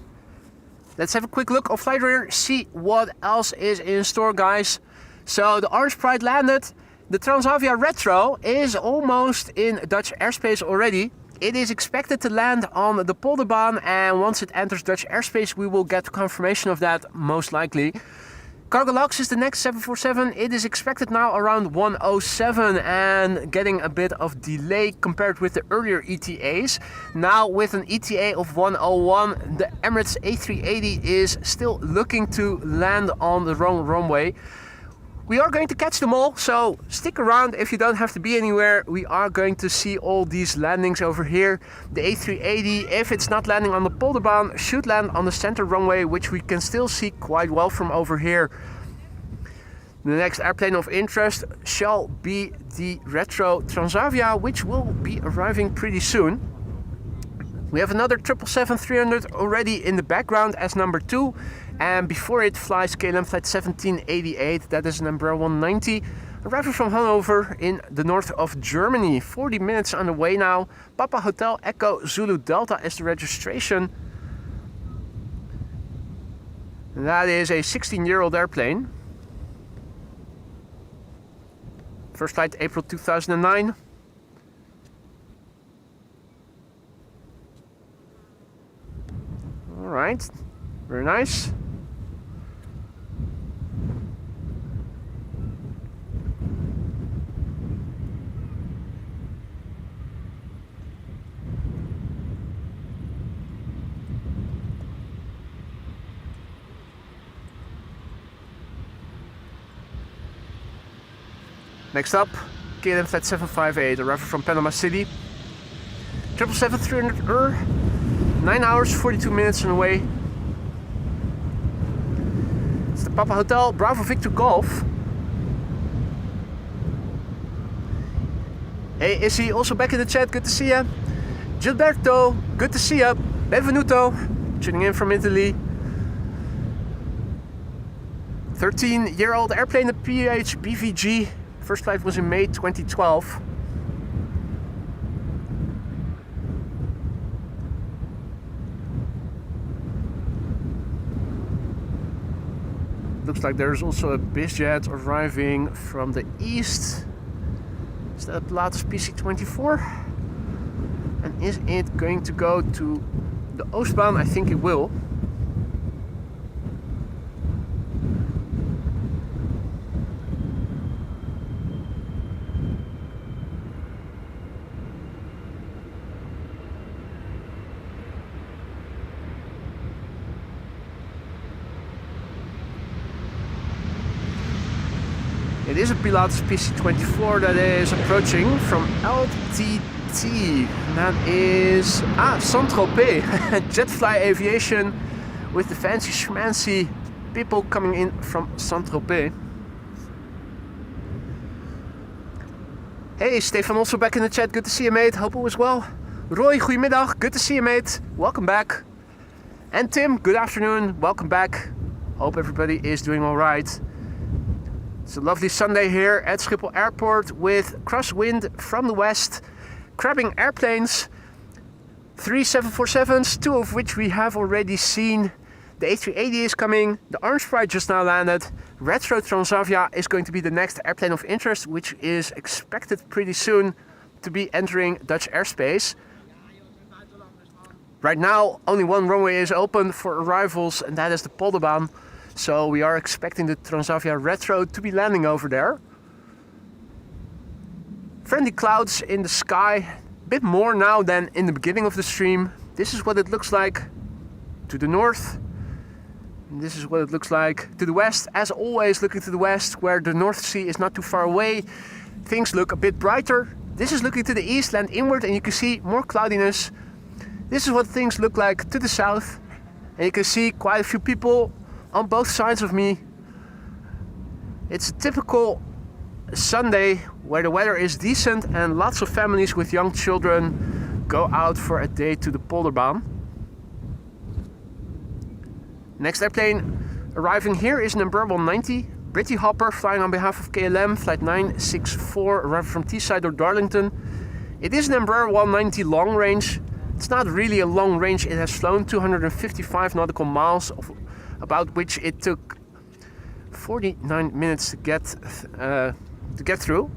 let's have a quick look on Flight Radar, see what else is in store, guys. So the Orange Pride landed. The Transavia Retro is almost in Dutch airspace already. It is expected to land on the Polderbaan, and once it enters Dutch airspace we will get confirmation of that most likely. Cargo Lux is the next 747. It is expected now around 107 and getting a bit of delay compared with the earlier ETAs. Now with an ETA of 101, the Emirates A380 is still looking to land on the wrong runway. We are going to catch them all, so stick around if you don't have to be anywhere. We are going to see all these landings over here. The A380, if it's not landing on the Polderbaan, should land on the center runway, which we can still see quite well from over here. The next airplane of interest shall be the Retro Transavia, which will be arriving pretty soon. We have another 777-300 already in the background as number 2. And before it flies KLM flight 1788, that is an Embraer 190, arriving from Hanover in the north of Germany. 40 minutes on the way now. Papa Hotel Echo Zulu Delta is the registration. And that is a 16-year-old airplane. First flight April 2009. All right, very nice. Next up, KLM flight 758, arriving from Panama City. 777-300 9 hours, 42 minutes on the way. It's the Papa Hotel, Bravo Victor Golf. Hey Issy, also back in the chat, good to see ya. Gilberto, good to see ya. Benvenuto, tuning in from Italy. 13-year-old airplane, the PH-BVG. First flight was in May 2012. Looks like there's also a bizjet arriving from the east. Is that a Pilatus PC-24? And is it going to go to the Oostbaan? I think it will. It is a Pilatus PC-24 that is approaching from LTT. And that is Saint-Tropez. Jetfly Aviation with the fancy schmancy people coming in from Saint-Tropez. Hey Stefan, also back in the chat. Good to see you, mate. Hope all is well. Roy, goedemiddag. Good to see you, mate. Welcome back. And Tim, good afternoon. Welcome back. Hope everybody is doing all right. It's a lovely Sunday here at Schiphol Airport with crosswind from the west, crabbing airplanes, 3 747s, 2 of which we have already seen. The A380 is coming, the Orange Pride just now landed, Retro Transavia is going to be the next airplane of interest, which is expected pretty soon to be entering Dutch airspace. Right now only one runway is open for arrivals, and that is the Polderbaan. So we are expecting the Transavia Retro to be landing over there. Friendly clouds in the sky, a bit more now than in the beginning of the stream. This is what it looks like to the north. And this is what it looks like to the west. As always, looking to the west, where the North Sea is not too far away, things look a bit brighter. This is looking to the east, land inward, and you can see more cloudiness. This is what things look like to the south. And you can see quite a few people on both sides of me. It's a typical Sunday where the weather is decent and lots of families with young children go out for a day to the Polderbaan. Next airplane arriving here is an Embraer 190, Britty Hopper, flying on behalf of KLM, flight 964, arriving from Teesside or Darlington. It is an Embraer 190 long range. It's not really a long range, it has flown 255 nautical miles, about which it took 49 minutes to get through.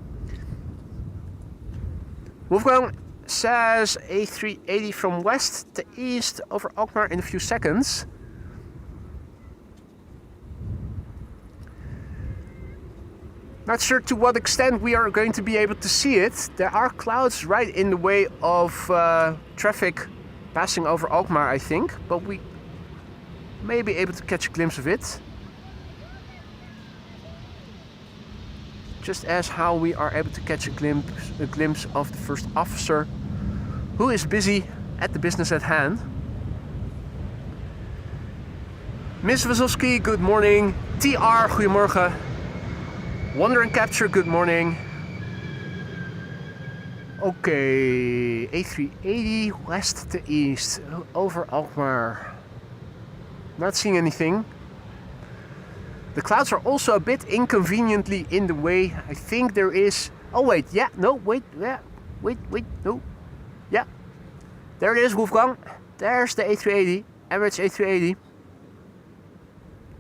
Wolfgang says A380 from west to east over Alkmaar in a few seconds. Not sure to what extent we are going to be able to see it. There are clouds right in the way of traffic passing over Alkmaar, I think, but we may be able to catch a glimpse of it. Just as how we are able to catch a glimpse of the first officer who is busy at the business at hand. Miss Wazowski, good morning. TR, goedemorgen. Wonder and Capture, good morning. Okay, A380 west to east over Alkmaar. Not seeing anything. The clouds are also a bit inconveniently in the way. I think there is... Oh wait, yeah, no, wait, yeah, wait, no. Yeah, there it is, Wolfgang. There's the A380, Emirates A380.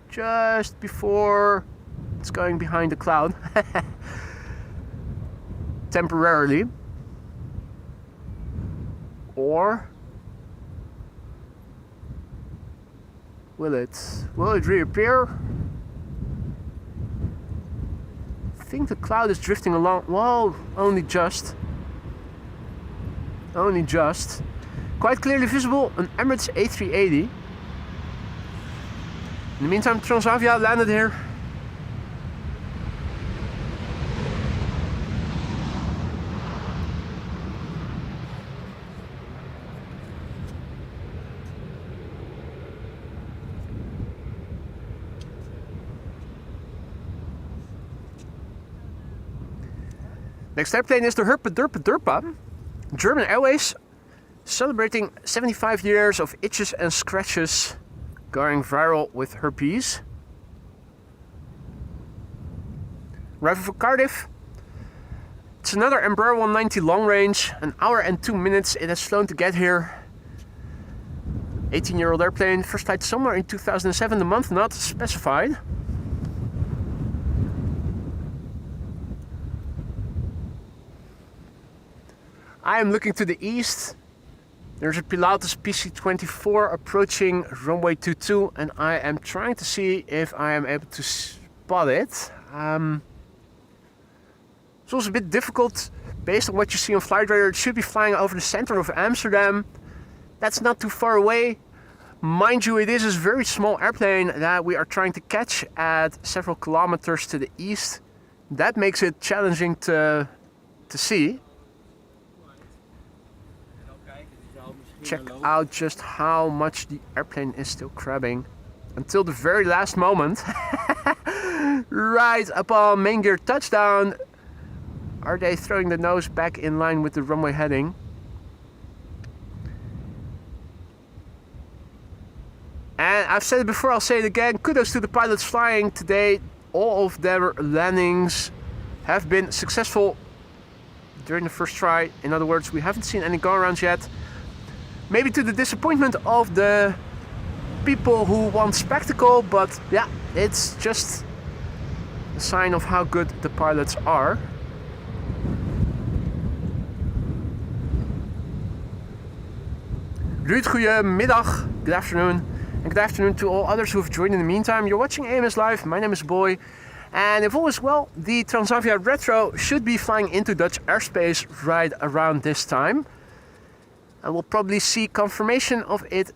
Just before it's going behind the cloud. Temporarily. Or... Will it reappear? I think the cloud is drifting along. Well, only just. Only just. Quite clearly visible, an Emirates A380. In the meantime, Transavia landed here. Next airplane is the Herpa German Airways, celebrating 75 years of itches and scratches, going viral with herpes. Arrival for Cardiff. It's another Embraer 190 long range, an hour and 2 minutes it has flown to get here. 18-year-old airplane, first flight somewhere in 2007, the month not specified. I am looking to the east. There's a Pilatus PC-24 approaching runway 22 and I am trying to see if I am able to spot it. It's also a bit difficult based on what you see on flight radar. It should be flying over the center of Amsterdam. That's not too far away. Mind you, it is a very small airplane that we are trying to catch at several kilometers to the east. That makes it challenging to see. Check out just how much the airplane is still crabbing until the very last moment. Right upon main gear touchdown, are they throwing the nose back in line with the runway heading? And I've said it before, I'll say it again, kudos to the pilots flying today. All of their landings have been successful during the first try. In other words, we haven't seen any go-arounds yet. Maybe to the disappointment of the people who want spectacle, but yeah, it's just a sign of how good the pilots are. Ruud, goedemiddag, good afternoon, and good afternoon to all others who have joined in the meantime. You're watching AMS Live, my name is Boy, and if all is well, the Transavia Retro should be flying into Dutch airspace right around this time. And we'll probably see confirmation of it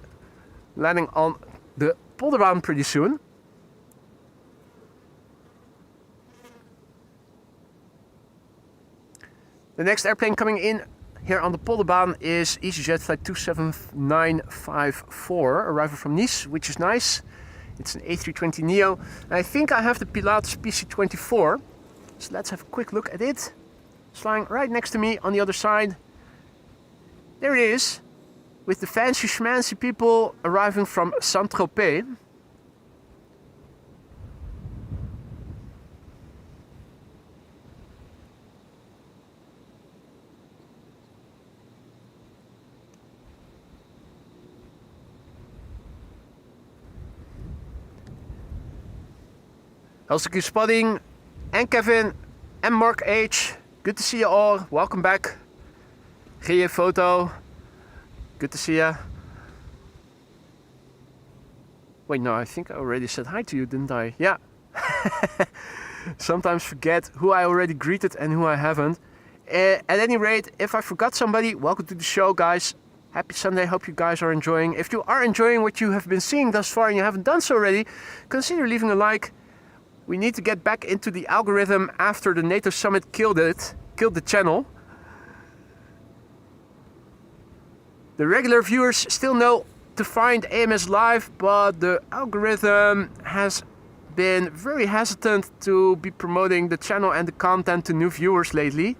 landing on the Polderbaan pretty soon. The next airplane coming in here on the Polderbaan is EasyJet flight 27954, arrival from Nice, which is nice. It's an A320neo. And I think I have the Pilatus PC-24, so let's have a quick look at it. It's flying right next to me on the other side. There it is, with the fancy schmancy people arriving from Saint-Tropez. Helsinki Spotting, and Kevin, and Mark H. Good to see you all, welcome back. Gia photo. Good to see ya. Wait, no, I think I already said hi to you, didn't I? Yeah. Sometimes forget who I already greeted and who I haven't. At any rate, if I forgot somebody, welcome to the show, guys. Happy Sunday, hope you guys are enjoying. If you are enjoying what you have been seeing thus far and you haven't done so already, consider leaving a like. We need to get back into the algorithm after the NATO summit killed the channel. The regular viewers still know to find AMS Live, but the algorithm has been very hesitant to be promoting the channel and the content to new viewers lately.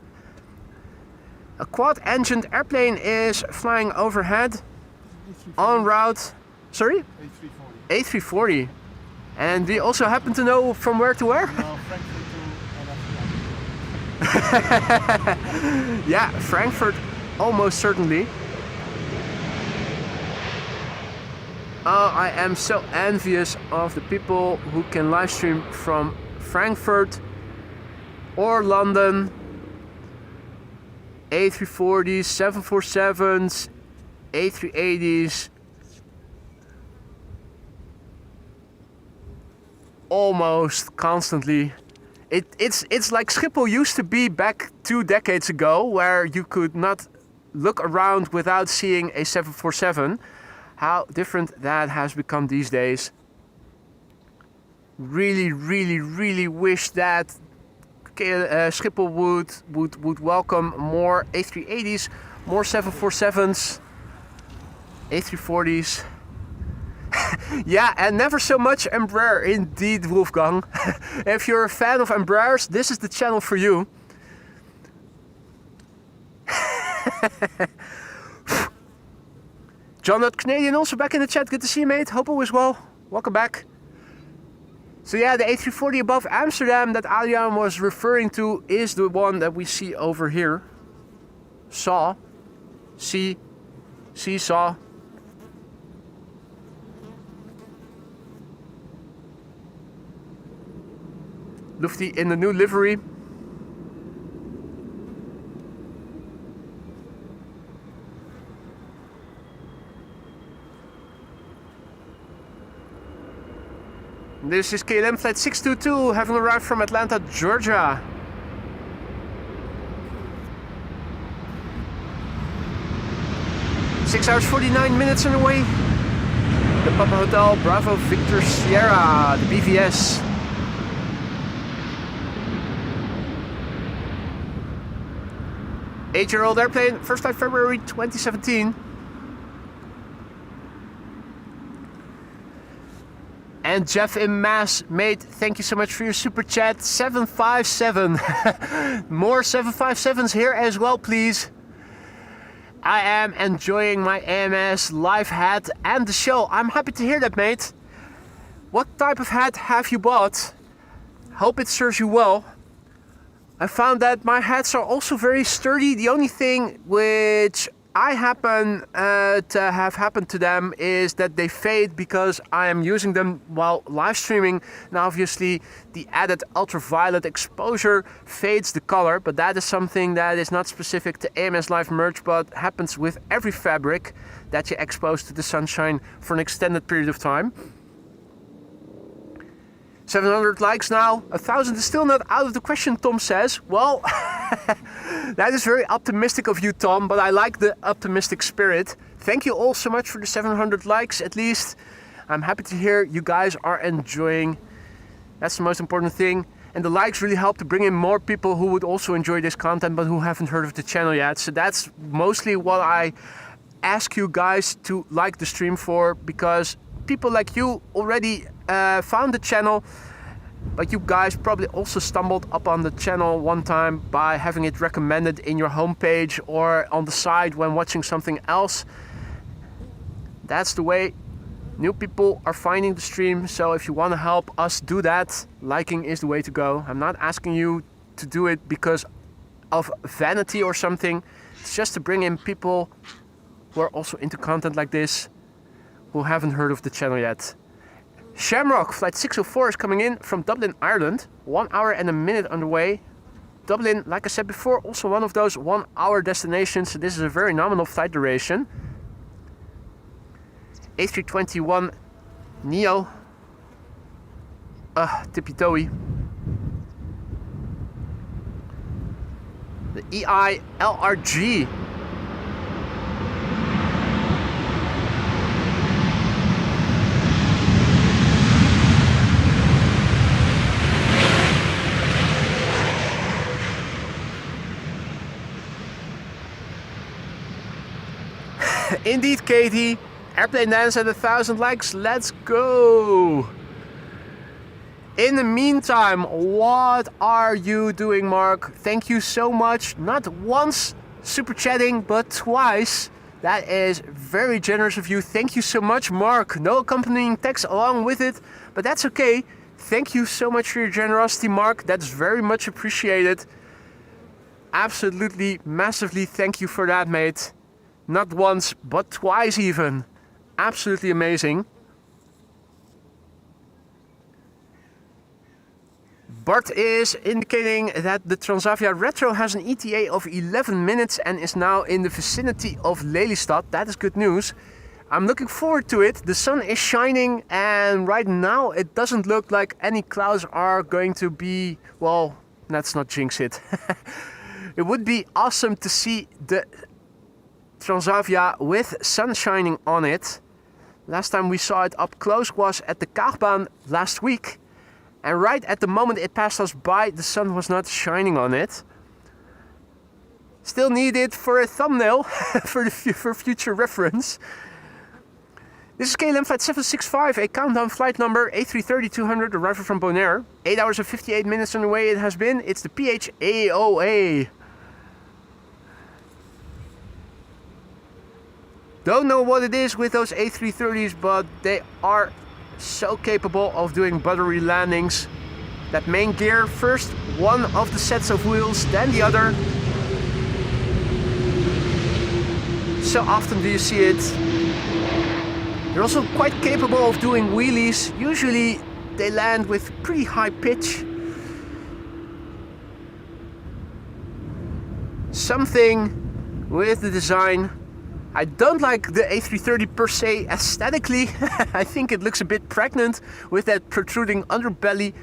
A quad-engined airplane is flying overhead en route. Sorry? A340. And do you also happen to know from where to where? No, Frankfurt to Amsterdam. Yeah, Frankfurt, almost certainly. Oh, I am so envious of the people who can live stream from Frankfurt or London. A340s, 747s, A380s. Almost constantly. It's like Schiphol used to be back 2 decades ago, where you could not look around without seeing a 747. How different that has become these days. Really wish that Schiphol would welcome more A380s, more 747s, A340s. Yeah, and never so much Embraer indeed, Wolfgang. If you're a fan of Embraers, this is the channel for you. John Canadian also back in the chat. Good to see you, mate. Hope all is well. Welcome back. So yeah, the A340 above Amsterdam that Adrian was referring to is the one that we see over here. Saw. Saw. Lufty in the new livery. This is KLM flight 622, having arrived from Atlanta, Georgia. Six hours 49 minutes on the way. The Papa Hotel Bravo Victor Sierra, the BVS. Eight-year-old airplane, first flight February 2017. And Jeff in Mass, mate, thank you so much for your super chat. 757. More 757s here as well, please. I am enjoying my AMS live hat and the show. I'm happy to hear that, mate. What type of hat have you bought? Hope it serves you well. I found that my hats are also very sturdy. The only thing which I happen to have happened to them is that they fade because I am using them while live streaming, and obviously the added ultraviolet exposure fades the color, but that is something that is not specific to AMS Live merch, but happens with every fabric that you expose to the sunshine for an extended period of time. 700 likes now, 1,000 is still not out of the question, Tom says. Well, that is very optimistic of you, Tom, but I like the optimistic spirit. Thank you all so much for the 700 likes, at least. I'm happy to hear you guys are enjoying. That's the most important thing. And the likes really help to bring in more people who would also enjoy this content, but who haven't heard of the channel yet. So that's mostly what I ask you guys to like the stream for, because people like you already found the channel, but you guys probably also stumbled upon the channel one time by having it recommended in your homepage or on the side when watching something else. That's the way new people are finding the stream. So if you want to help us do that, liking is the way to go. I'm not asking you to do it because of vanity or something. It's just to bring in people who are also into content like this, who haven't heard of the channel yet. Shamrock flight 604 is coming in from Dublin, Ireland. 1 hour and a minute on the way. Dublin, like I said before, also one of those 1 hour destinations. This is a very nominal flight duration. A321 Neo. Tippy toey. The EI LRG. Indeed, Katie. Airplane dance at 1,000 likes. Let's go. In the meantime, what are you doing, Mark? Thank you so much. Not once super chatting, but twice. That is very generous of you. Thank you so much, Mark. No accompanying text along with it, but that's okay. Thank you so much for your generosity, Mark. That's very much appreciated. Absolutely, massively thank you for that, mate. Not once, but twice even. Absolutely amazing. Bart is indicating that the Transavia Retro has an ETA of 11 minutes and is now in the vicinity of Lelystad. That is good news. I'm looking forward to it. The sun is shining and right now it doesn't look like any clouds are going to be... Well, let's not jinx it. It would be awesome to see the Transavia with sun shining on it. Last time we saw it up close was at the Kaagbaan last week. And right at the moment it passed us by, the sun was not shining on it. Still need it for a thumbnail for future reference. This is KLM flight 765, a countdown flight number A330-200, arrival from Bonaire. 8 hours and 58 minutes on the way it has been. It's the PHAOA. Don't know what it is with those A330s, but they are so capable of doing buttery landings. That main gear, first one of the sets of wheels, then the other. So often do you see it. They're also quite capable of doing wheelies. Usually they land with pretty high pitch. Something with the design. I don't like the A330 per se aesthetically. I think it looks a bit pregnant with that protruding underbelly,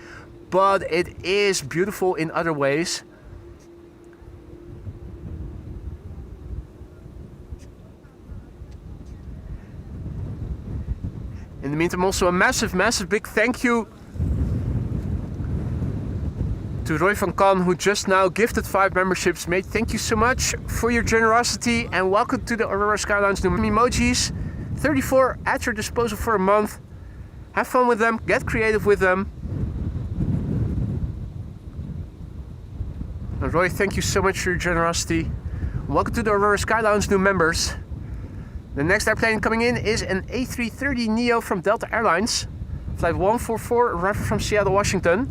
but it is beautiful in other ways. In the meantime, also a massive big thank you to Roy van Kan, who just now gifted 5 memberships. Mate, thank you so much for your generosity and welcome to the Aurora Skyline's new emojis. 34 at your disposal for a month. Have fun with them, get creative with them. And Roy, thank you so much for your generosity. Welcome to the Aurora Skyline's new members. The next airplane coming in is an A330 Neo from Delta Airlines. Flight 144, arrival from Seattle, Washington.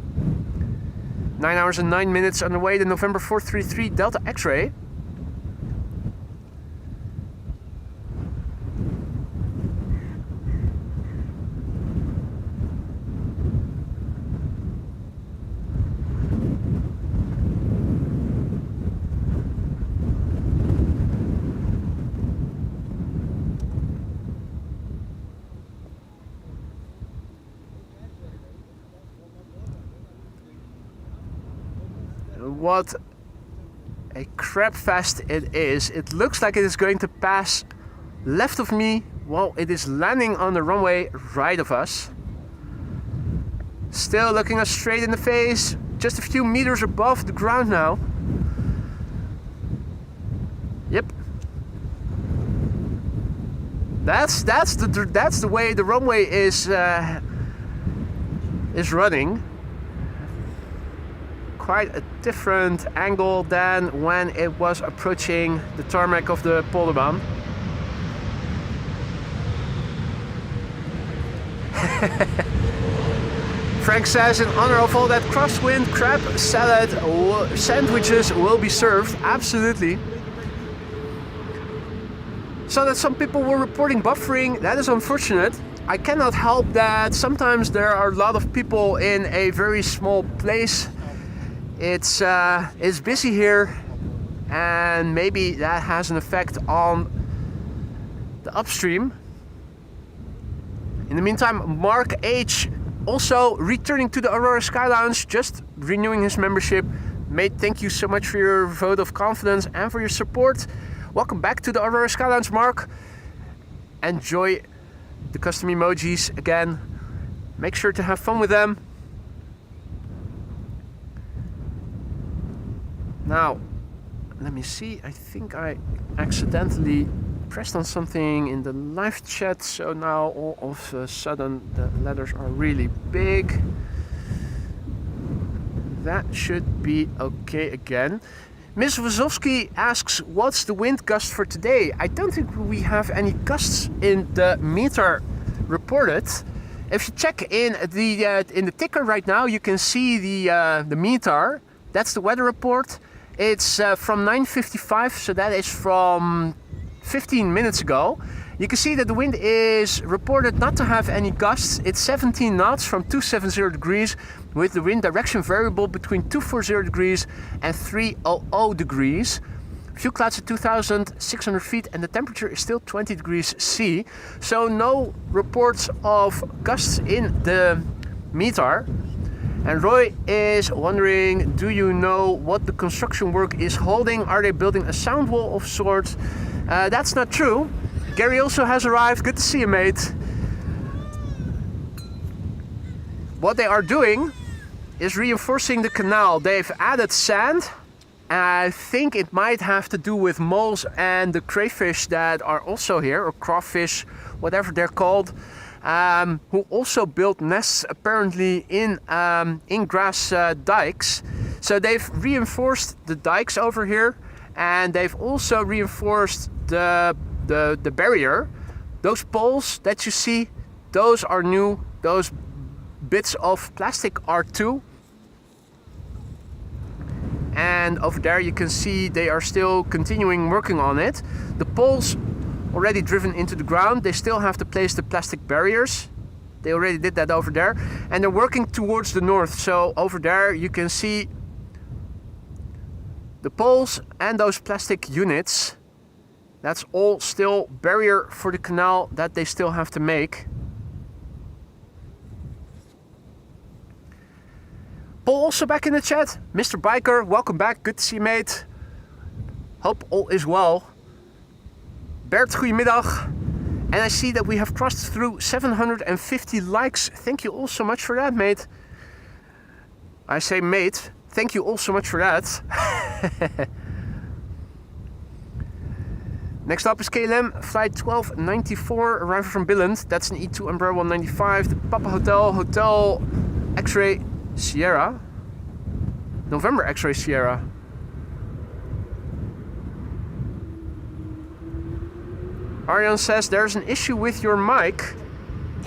9 hours and 9 minutes on the way, the November 433 Delta X-Ray. What a crap fest it is. It looks like it is going to pass left of me while it is landing on the runway right of us. Still looking us straight in the face, just a few meters above the ground now. Yep. That's the way the runway is running. Quite a different angle than when it was approaching the tarmac of the Polderbaan. Frank says, in honor of all that crosswind, crab salad sandwiches will be served. Absolutely. So that some people were reporting buffering, that is unfortunate. I cannot help that sometimes there are a lot of people in a very small place It's busy here, and maybe that has an effect on the upstream. In the meantime, Mark H also returning to the Aurora Sky Lounge, just renewing his membership. Mate, thank you so much for your vote of confidence and for your support. Welcome back to the Aurora Sky Lounge, Mark. Enjoy the custom emojis again. Make sure to have fun with them. Now, let me see. I think I accidentally pressed on something in the live chat, so now all of a sudden the letters are really big. That should be okay again. Ms. Wazowski asks, what's the wind gust for today? I don't think we have any gusts in the meter reported. If you check in the ticker right now, you can see the meter. That's the weather report. It's from 9:55, so that is from 15 minutes ago. You can see that the wind is reported not to have any gusts. It's 17 knots from 270 degrees, with the wind direction variable between 240 degrees and 300 degrees. Few clouds at 2,600 feet, and the temperature is still 20 degrees C. So no reports of gusts in the meter. And Roy is wondering, do you know what the construction work is holding? Are they building a sound wall of sorts? That's not true. Gary also has arrived. Good to see you, mate. What they are doing is reinforcing the canal. They've added sand. I think it might have to do with moles and the crayfish that are also here, or crawfish, whatever they're called. Who also built nests apparently in grass dikes. So they've reinforced the dikes over here, and they've also reinforced the barrier. Those poles that you see, those are new. Those bits of plastic are too. And over there you can see they are still continuing working on it. The poles already driven into the ground. They still have to place the plastic barriers. They already did that over there, and they're working towards the north. So over there you can see the poles and those plastic units. That's all still barrier for the canal that they still have to make. Paul also back in the chat. Mr. Biker, welcome back. Good to see you, mate. Hope all is well. Bert, goedemiddag. And I see that we have crossed through 750 likes. Thank you all so much for that, mate. I say mate, thank you all so much for that. Next up is KLM, flight 1294, arrival from Billund. That's an E2 Umbrella 195, the Papa Hotel X-Ray Sierra. November X-Ray Sierra. Arjan says there's an issue with your mic.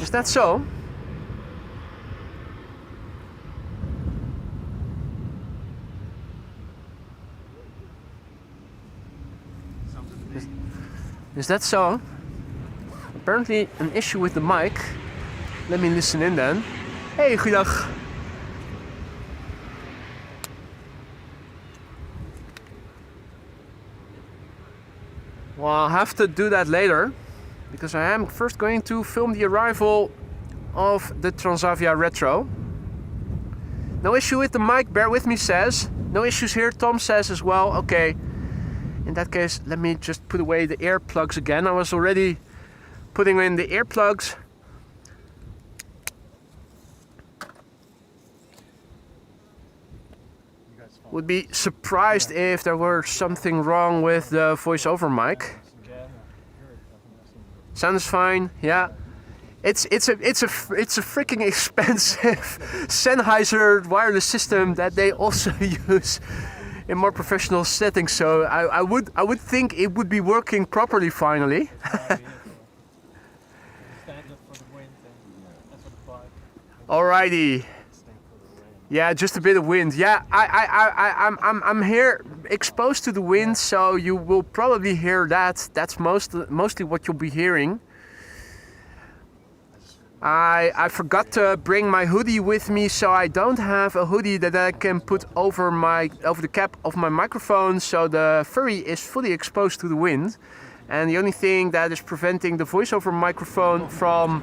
Is that so? Is that so? Apparently an issue with the mic. Let me listen in then. Hey, goeiedag. Well, I'll have to do that later, because I am first going to film the arrival of the Transavia Retro. No issue with the mic, bear with me, says. No issues here, Tom says as well. Okay, in that case, let me just put away the earplugs again. I was already putting in the earplugs. Would be surprised if there were something wrong with the voiceover mic. Sounds fine, yeah. It's a freaking expensive Sennheiser wireless system that they also use in more professional settings. So I would think it would be working properly finally. Alrighty. Yeah, just a bit of wind. Yeah, I'm here exposed to the wind, so you will probably hear that. That's mostly what you'll be hearing. I forgot to bring my hoodie with me, so I don't have a hoodie that I can put over the cap of my microphone, so the furry is fully exposed to the wind. And the only thing that is preventing the voiceover microphone from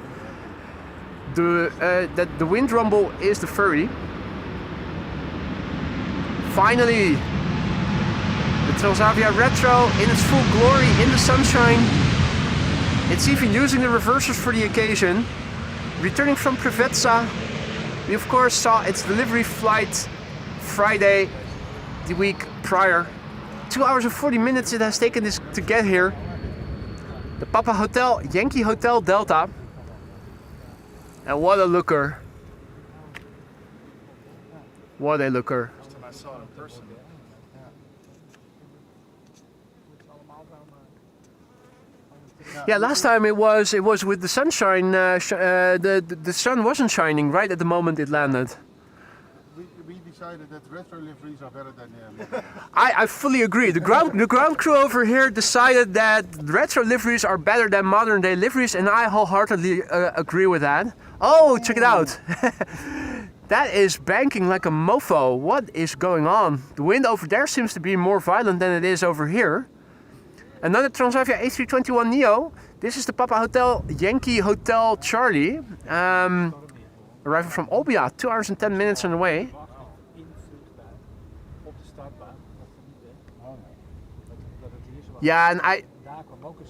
the wind rumble is the furry. Finally, the Transavia Retro in its full glory in the sunshine. It's even using the reversers for the occasion. Returning from Preveza, we of course saw its delivery flight Friday, the week prior. 2 hours and 40 minutes it has taken this to get here. The Papa Hotel, Yankee Hotel Delta. And what a looker. What a looker. I saw it in person. Yeah, last time it was with the sunshine. The sun wasn't shining right at the moment it landed. We decided that retro liveries are better than I fully agree. The ground crew over here decided that retro liveries are better than modern day liveries, and I wholeheartedly agree with that. Oh, check it out. That is banking like a mofo. What is going on? The wind over there seems to be more violent than it is over here. Another Transavia A321neo. This is the Papa Hotel Yankee Hotel Charlie. Arriving from Olbia, 2 hours and 10 minutes on the way. Yeah, and I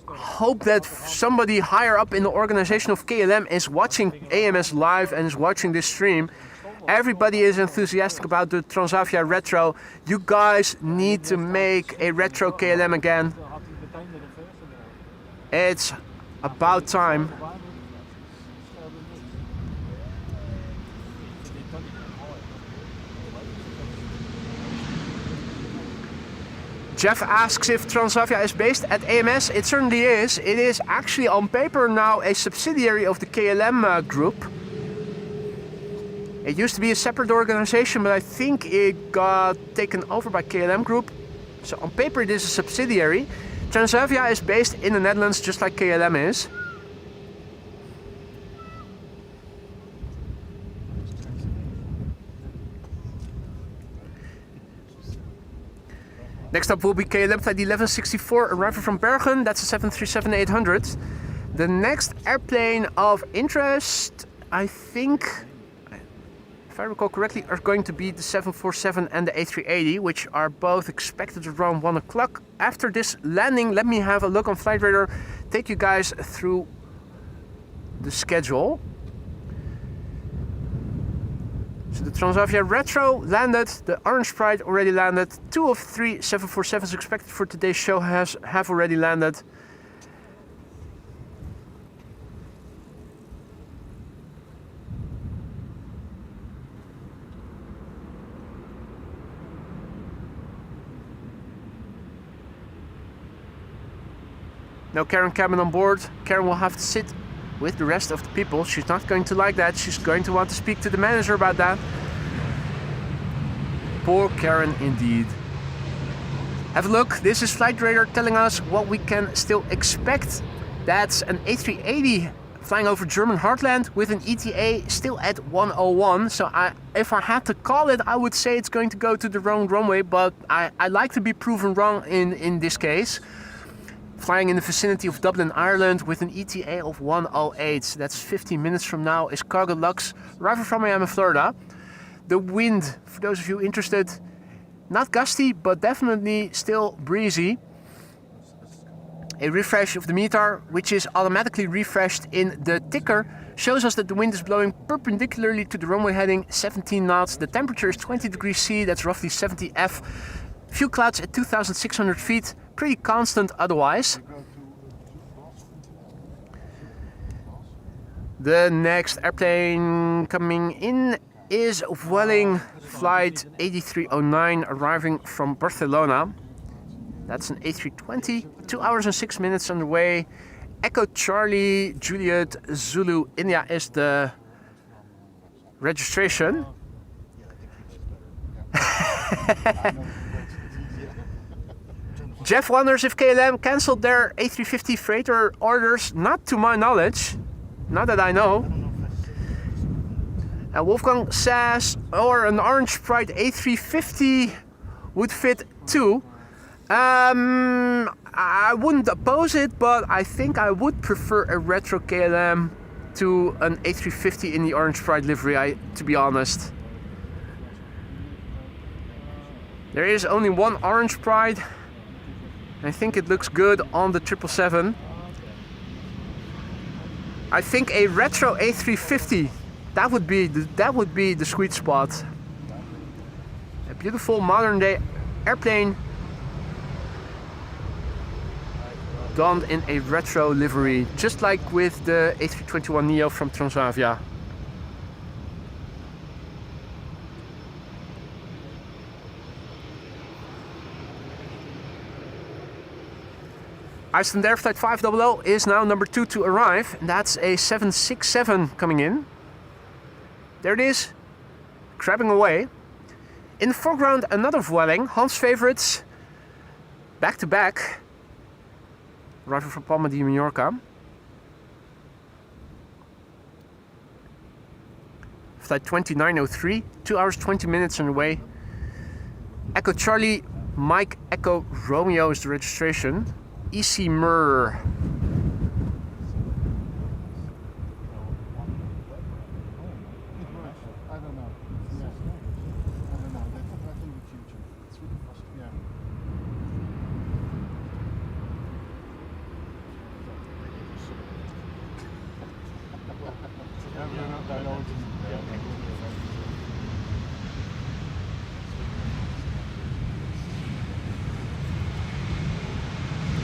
hope that somebody higher up in the organization of KLM is watching AMS live and is watching this stream. Everybody is enthusiastic about the Transavia Retro. You guys need to make a retro KLM again. It's about time. Jeff asks if Transavia is based at AMS. It certainly is. It is actually on paper now a subsidiary of the KLM group. It used to be a separate organization, but I think it got taken over by KLM Group. So on paper it is a subsidiary. Transavia is based in the Netherlands, just like KLM is. Next up will be KLM flight 1164, arriving from Bergen. That's a 737-800. The next airplane of interest, I think, if I recall correctly, are going to be the 747 and the A380, which are both expected around 1 o'clock. After this landing, let me have a look on Flight Radar, take you guys through the schedule. So the Transavia Retro landed, the Orange Pride already landed, 2 of 3 747s expected for today's show have already landed. No Karen cabin on board. Karen will have to sit with the rest of the people. She's not going to like that. She's going to want to speak to the manager about that. Poor Karen indeed. Have a look. This is Flight Radar telling us what we can still expect. That's an A380 flying over German heartland with an ETA still at 101. So if I had to call it, I would say it's going to go to the wrong runway, but I like to be proven wrong in this case. Flying in the vicinity of Dublin, Ireland with an ETA of 108. That's 15 minutes from now is Cargo Lux, arriving from Miami, Florida. The wind, for those of you interested, not gusty, but definitely still breezy. A refresh of the METAR, which is automatically refreshed in the ticker, shows us that the wind is blowing perpendicularly to the runway heading 17 knots. The temperature is 20 degrees C, that's roughly 70 F. Few clouds at 2,600 feet, pretty constant otherwise. The next airplane coming in is Vueling flight 8309, arriving from Barcelona. That's an A320, 2 hours and 6 minutes on the way. Echo Charlie Juliet Zulu India is the registration. Jeff wonders if KLM cancelled their A350 freighter orders. Not to my knowledge, not that I know. Wolfgang says, or an orange Pride A350 would fit too. I wouldn't oppose it, but I think I would prefer a retro KLM to an A350 in the orange Pride livery, to be honest. There is only one orange Pride. I think it looks good on the 777. I think a retro A350, that would be the sweet spot. A beautiful modern day airplane donned in a retro livery, just like with the A321neo from Transavia. Iceland Air Flight 500 is now number 2 to arrive, and that's a 767 coming in. There it is, crabbing away. In the foreground, another Vueling, Hans' favorites, back to back, arriving from Palma de Mallorca. Flight 2903, 2 hours 20 minutes on the way. Echo Charlie, Mike Echo Romeo is the registration. EC Mur. I don't know. Yeah. I don't know. I think the future. It's really frustrating. Yeah. Yeah, we're not divulging.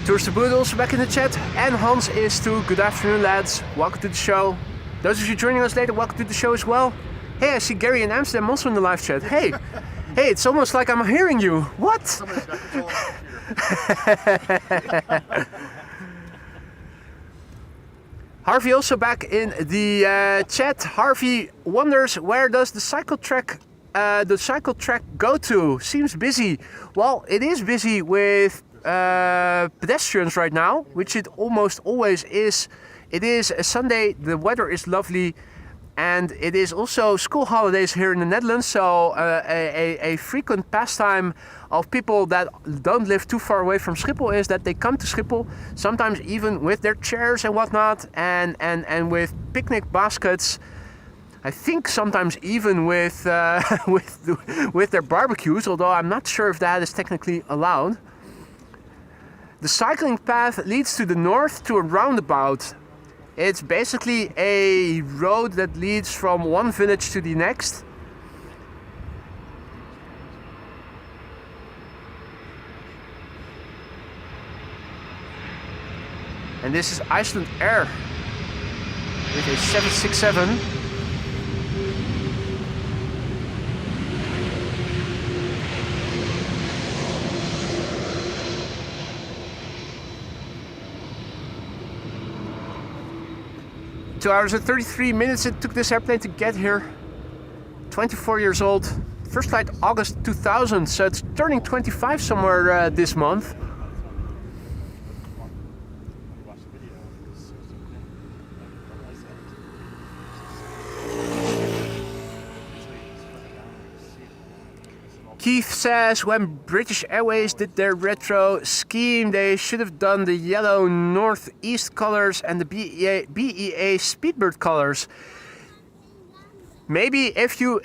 Tours to Bood also back in the chat, and Hans is too. Good afternoon, lads. Welcome to the show. Those of you joining us later, welcome to the show as well. Hey, I see Gary in Amsterdam also in the live chat. Hey, hey, it's almost like I'm hearing you. What? Somebody's got control of the computer. Harvey also back in the chat. Harvey wonders, where does the cycle track go to? Seems busy. Well, it is busy with pedestrians right now, which it almost always is. It is a Sunday, the weather is lovely, and it is also school holidays here in the Netherlands, so a frequent pastime of people that don't live too far away from Schiphol is that they come to Schiphol, sometimes even with their chairs and whatnot, and with picnic baskets. I think sometimes even with with their barbecues, although I'm not sure if that is technically allowed. The cycling path leads to the north to a roundabout. It's basically a road that leads from one village to the next. And this is Iceland Air with a 767. Two hours and 33 minutes it took this airplane to get here. 24 years old. First flight August 2000, so it's turning 25 somewhere this month. Keith says, when British Airways did their retro scheme, they should have done the yellow northeast colors and the BEA Speedbird colors. Maybe if you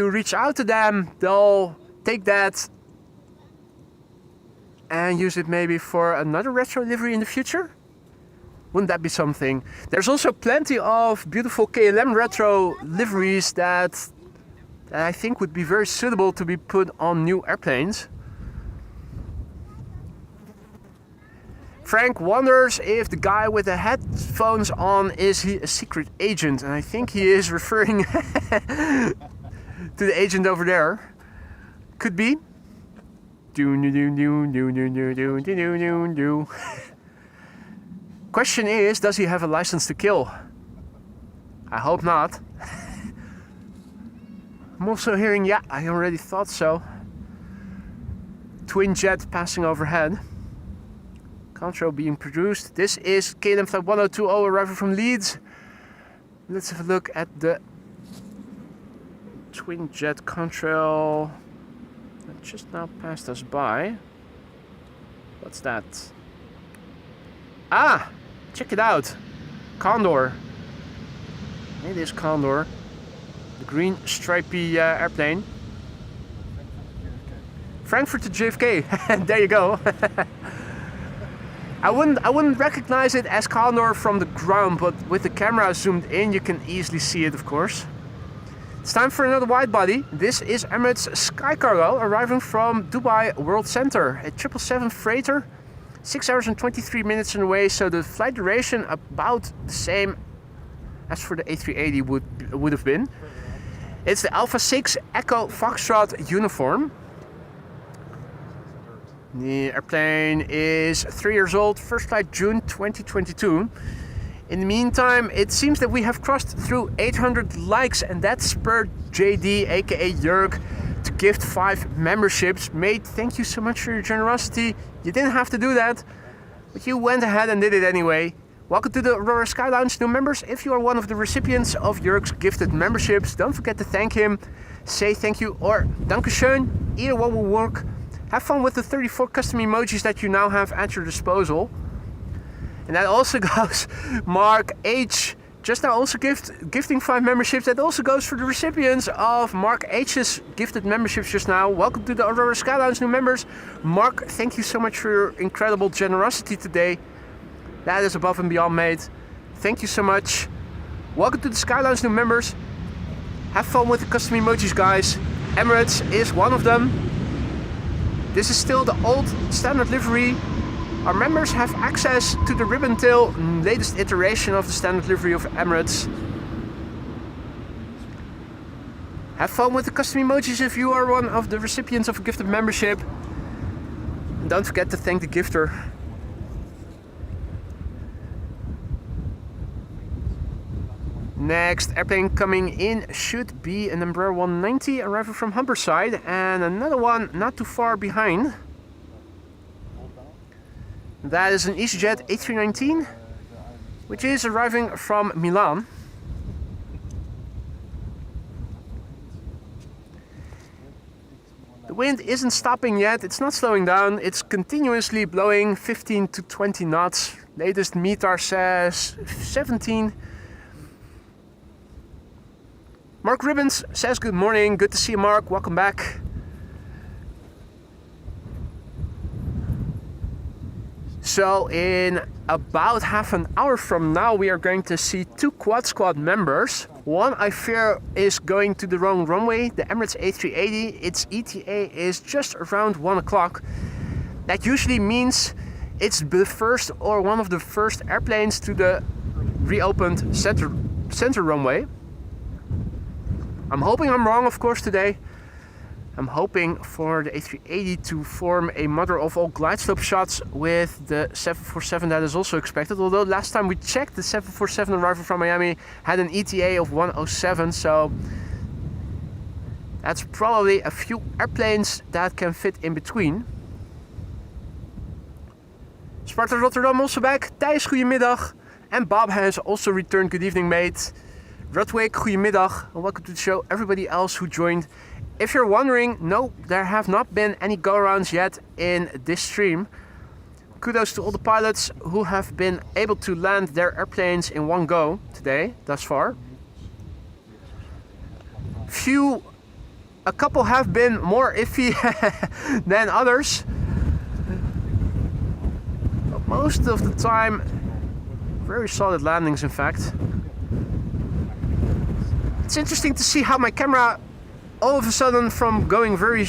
reach out to them, they'll take that and use it maybe for another retro livery in the future. Wouldn't that be something? There's also plenty of beautiful KLM retro liveries that I think would be very suitable to be put on new airplanes. Frank wonders if the guy with the headphones on, is he a secret agent? And I think he is referring to the agent over there. Could be. Question is, does he have a license to kill? I hope not. I'm also hearing, yeah, I already thought so. Twin jet passing overhead. Control being produced. This is KLM Flight 1020 arriving from Leeds. Let's have a look at the twin jet contrail that just now passed us by. What's that? Ah! Check it out! Condor. It is Condor. The green stripy airplane. Frankfurt to JFK. There you go. I wouldn't recognize it as Condor from the ground, but with the camera zoomed in, you can easily see it, of course. It's time for another wide body. This is Emirates Sky Cargo arriving from Dubai World Center. A 777 freighter, 6 hours and 23 minutes on the way, so the flight duration about the same as for the A380 would have been. It's the Alpha 6 Echo Foxtrot uniform. The airplane is 3 years old, first flight June 2022. In the meantime, it seems that we have crossed through 800 likes, and that spurred JD, aka Jörg, to gift 5 memberships. Mate, thank you so much for your generosity. You didn't have to do that, but you went ahead and did it anyway. Welcome to the Aurora Sky Lounge new members. If you are one of the recipients of Jörg's gifted memberships, don't forget to thank him. Say thank you or dankeschön. Either one will work. Have fun with the 34 custom emojis that you now have at your disposal. And that also goes, Mark H. Just now also gifting 5 memberships. That also goes for the recipients of Mark H's gifted memberships just now. Welcome to the Aurora Sky Lounge new members. Mark, thank you so much for your incredible generosity today. That is above and beyond, mate. Thank you so much. Welcome to the Sky Lounge new members. Have fun with the custom emojis, guys. Emirates is one of them. This is still the old standard livery. Our members have access to the ribbon tail, latest iteration of the standard livery of Emirates. Have fun with the custom emojis if you are one of the recipients of a gifted membership. And don't forget to thank the gifter. Next airplane coming in should be an Embraer 190 arriving from Humberside, and another one not too far behind. That is an EasyJet A319, which is arriving from Milan. The wind isn't stopping yet, it's not slowing down, it's continuously blowing 15 to 20 knots. Latest METAR says 17. Mark Ribbons says good morning, good to see you, Mark, welcome back. So in about half an hour from now we are going to see 2 Quad Squad members. One I fear is going to the wrong runway, the Emirates A380. Its ETA is just around 1 o'clock. That usually means it's the first or one of the first airplanes to the reopened center runway. I'm hoping I'm wrong, of course, today. I'm hoping for the A380 to form a mother of all glide slope shots with the 747 that is also expected. Although last time we checked, the 747 arrival from Miami had an ETA of 107, so that's probably a few airplanes that can fit in between. Sparta Rotterdam also back. Thijs, goedemiddag. And Bob has also returned. Good evening, mate. Rutwig, goedemiddag. And welcome to the show, everybody else who joined. If you're wondering, no, there have not been any go-arounds yet in this stream. Kudos to all the pilots who have been able to land their airplanes in one go today, thus far. A couple have been more iffy than others. But most of the time, very solid landings, in fact. It's interesting to see how my camera all of a sudden from going very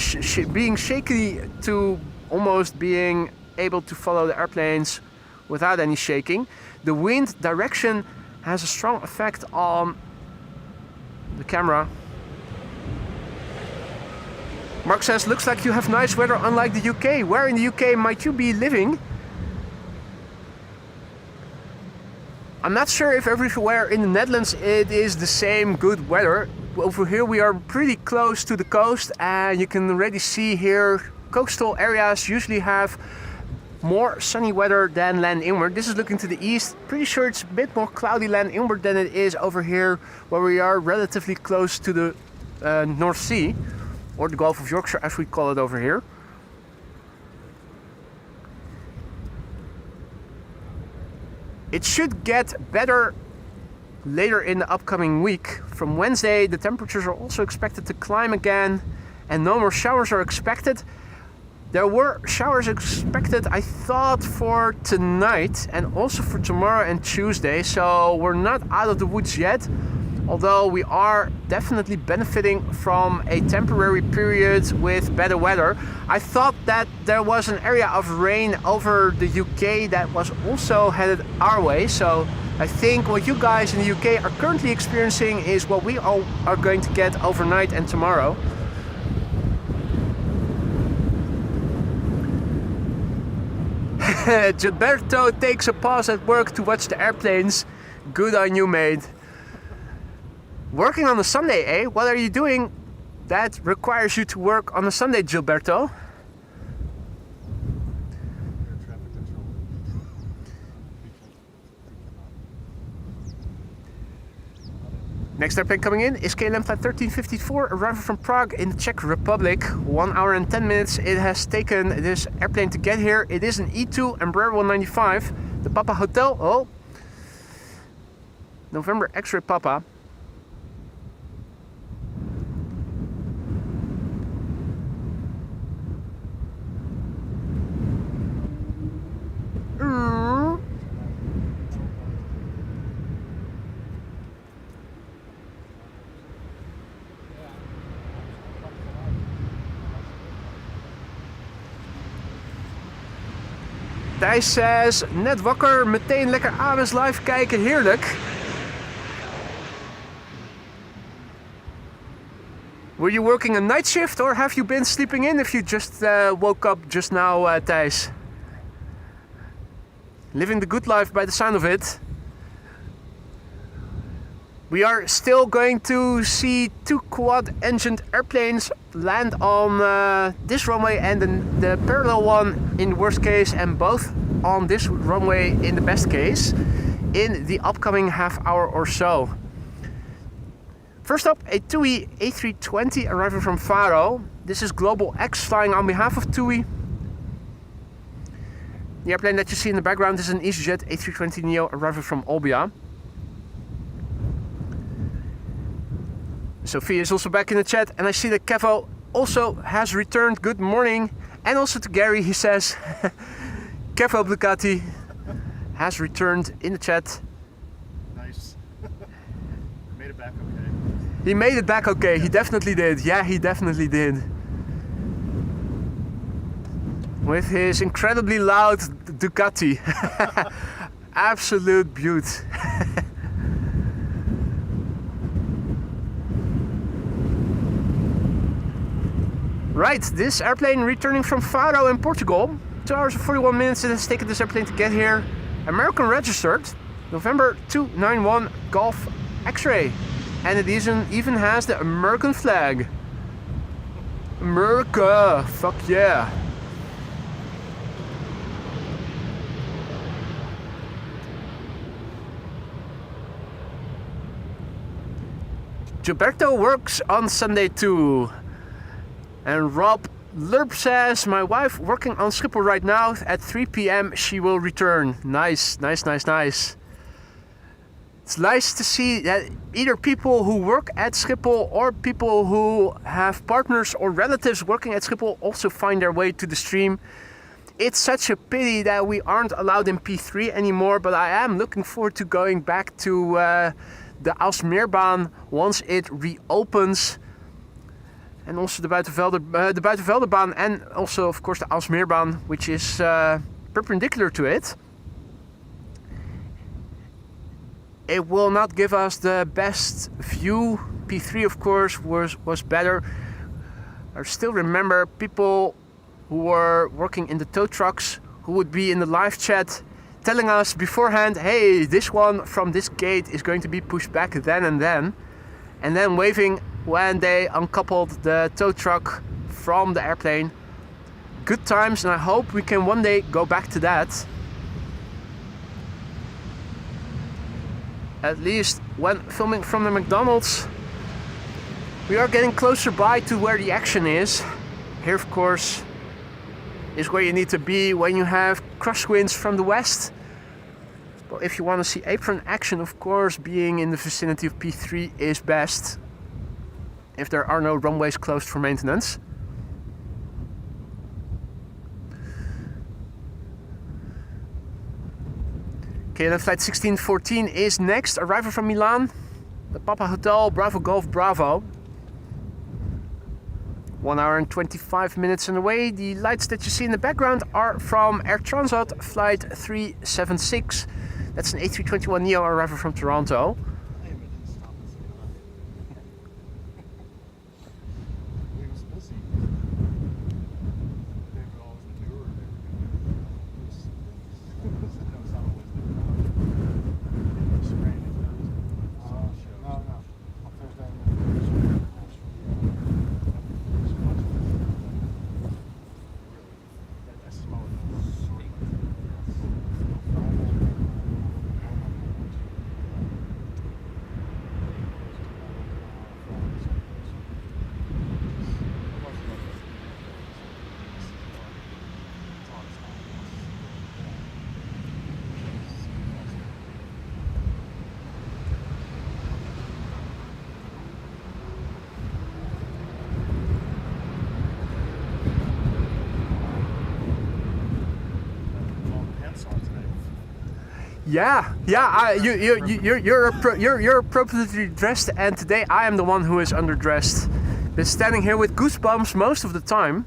being shaky to almost being able to follow the airplanes without any shaking. The wind direction has a strong effect on the camera. Mark says, looks like you have nice weather unlike the UK. Where in the UK might you be living? I'm not sure if everywhere in the Netherlands it is the same good weather. Over here we are pretty close to the coast, and you can already see here coastal areas usually have more sunny weather than land inward. This is looking to the east. Pretty sure it's a bit more cloudy land inward than it is over here where we are relatively close to the North Sea, or the Gulf of Yorkshire as we call it over here. It should get better later in the upcoming week. From Wednesday, the temperatures are also expected to climb again, and no more showers are expected. There were showers expected, I thought, for tonight and also for tomorrow and Tuesday, so we're not out of the woods yet, although we are definitely benefiting from a temporary period with better weather. I thought that there was an area of rain over the UK that was also headed our way, so I think what you guys in the UK are currently experiencing is what we all are going to get overnight and tomorrow. Gilberto takes a pause at work to watch the airplanes. Good on you, mate. Working on a Sunday, eh? What are you doing that requires you to work on a Sunday, Gilberto? Traffic control. Next airplane coming in is KLM flight 1354, arriving from Prague in the Czech Republic. 1 hour and 10 minutes it has taken this airplane to get here. It is an E2 Embraer 195, the Papa Hotel. Oh, November X-ray Papa. Thijs says, net wakker, meteen lekker Ames live kijken, heerlijk. Were you working a night shift or have you been sleeping in if you just woke up just now, Thijs? Living the good life by the sound of it. We are still going to see 2 quad-engined airplanes land on this runway and the parallel one in the worst case, and both on this runway in the best case, in the upcoming half hour or so. First up, a TUI A320 arriving from Faro. This is Global X flying on behalf of TUI. The airplane that you see in the background is an EasyJet A320neo arriving from Olbia. Sophie is also back in the chat, and I see that Kevo also has returned. Good morning. And also to Gary, he says, Kevo Blucati has returned in the chat. Nice. Made it back okay. He made it back okay, he definitely did. Yeah, he definitely did. With his incredibly loud Ducati. Absolute beaut. Right, this airplane returning from Faro in Portugal. 2 hours and 41 minutes it has taken this airplane to get here. American registered, November 291 Golf X-ray. And it even has the American flag. America, fuck yeah. Gilberto works on Sunday too. And Rob Lerp says, my wife working on Schiphol right now. At 3 p.m. she will return. Nice, nice, nice, nice. It's nice to see that either people who work at Schiphol or people who have partners or relatives working at Schiphol also find their way to the stream. It's such a pity that we aren't allowed in P3 anymore, but I am looking forward to going back to the Aalsmeerbaan once it reopens. And also the Buitenvelderbaan and also of course the Aalsmeerbaan, which is perpendicular to it. It will not give us the best view. P3 of course was better. I still remember people who were working in the tow trucks who would be in the live chat telling us beforehand, hey, this one from this gate is going to be pushed back then, and then waving when they uncoupled the tow truck from the airplane. Good times, and I hope we can one day go back to that. At least when filming from the McDonald's. We are getting closer by to where the action is. Here, of course, is where you need to be when you have crosswinds from the west. But if you want to see apron action, of course, being in the vicinity of P3 is best, if there are no runways closed for maintenance. KLM flight 1614 is next, arrival from Milan. The Papa Hotel, Bravo Golf Bravo. 1 hour and 25 minutes on the way. The lights that you see in the background are from Air Transat flight 376. That's an A321neo arrival from Toronto. Yeah. You're appropriately dressed, and today I am the one who is underdressed. Been standing here with goosebumps most of the time.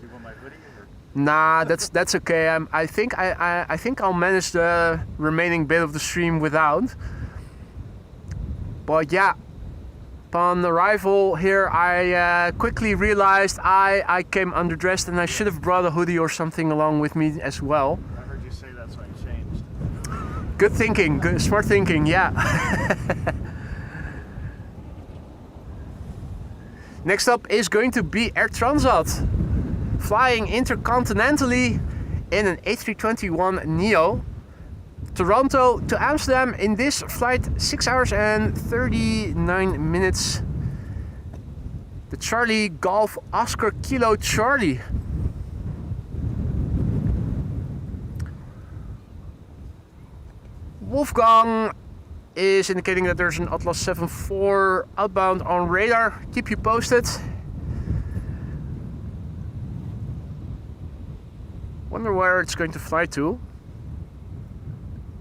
Nah, that's okay. I think I'll manage the remaining bit of the stream without. But yeah, upon arrival here, I quickly realized I came underdressed, and I should have brought a hoodie or something along with me as well. I heard you say that's why you changed. Good thinking, smart thinking, yeah. Next up is going to be Air Transat, flying intercontinentally in an A321neo. Toronto to Amsterdam in this flight, 6 hours and 39 minutes. The Charlie Golf Oscar Kilo Charlie. Wolfgang is indicating that there's an Atlas 74 outbound on radar. Keep you posted. Wonder where it's going to fly to.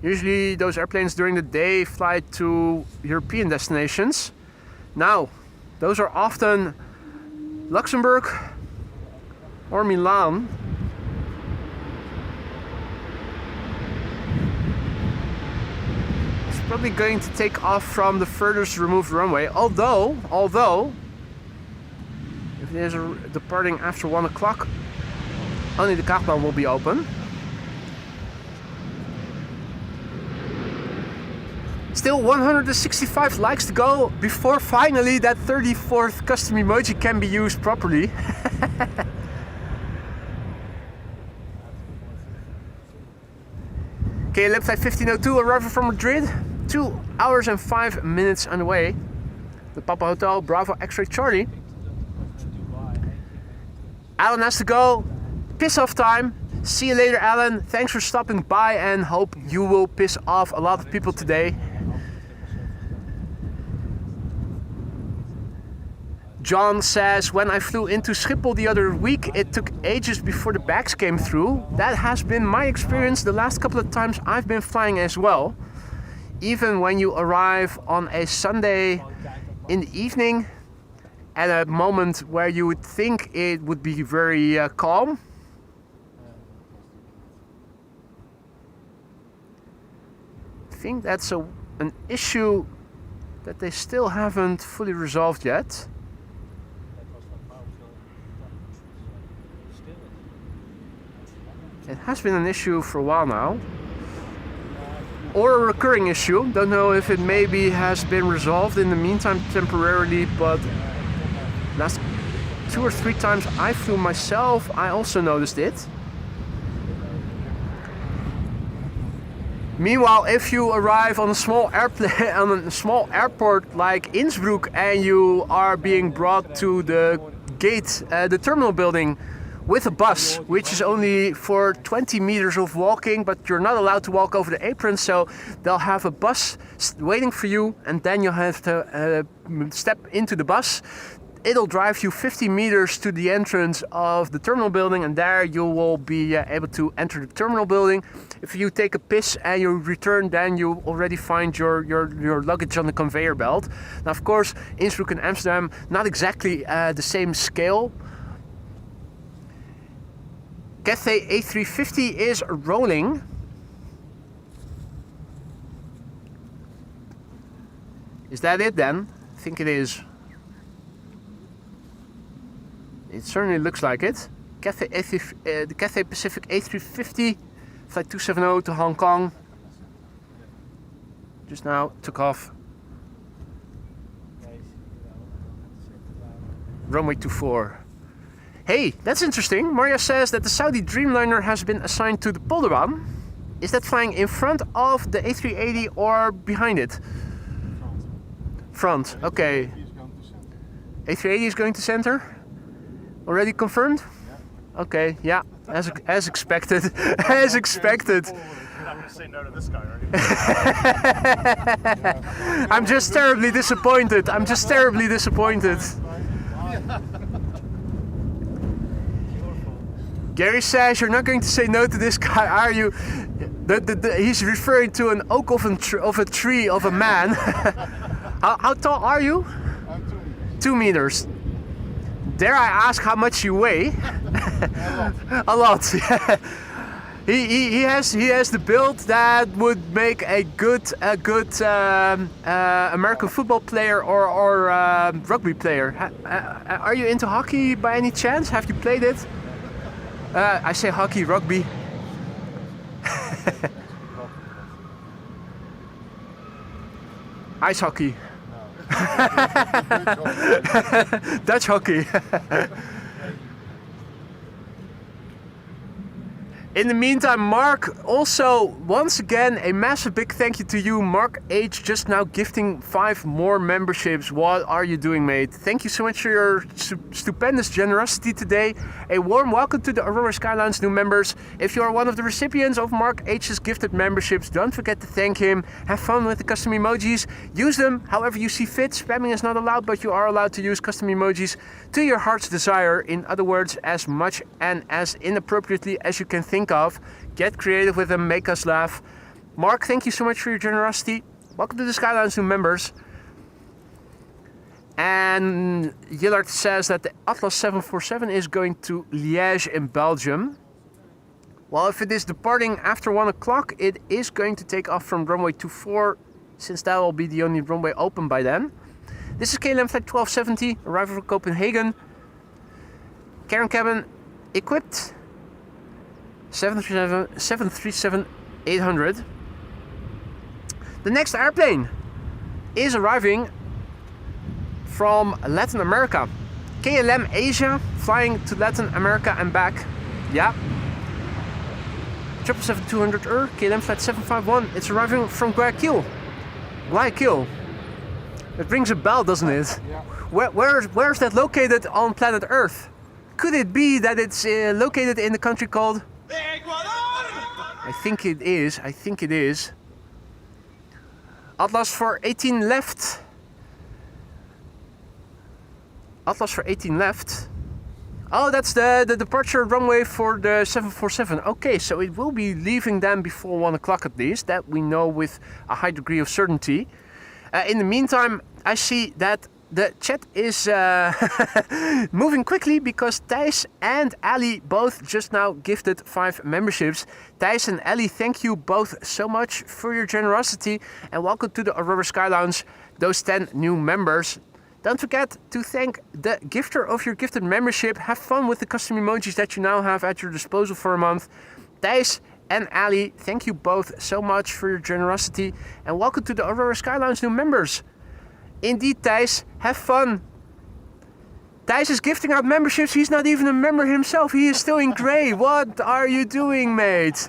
Usually those airplanes during the day fly to European destinations. Now, those are often Luxembourg or Milan. Probably going to take off from the furthest removed runway, although if there's a departing after 1 o'clock, only the Kagbaan will be open. Still 165 likes to go before finally that 34th custom emoji can be used properly. KLM flight 1502 arrival from Madrid. 2 hours and 5 minutes on the way. The Papa Hotel, Bravo X-Ray Charlie. Alan has to go. Piss off time. See you later, Alan. Thanks for stopping by, and hope you will piss off a lot of people today. John says, when I flew into Schiphol the other week, it took ages before the bags came through. That has been my experience the last couple of times I've been flying as well. Even when you arrive on a Sunday in the evening, at a moment where you would think it would be very calm. I think that's an issue that they still haven't fully resolved yet. It has been an issue for a while now. Or a recurring issue. Don't know if it maybe has been resolved in the meantime temporarily, but last 2 or 3 times I flew myself, I also noticed it. Meanwhile, if you arrive on a small airplane on a small airport like Innsbruck and you are being brought to the gate, the terminal building, with a bus, which is only for 20 meters of walking, but you're not allowed to walk over the apron, so they'll have a bus waiting for you, and then you have to step into the bus. It'll drive you 50 meters to the entrance of the terminal building, and there you will be able to enter the terminal building. If you take a piss and you return, then you already find your luggage on the conveyor belt. Now, of course, Innsbruck and Amsterdam, not exactly the same scale. Cathay A350 is rolling. Is that it then? I think it is. It certainly looks like it. Cathay the Cathay Pacific A350, flight 270 to Hong Kong. Just now took off. Runway 24. Hey, that's interesting. Maria says that the Saudi Dreamliner has been assigned to the Polderbaan. Is that flying in front of the A380 or behind it? Front, okay. A380 is going to center? Already confirmed? Okay, yeah, as expected. As expected. You're not going to say no to this guy, are you? I'm just terribly disappointed. I'm just terribly disappointed. Gary says you're not going to say no to this guy, are you? He's referring to an oak of a tree of a man. How tall are you? 2 meters. Dare I ask how much you weigh? A lot. Yeah. He has the build that would make a good American football player or rugby player. Are you into hockey by any chance? Have you played it? I say hockey, rugby. Ice hockey. Dutch hockey. In the meantime, Mark, also once again a massive big thank you to you, Mark H, just now gifting 5 more memberships. What are you doing, mate? Thank you so much for your stupendous generosity today. A warm welcome to the Aurora Skyline's new members. If you are one of the recipients of Mark H's gifted memberships, don't forget to thank him. Have fun with the custom emojis. Use them however you see fit. Spamming is not allowed, but you are allowed to use custom emojis to your heart's desire. In other words, as much and as inappropriately as you can think of. Get creative with them, make us laugh. Mark, thank you so much for your generosity. Welcome to the Skyline's new members. And Yillard says that the Atlas 747 is going to Liège in Belgium. Well, if it is departing after 1 o'clock, it is going to take off from runway 24, since that will be the only runway open by then. This is KLM flight 1270, arrival from Copenhagen. Cabin cabin equipped. 737-800. The next airplane is arriving from Latin America. KLM Asia flying to Latin America and back. Yeah. 777-200 KLM flight 751. It's arriving from Guayaquil. Guayaquil. It rings a bell, doesn't it? Yeah. Where's that located on planet Earth? Could it be that it's located in the country called... I think it is. I think it is. Atlas for 18 left. Atlas for 18 left. Oh, that's the departure runway for the 747. Okay, so it will be leaving then before 1 o'clock at least. That we know with a high degree of certainty. In the meantime, I see that the chat is moving quickly because Thijs and Ali both just now gifted 5 memberships. Thijs and Ali, thank you both so much for your generosity and welcome to the Aurora Sky Lounge, those 10 new members. Don't forget to thank the gifter of your gifted membership. Have fun with the custom emojis that you now have at your disposal for a month. Thijs and Ali, thank you both so much for your generosity and welcome to the Aurora Sky Lounge new members. Indeed, Thijs, have fun. Thijs is gifting out memberships. He's not even a member himself. He is still in grey. What are you doing, mate?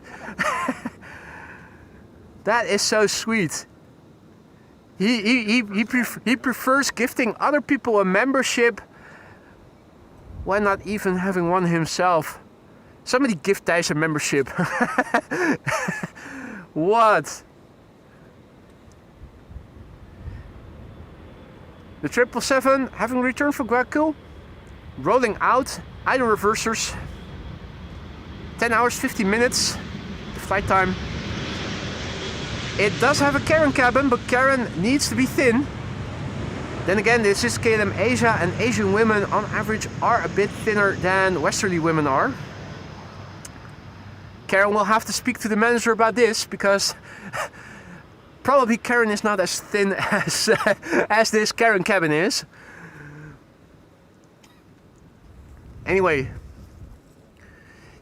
That is so sweet. He prefers gifting other people a membership when not even having one himself. Somebody give Thijs a membership. What? The 777 having returned from Guayaquil, rolling out, idle reversers, 10 hours 50 minutes, the flight time. It does have a Karen cabin, but Karen needs to be thin. Then again, this is KLM Asia, and Asian women on average are a bit thinner than Westerly women are. Karen will have to speak to the manager about this, because probably Karen is not as thin as this Karen cabin is. Anyway,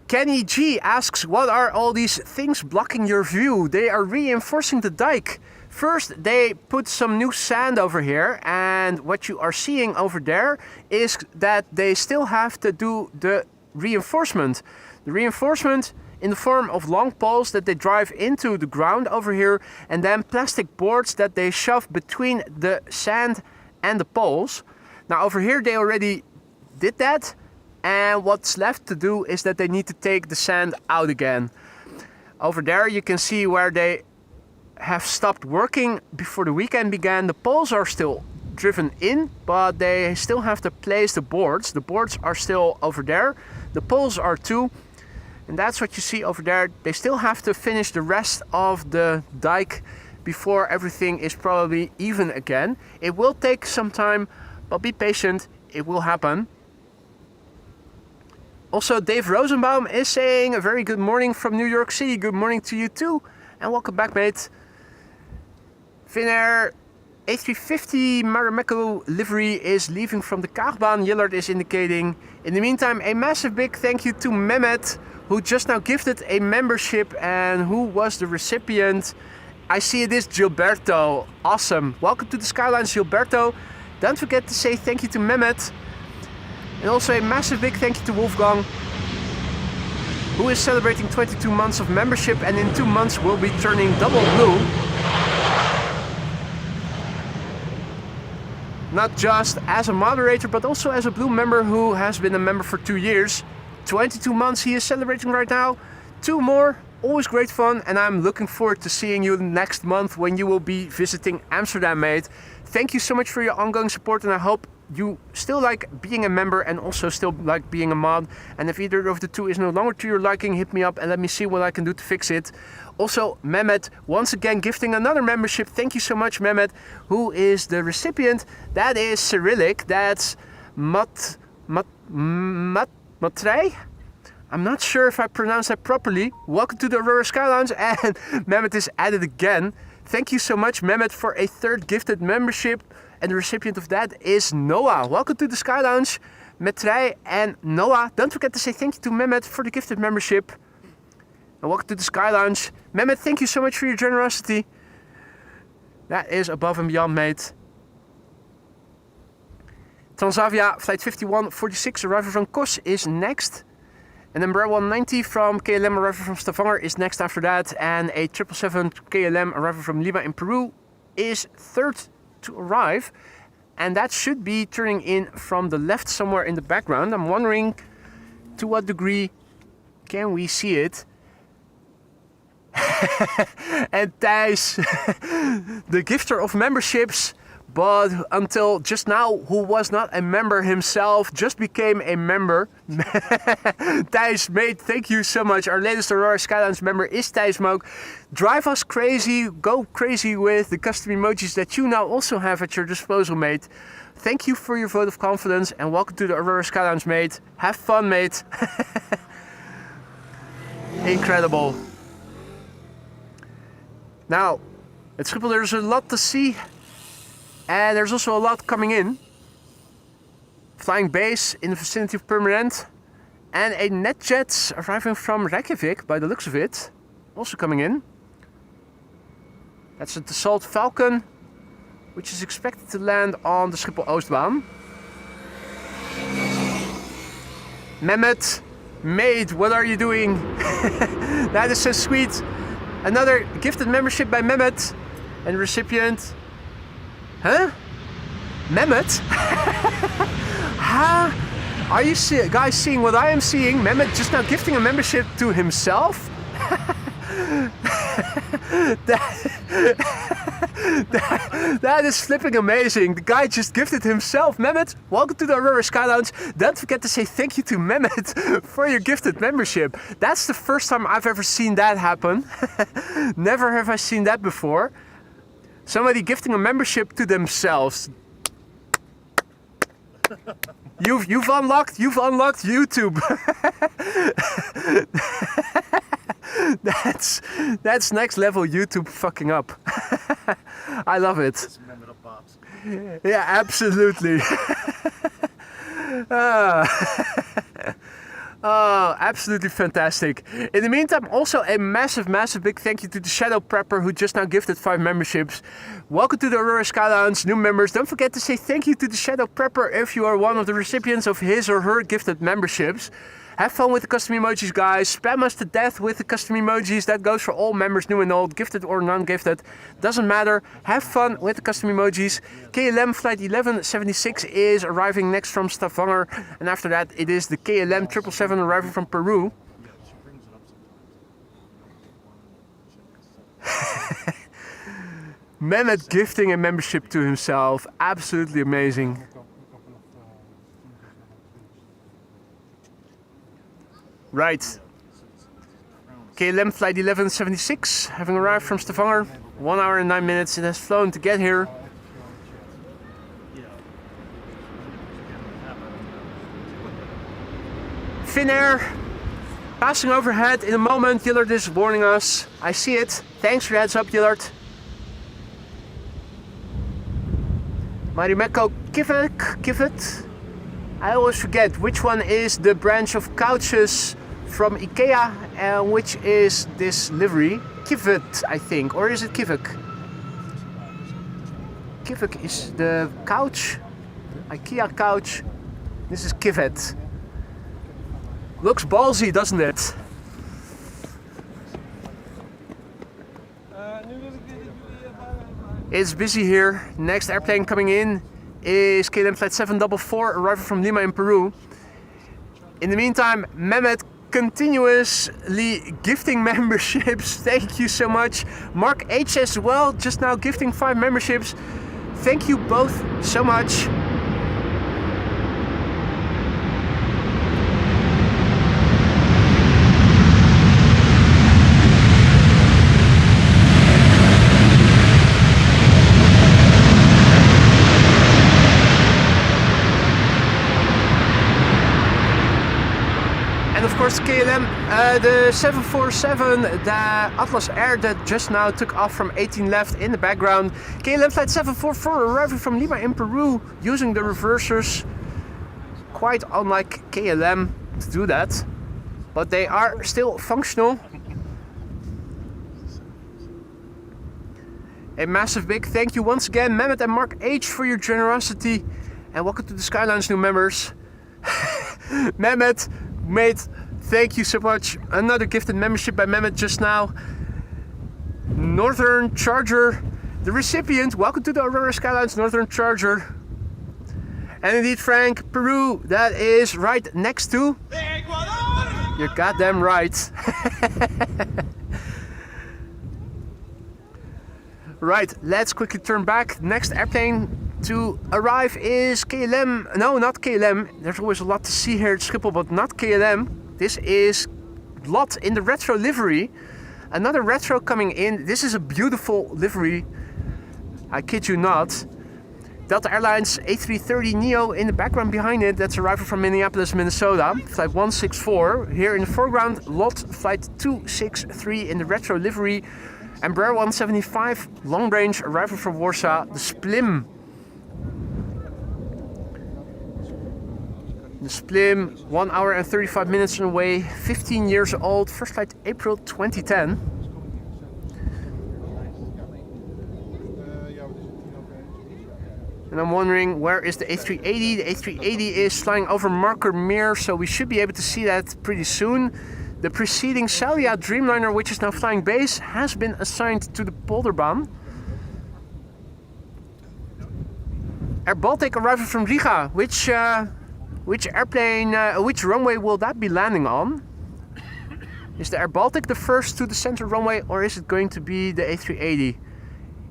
Kenny G asks, what are all these things blocking your view? They are reinforcing the dike. First, they put some new sand over here, and what you are seeing over there is that they still have to do the reinforcement. The reinforcement in the form of long poles that they drive into the ground over here, and then plastic boards that they shove between the sand and the poles. Now over here they already did that, and what's left to do is that they need to take the sand out again. Over there you can see where they have stopped working before the weekend began. The poles are still driven in, but they still have to place the boards. The boards are still over there. The poles are too. And that's what you see over there. They still have to finish the rest of the dike before everything is probably even again. It will take some time, but be patient, it will happen. Also, Dave Rosenbaum is saying a very good morning from New York City. Good morning to you too, and welcome back, mate. Finnair A350 Marimekko livery is leaving from the Kaagbaan, Yillard is indicating. In the meantime, a massive big thank you to Mehmet, who just now gifted a membership, and who was the recipient. I see it is Gilberto. Awesome. Welcome to the Skylines, Gilberto. Don't forget to say thank you to Mehmet. And also a massive big thank you to Wolfgang, who is celebrating 22 months of membership, and in 2 months will be turning double blue. Not just as a moderator, but also as a blue member who has been a member for 2 years. 22 months he is celebrating right now. 2 more, always great fun, and I'm looking forward to seeing you next month when you will be visiting Amsterdam, mate. Thank you so much for your ongoing support, and I hope you still like being a member and also still like being a mod. And if either of the two is no longer to your liking, hit me up and let me see what I can do to fix it. Also, Mehmet, once again gifting another membership. Thank you so much, Mehmet. Who is the recipient? That is Cyrillic. That's Matrei? I'm not sure if I pronounced that properly. Welcome to the Aurora Skylines, and Mehmet is added again. Thank you so much, Mehmet, for a 3rd gifted membership. And the recipient of that is Noah. Welcome to the Sky Lounge, Matrei and Noah. Don't forget to say thank you to Mehmet for the gifted membership. And welcome to the Sky Lounge. Mehmet, thank you so much for your generosity. That is above and beyond, mate. Transavia Flight 5146 arrival from Kos is next. And Embraer 190 from KLM arrival from Stavanger is next after that. And a 777 KLM arrival from Lima in Peru is 3rd to arrive. And that should be turning in from the left somewhere in the background. I'm wondering to what degree can we see it. And Thijs, the gifter of memberships, but until just now, who was not a member himself, just became a member. Thijs, mate, thank you so much. Our latest Aurora Skylines member is Thijs Moog. Drive us crazy, go crazy with the custom emojis that you now also have at your disposal, mate. Thank you for your vote of confidence, and welcome to the Aurora Skylines, mate. Have fun, mate. Incredible. Now, at Schiphol there's a lot to see, and there's also a lot coming in. Flying base in the vicinity of Permanent, and a NetJet arriving from Reykjavik by the looks of it, also coming in. That's a Dassault Falcon, which is expected to land on the Schiphol Oostbaan. Mehmet, mate, what are you doing? That is so sweet. Another gifted membership by Mehmet. And recipient... Huh? Mehmet? Huh? Are you guys seeing what I am seeing? Mehmet just now gifting a membership to himself? That is flipping amazing. The guy just gifted himself. Mehmet, welcome to the Aurora Sky Lounge. Don't forget to say thank you to Mehmet for your gifted membership. That's the first time I've ever seen that happen. Never have I seen that before. Somebody gifting a membership to themselves. You've unlocked YouTube. That's next level YouTube fucking up. I love it. Yeah, absolutely. Oh, absolutely fantastic. In the meantime, also a massive big thank you to the Shadow Prepper who just now gifted 5 memberships. Welcome to the Aurora Sky Lounge, new members. Don't forget to say thank you to the Shadow Prepper if you are one of the recipients of his or her gifted memberships. Have fun with the custom emojis, guys. Spam us to death with the custom emojis. That goes for all members, new and old, gifted or non-gifted. Doesn't matter. Have fun with the custom emojis. KLM flight 1176 is arriving next from Stavanger. And after that, it is the KLM 777 arriving from Peru. Mehmet gifting a membership to himself. Absolutely amazing. Right. KLM flight 1176 having arrived from Stavanger. 1 hour and 9 minutes it has flown to get here. Finnair passing overhead in a moment. Yillard is warning us. I see it. Thanks for your heads up, Yillard. Marimekko Kivet. I always forget which one is the branch of couches from IKEA and which is this livery. Kivet, I think, or is it Kivek? Kivek is the couch, IKEA couch. This is Kivet. Looks ballsy, doesn't it? It's busy here. Next airplane coming in is KLM flight 744 arriving from Lima in Peru. In the meantime, Mehmet continuously gifting memberships. Thank you so much. Mark H as well, just now gifting 5 memberships. Thank you both so much. And of course KLM, the 747, the Atlas Air that just now took off from 18 left in the background. KLM flight 744 arriving from Lima in Peru using the reversers. Quite unlike KLM to do that, but they are still functional. A massive big thank you once again, Mehmet and Mark H, for your generosity. And welcome to the Sky Lounge new members. Mehmet, mate, thank you so much. Another gifted membership by Mehmet just now. Northern Charger, the recipient. Welcome to the Aurora Sky Lounge, Northern Charger. And indeed, Frank, Peru, that is right next to... You're goddamn right. Right, let's quickly turn back. Next airplane to arrive is KLM. No, not KLM. There's always a lot to see here at Schiphol, but not KLM. This is Lot in the retro livery. Another retro coming in. This is a beautiful livery. I kid you not. Delta Airlines A330neo in the background behind it. That's arriving from Minneapolis, Minnesota. Flight 164. Here in the foreground, Lot flight 263 in the retro livery. Embraer 175 long range arrival from Warsaw. The Splim. The Splim, 1 hour and 35 minutes on the way, 15 years old, first flight April 2010. And I'm wondering, where is the A380? The A380 is flying over Marker Mere, so we should be able to see that pretty soon. The preceding Salia Dreamliner, which is now flying base, has been assigned to the Polderbaan. Air Baltic arriving from Riga. Which airplane, which runway will that be landing on? Is the Air Baltic the first to the center runway, or is it going to be the A380?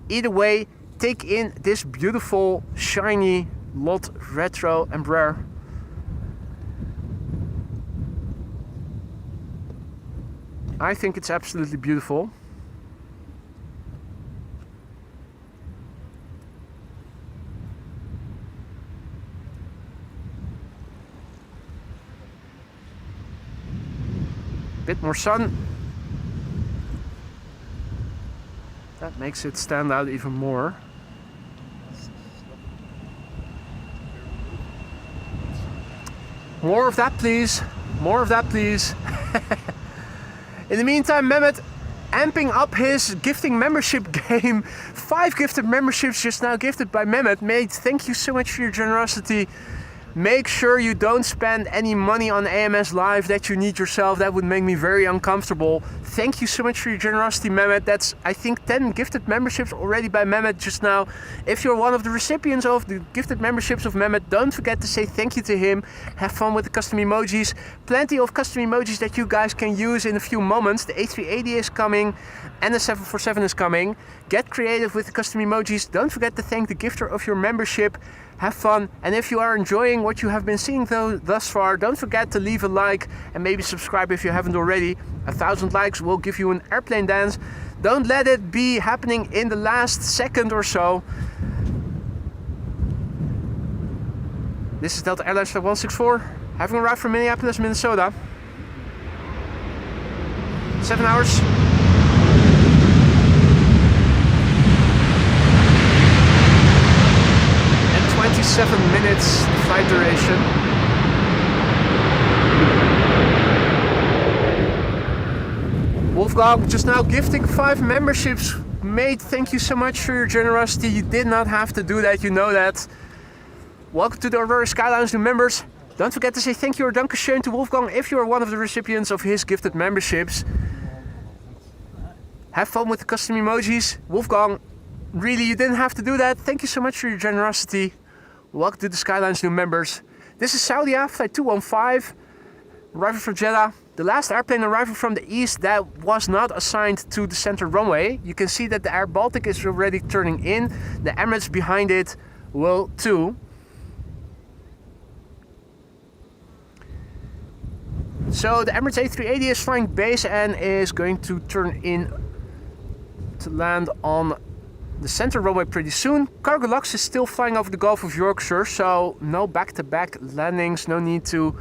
Either way, take in this beautiful, shiny, lot retro Embraer. I think it's absolutely beautiful. Bit more sun. That makes it stand out even more. More of that, please. More of that, please. In the meantime, Mehmet amping up his gifting membership game. 5 gifted memberships just now gifted by Mehmet. Mate, thank you so much for your generosity. Make sure you don't spend any money on AMS Live that you need yourself. That would make me very uncomfortable. Thank you so much for your generosity, Mehmet. That's, I think, 10 gifted memberships already by Mehmet just now. If you're one of the recipients of the gifted memberships of Mehmet, don't forget to say thank you to him. Have fun with the custom emojis. Plenty of custom emojis that you guys can use in a few moments. The A380 is coming and the 747 is coming. Get creative with the custom emojis. Don't forget to thank the gifter of your membership. Have fun, and if you are enjoying what you have been seeing thus far, don't forget to leave a like and maybe subscribe if you haven't already. 1,000 likes will give you an airplane dance. Don't let it be happening in the last second or so. This is Delta Airlines Flight 164, having arrived from Minneapolis, Minnesota. 7 hours. 27 minutes flight duration. Wolfgang just now gifting 5 memberships. Mate, thank you so much for your generosity. You did not have to do that, you know that. Welcome to the Aurora Sky Lounge new members. Don't forget to say thank you or dankeschön to Wolfgang if you are one of the recipients of his gifted memberships. Have fun with the custom emojis. Wolfgang, really, you didn't have to do that. Thank you so much for your generosity. Welcome to the Skyline's new members. This is Saudia, flight 215, arriving from Jeddah. The last airplane arriving from the east that was not assigned to the center runway. You can see that the Air Baltic is already turning in. The Emirates behind it will too. So the Emirates A380 is flying base and is going to turn in to land on the center runway pretty soon. Cargo Lux is still flying over the Gulf of Yorkshire, so no back-to-back landings, no need to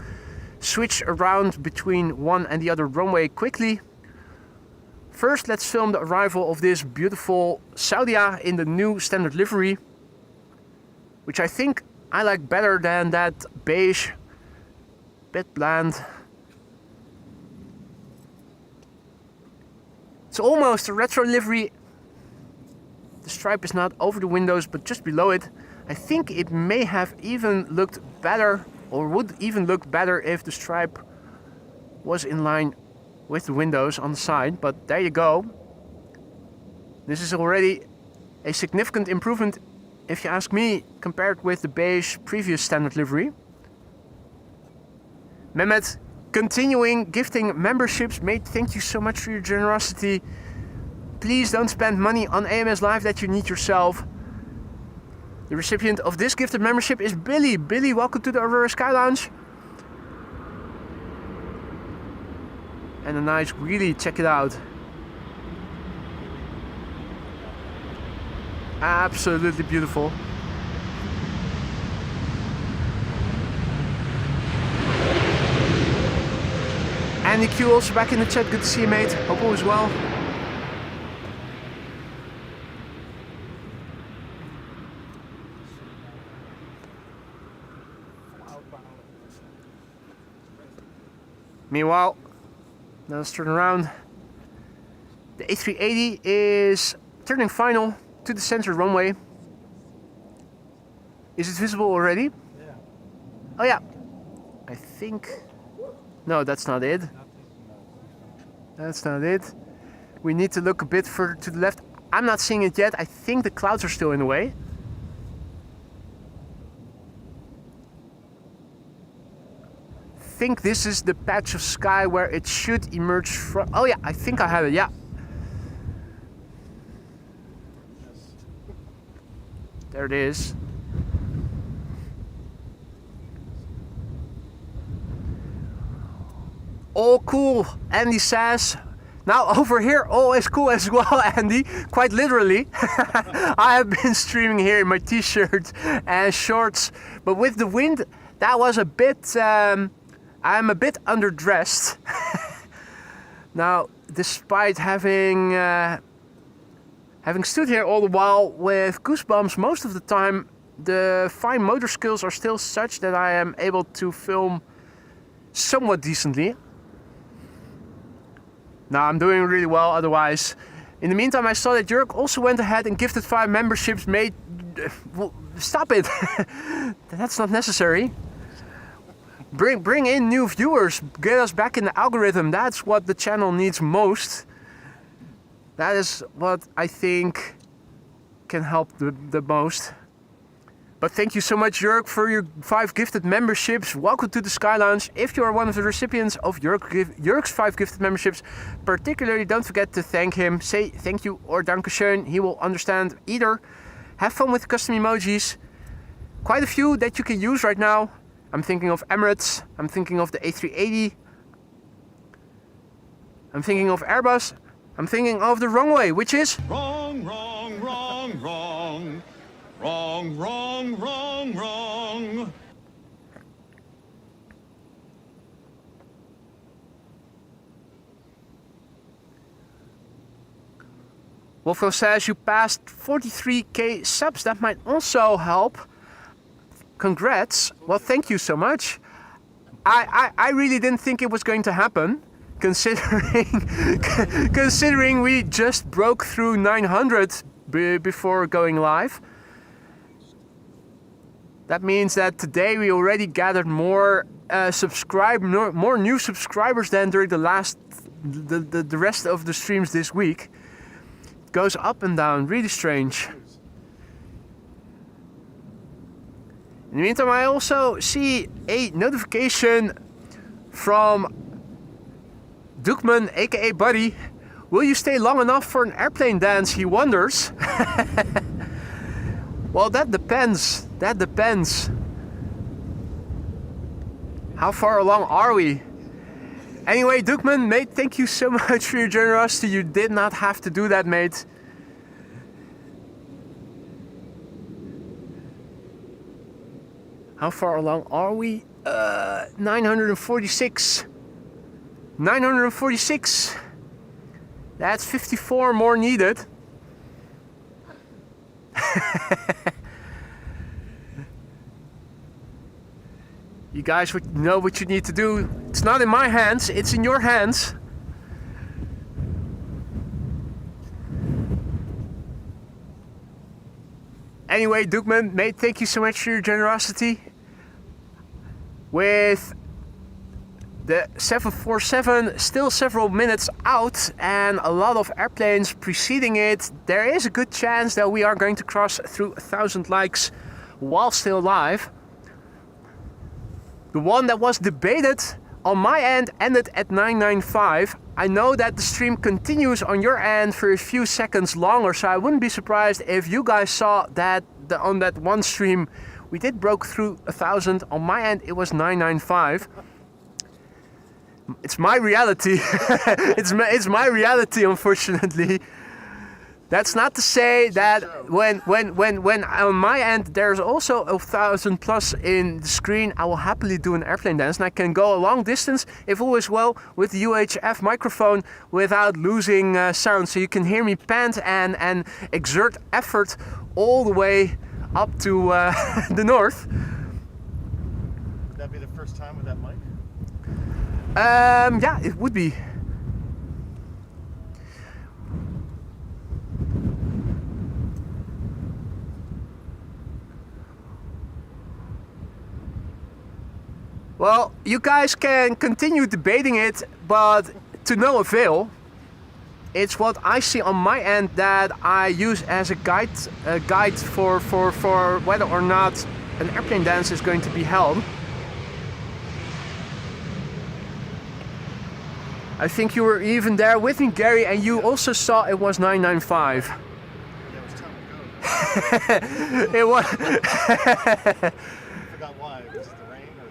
switch around between one and the other runway quickly. First, let's film the arrival of this beautiful Saudia in the new standard livery, which I think I like better than that beige, bit bland. It's almost a retro livery. The stripe is not over the windows but just below it. I think it may have even looked better, or would even look better if the stripe was in line with the windows on the side, but there you go. This is already a significant improvement, if you ask me, compared with the beige previous standard livery. Mehmet, continuing gifting memberships. Mate, thank you so much for your generosity. Please don't spend money on AMS Live that you need yourself. The recipient of this gifted membership is Billy. Billy, welcome to the Aurora Sky Lounge. And a nice wheelie, check it out. Absolutely beautiful. Andy Q also back in the chat, good to see you, mate. Hope all is well. Meanwhile, now let's turn around. The A380 is turning final to the center runway. Is it visible already? Yeah. Oh yeah. I think... No, that's not it. That's not it. We need to look a bit further to the left. I'm not seeing it yet. I think the clouds are still in the way. I think this is the patch of sky where it should emerge from. Oh yeah, I think I have it, yeah. There it is. All cool, Andy says. Now over here, all is cool as well, Andy. Quite literally. I have been streaming here in my t-shirt and shorts, but with the wind, that was a bit. I'm a bit underdressed. Now, despite having stood here all the while with goosebumps most of the time, the fine motor skills are still such that I am able to film somewhat decently. Now I'm doing really well otherwise. In the meantime, I saw that Jörg also went ahead and gifted 5 memberships. Stop it! That's not necessary. Bring in new viewers, get us back in the algorithm. That's what the channel needs most. That is what I think can help the most. But thank you so much, Jörg, for your 5 gifted memberships. Welcome to the Sky Lounge. If you are one of the recipients of Jörg's 5 gifted memberships, particularly don't forget to thank him. Say thank you or dankeschön. He will understand either. Have fun with custom emojis. Quite a few that you can use right now. I'm thinking of Emirates. I'm thinking of the A380. I'm thinking of Airbus. I'm thinking of the Runway, which is... Wrong, wrong, wrong, wrong. Wrong, wrong, wrong, wrong. Wolfo says you passed 43k subs. That might also help. Congrats. Well, thank you so much. I really didn't think it was going to happen, considering we just broke through 900 before going live. That means that today we already gathered more more new subscribers than during the rest of the streams this week. It goes up and down, really strange. In the meantime, I also see a notification from Doekman, aka Buddy. Will you stay long enough for an airplane dance, he wonders. Well, that depends. That depends. How far along are we? Anyway, Doekman, mate, thank you so much for your generosity. You did not have to do that, mate. How far along are we? 946. 946. That's 54 more needed. You guys would know what you need to do. It's not in my hands, it's in your hands. Anyway, Doekman, mate, thank you so much for your generosity. With the 747 still several minutes out and a lot of airplanes preceding it, there is a good chance that we are going to cross through 1,000 likes while still live. The one that was debated on my end ended at 995. I know that the stream continues on your end for a few seconds longer, so I wouldn't be surprised if you guys saw that on that one stream we did broke through 1,000. On my end it was 995. It's my reality. it's my reality, unfortunately. That's not to say that when on my end there's also 1,000 plus in the screen, I will happily do an airplane dance and I can go a long distance if all is well with the UHF microphone without losing sound. So you can hear me pant and exert effort all the way up to the north. Would that be the first time with that mic? Yeah, it would be. Well, you guys can continue debating it, but to no avail. It's what I see on my end that I use as a guide for whether or not an airplane dance is going to be held. I think you were even there with me, Gary, and you also saw it was 995. Yeah, it was time to go. It was. I forgot why. Was it the rain or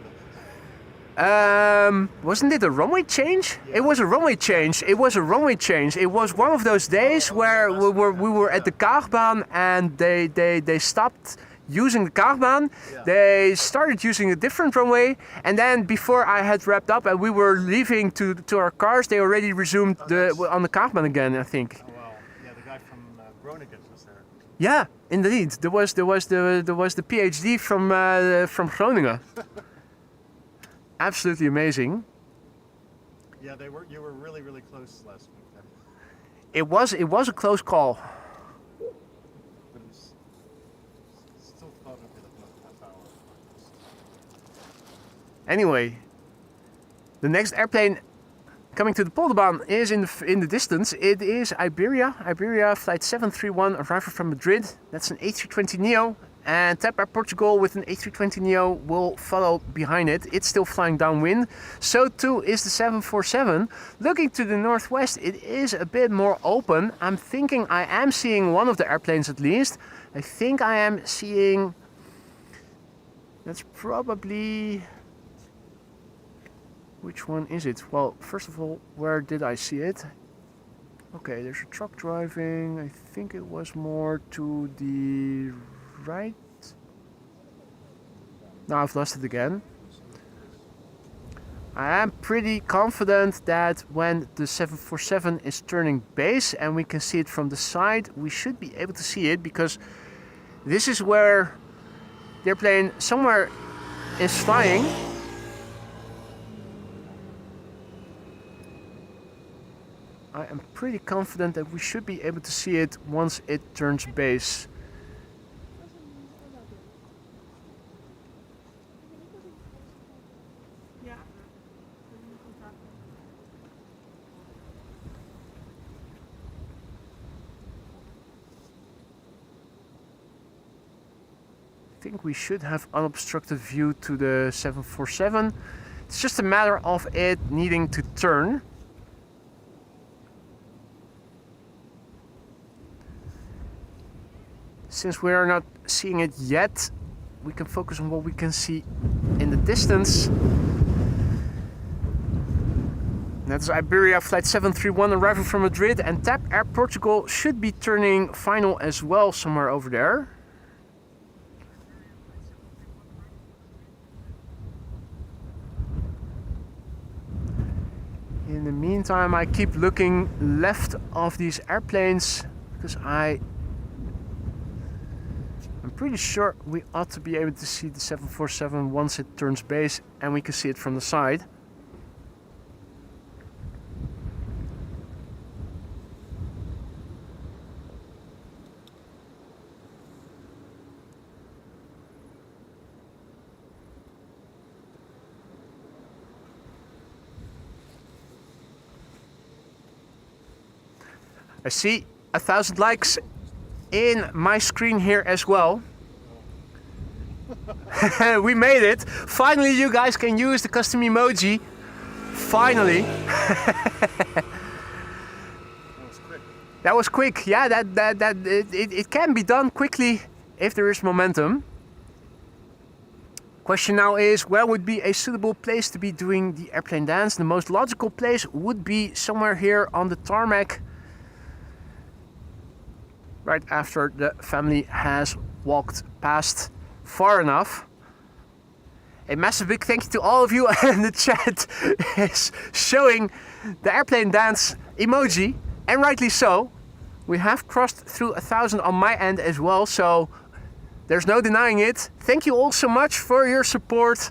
the... Wasn't it a runway change? It was a runway change. It was a runway change. It was one of those days where we were at the Kaagbaan and they stopped using the Kaagbaan. Yeah. They started using a different runway, and then before I had wrapped up and we were leaving to our cars, they already resumed on the Kaagbaan again, I think. Oh, wow. Yeah, the guy from Groningen was there. Yeah, indeed. There was the PhD from Groningen. Absolutely amazing. Yeah, you were really, really close last week then. It was a close call. But it's still thought it'd be like another half hour. Anyway, the next airplane coming to the Polderbaan is in the distance. It is Iberia flight 731, arrival from Madrid. That's an A320neo, and TAP Air Portugal with an A320neo will follow behind it. It's still flying downwind. So too is the 747. Looking to the northwest, it is a bit more open. I'm thinking I am seeing one of the airplanes at least. I think I am seeing... That's probably... Which one is it? Well, first of all, where did I see it? Okay, there's a truck driving. I think it was more to the right. Now I've lost it again. I am pretty confident that when the 747 is turning base and we can see it from the side, we should be able to see it, because this is where the airplane somewhere is flying. I am pretty confident that we should be able to see it once it turns base. I think we should have unobstructed view to the 747. It's just a matter of it needing to turn. Since we are not seeing it yet, we can focus on what we can see in the distance. That's Iberia flight 731 arriving from Madrid, and TAP Air Portugal should be turning final as well somewhere over there. In the meantime, I keep looking left of these airplanes because I'm pretty sure we ought to be able to see the 747 once it turns base and we can see it from the side. I see 1,000 likes in my screen here as well. We made it. Finally, you guys can use the custom emoji. Finally. That was quick. That was quick. Yeah, it can be done quickly if there is momentum. Question now is, where would be a suitable place to be doing the airplane dance? The most logical place would be somewhere here on the tarmac, right after the family has walked past far enough. A massive big thank you to all of you, and the chat is showing the airplane dance emoji, and rightly so. We have crossed through 1,000 on my end as well, so there's no denying it. Thank you all so much for your support.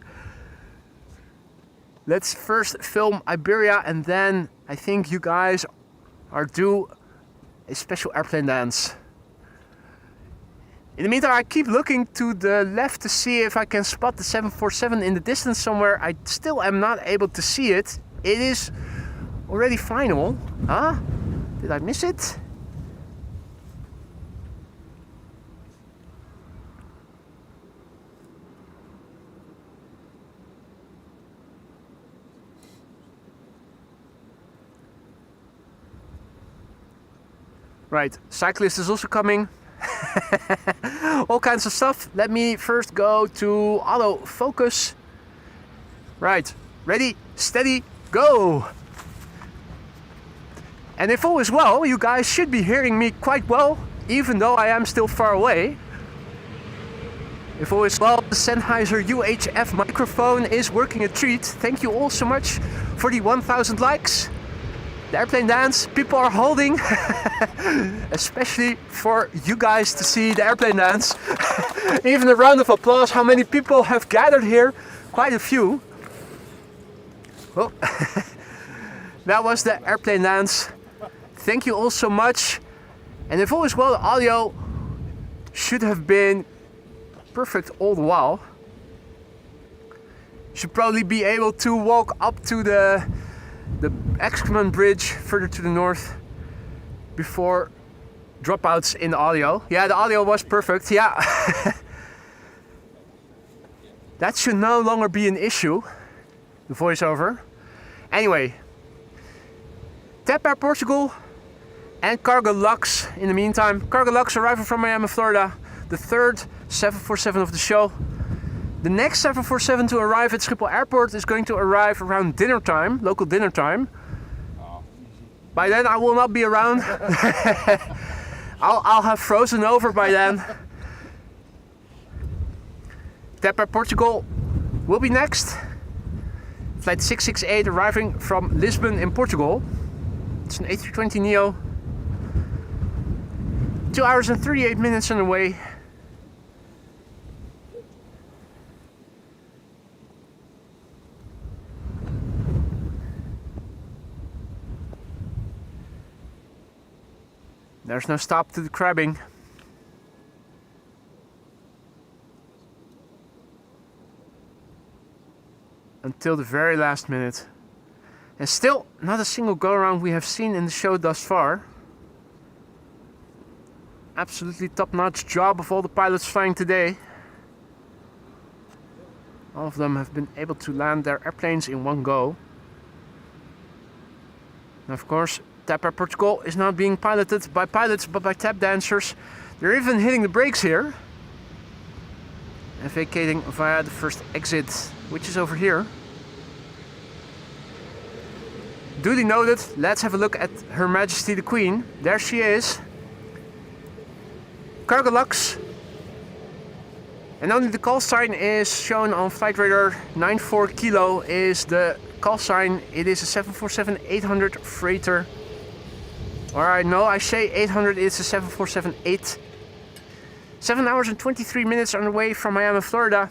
Let's first film Iberia, and then I think you guys are due a special airplane dance. In the meantime, I keep looking to the left to see if I can spot the 747 in the distance somewhere. I still am not able to see it. It is Already final? Huh? Did I miss it? Right, cyclist is also coming. All kinds of stuff. Let me first go to auto focus. Right, ready, steady, go! And if all is well, you guys should be hearing me quite well, even though I am still far away. If all is well, the Sennheiser UHF microphone is working a treat. Thank you all so much for the 1000 likes. The airplane dance, people are holding, especially for you guys to see the airplane dance. Even a round of applause, how many people have gathered here? Quite a few. Oh. That was the airplane dance. Thank you all so much. And if all is well, the audio should have been perfect all the while. Should probably be able to walk up to the excrement bridge further to the north before dropouts in the audio. Yeah, the audio was perfect, yeah. That should no longer be an issue, the voiceover. Anyway, TAP Air Portugal and Cargo Lux in the meantime. Cargo Lux arriving from Miami, Florida, the third 747 of the show. The next 747 to arrive at Schiphol Airport is going to arrive around dinner time, local dinner time. By then I will not be around. I'll have frozen over by then. TAP Air Portugal will be next. Flight 668 arriving from Lisbon in Portugal. It's an A320neo. 2 hours and 38 minutes on the way. There's no stop to the crabbing. Until the very last minute. And still not a single go-around we have seen in the show thus far. Absolutely top-notch job of all the pilots flying today. All of them have been able to land their airplanes in one go. And of course, TAP Air Portugal is not being piloted by pilots but by tap dancers. They're even hitting the brakes here. And vacating via the first exit, which is over here. Duly noted, let's have a look at Her Majesty the Queen. There she is. Cargo Lux. And only the call sign is shown on flight radar. 94 kilo is the call sign. It is a 747-800 freighter. Alright, no, I say 800, it's a 747-8. 7 hours and 23 minutes on the way from Miami, Florida.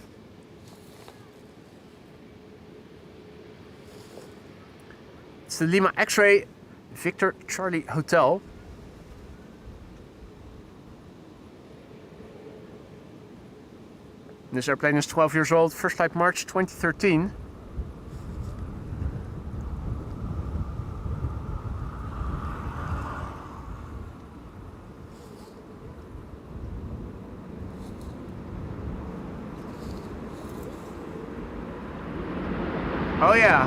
It's the Lima X-Ray Victor Charlie Hotel. This airplane is 12 years old, first flight March 2013. Oh yeah.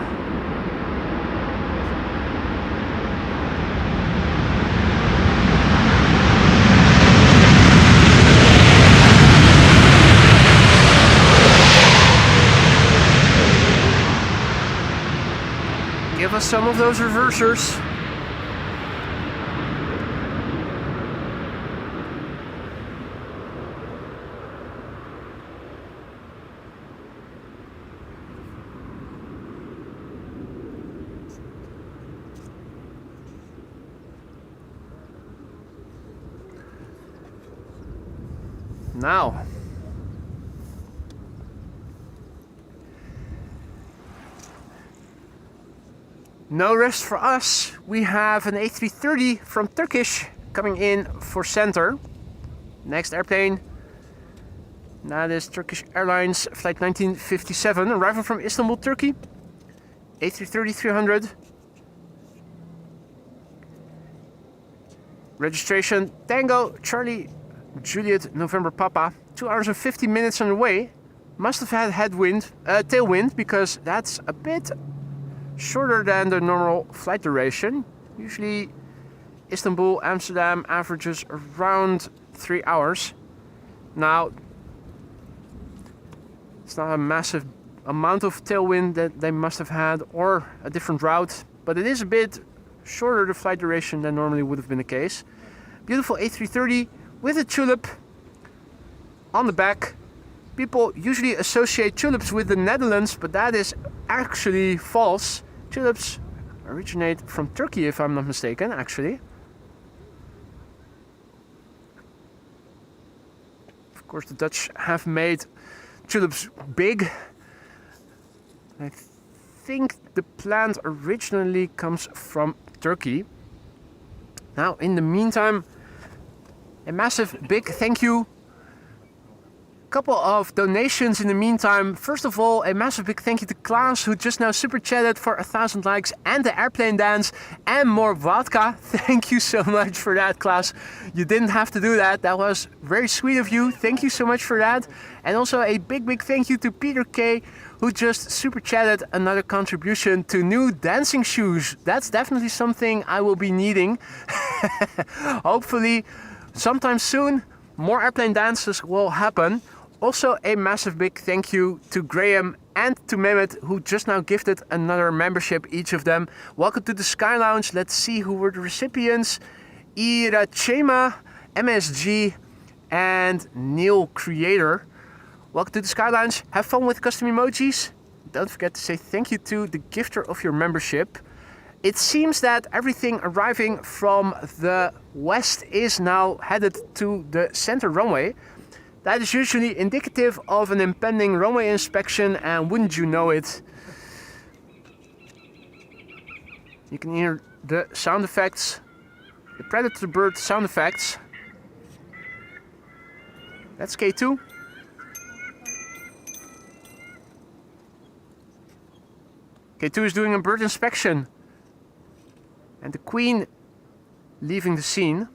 Give us some of those reversers. Now, no rest for us. We have an A330 from Turkish coming in for center. Next airplane, that is Turkish Airlines flight 1957, arriving from Istanbul, Turkey. A330-300. Registration Tango Charlie Juliet November Papa. 2 hours and 50 minutes on the way. Must have had tailwind, because that's a bit shorter than the normal flight duration. Usually Istanbul, Amsterdam averages around 3 hours. Now, it's not a massive amount of tailwind that they must have had, or a different route, but it is a bit shorter the flight duration than normally would have been the case. Beautiful A330 with a tulip on the back. People usually associate tulips with the Netherlands, but that is actually false. Tulips originate from Turkey, if I'm not mistaken, actually. Of course, the Dutch have made tulips big. I think the plant originally comes from Turkey. Now, in the meantime, a massive big thank you. Couple of donations in the meantime. First of all, a massive big thank you to Klaas, who just now super chatted for 1,000 likes and the airplane dance and more vodka. Thank you so much for that, Klaas. You didn't have to do that. That was very sweet of you. Thank you so much for that. And also a big thank you to Peter K, who just super chatted another contribution to new dancing shoes. That's definitely something I will be needing. Hopefully sometime soon more airplane dances will happen. Also a massive big thank you to Graham and to Mehmet, who just now gifted another membership, each of them. Welcome to the Sky Lounge. Let's see who were the recipients. Irachema, MSG and Neil Creator. Welcome to the Sky Lounge. Have fun with custom emojis. Don't forget to say thank you to the gifter of your membership. It seems that everything arriving from the west is now headed to the center runway. That is usually indicative of an impending runway inspection, and wouldn't you know it, you can hear the sound effects, the predator bird sound effects. That's K2. K2 is doing a bird inspection. And the Queen leaving the scene.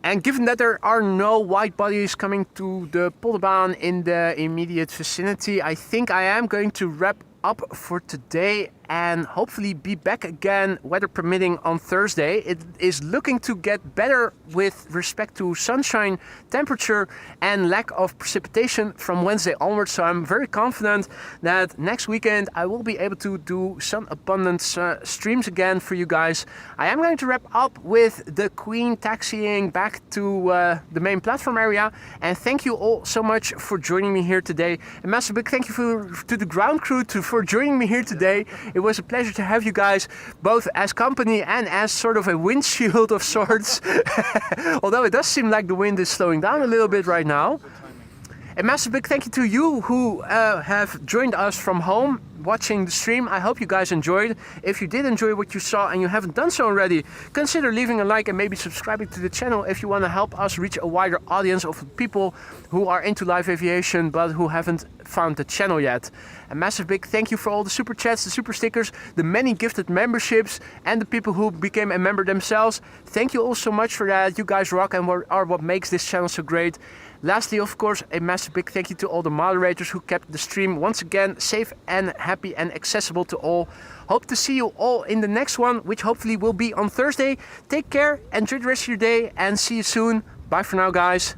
And given that there are no wide bodies coming to the Polderbaan in the immediate vicinity, I think I am going to wrap up for today and hopefully be back again, weather permitting, on Thursday. It is looking to get better with respect to sunshine, temperature and lack of precipitation from Wednesday onwards, so I'm very confident that next weekend I will be able to do sun abundance streams again for you guys. I am going to wrap up with the Queen taxiing back to the main platform area, and thank you all so much for joining me here today. A massive big thank you to the ground crew for joining me here today. It was a pleasure to have you guys both as company and as sort of a windshield of sorts. Although it does seem like the wind is slowing down a little bit right now. A massive big thank you to you who have joined us from home watching the stream. I hope you guys enjoyed. If you did enjoy what you saw and you haven't done so already, consider leaving a like and maybe subscribing to the channel if you want to help us reach a wider audience of people who are into live aviation but who haven't found the channel yet. A massive big thank you for all the super chats, the super stickers, the many gifted memberships and the people who became a member themselves. Thank you all so much for that. You guys rock and are what makes this channel so great. Lastly, of course, a massive big thank you to all the moderators who kept the stream once again safe and happy and accessible to all. Hope to see you all in the next one, which hopefully will be on Thursday. Take care, enjoy the rest of your day and see you soon. Bye for now, guys.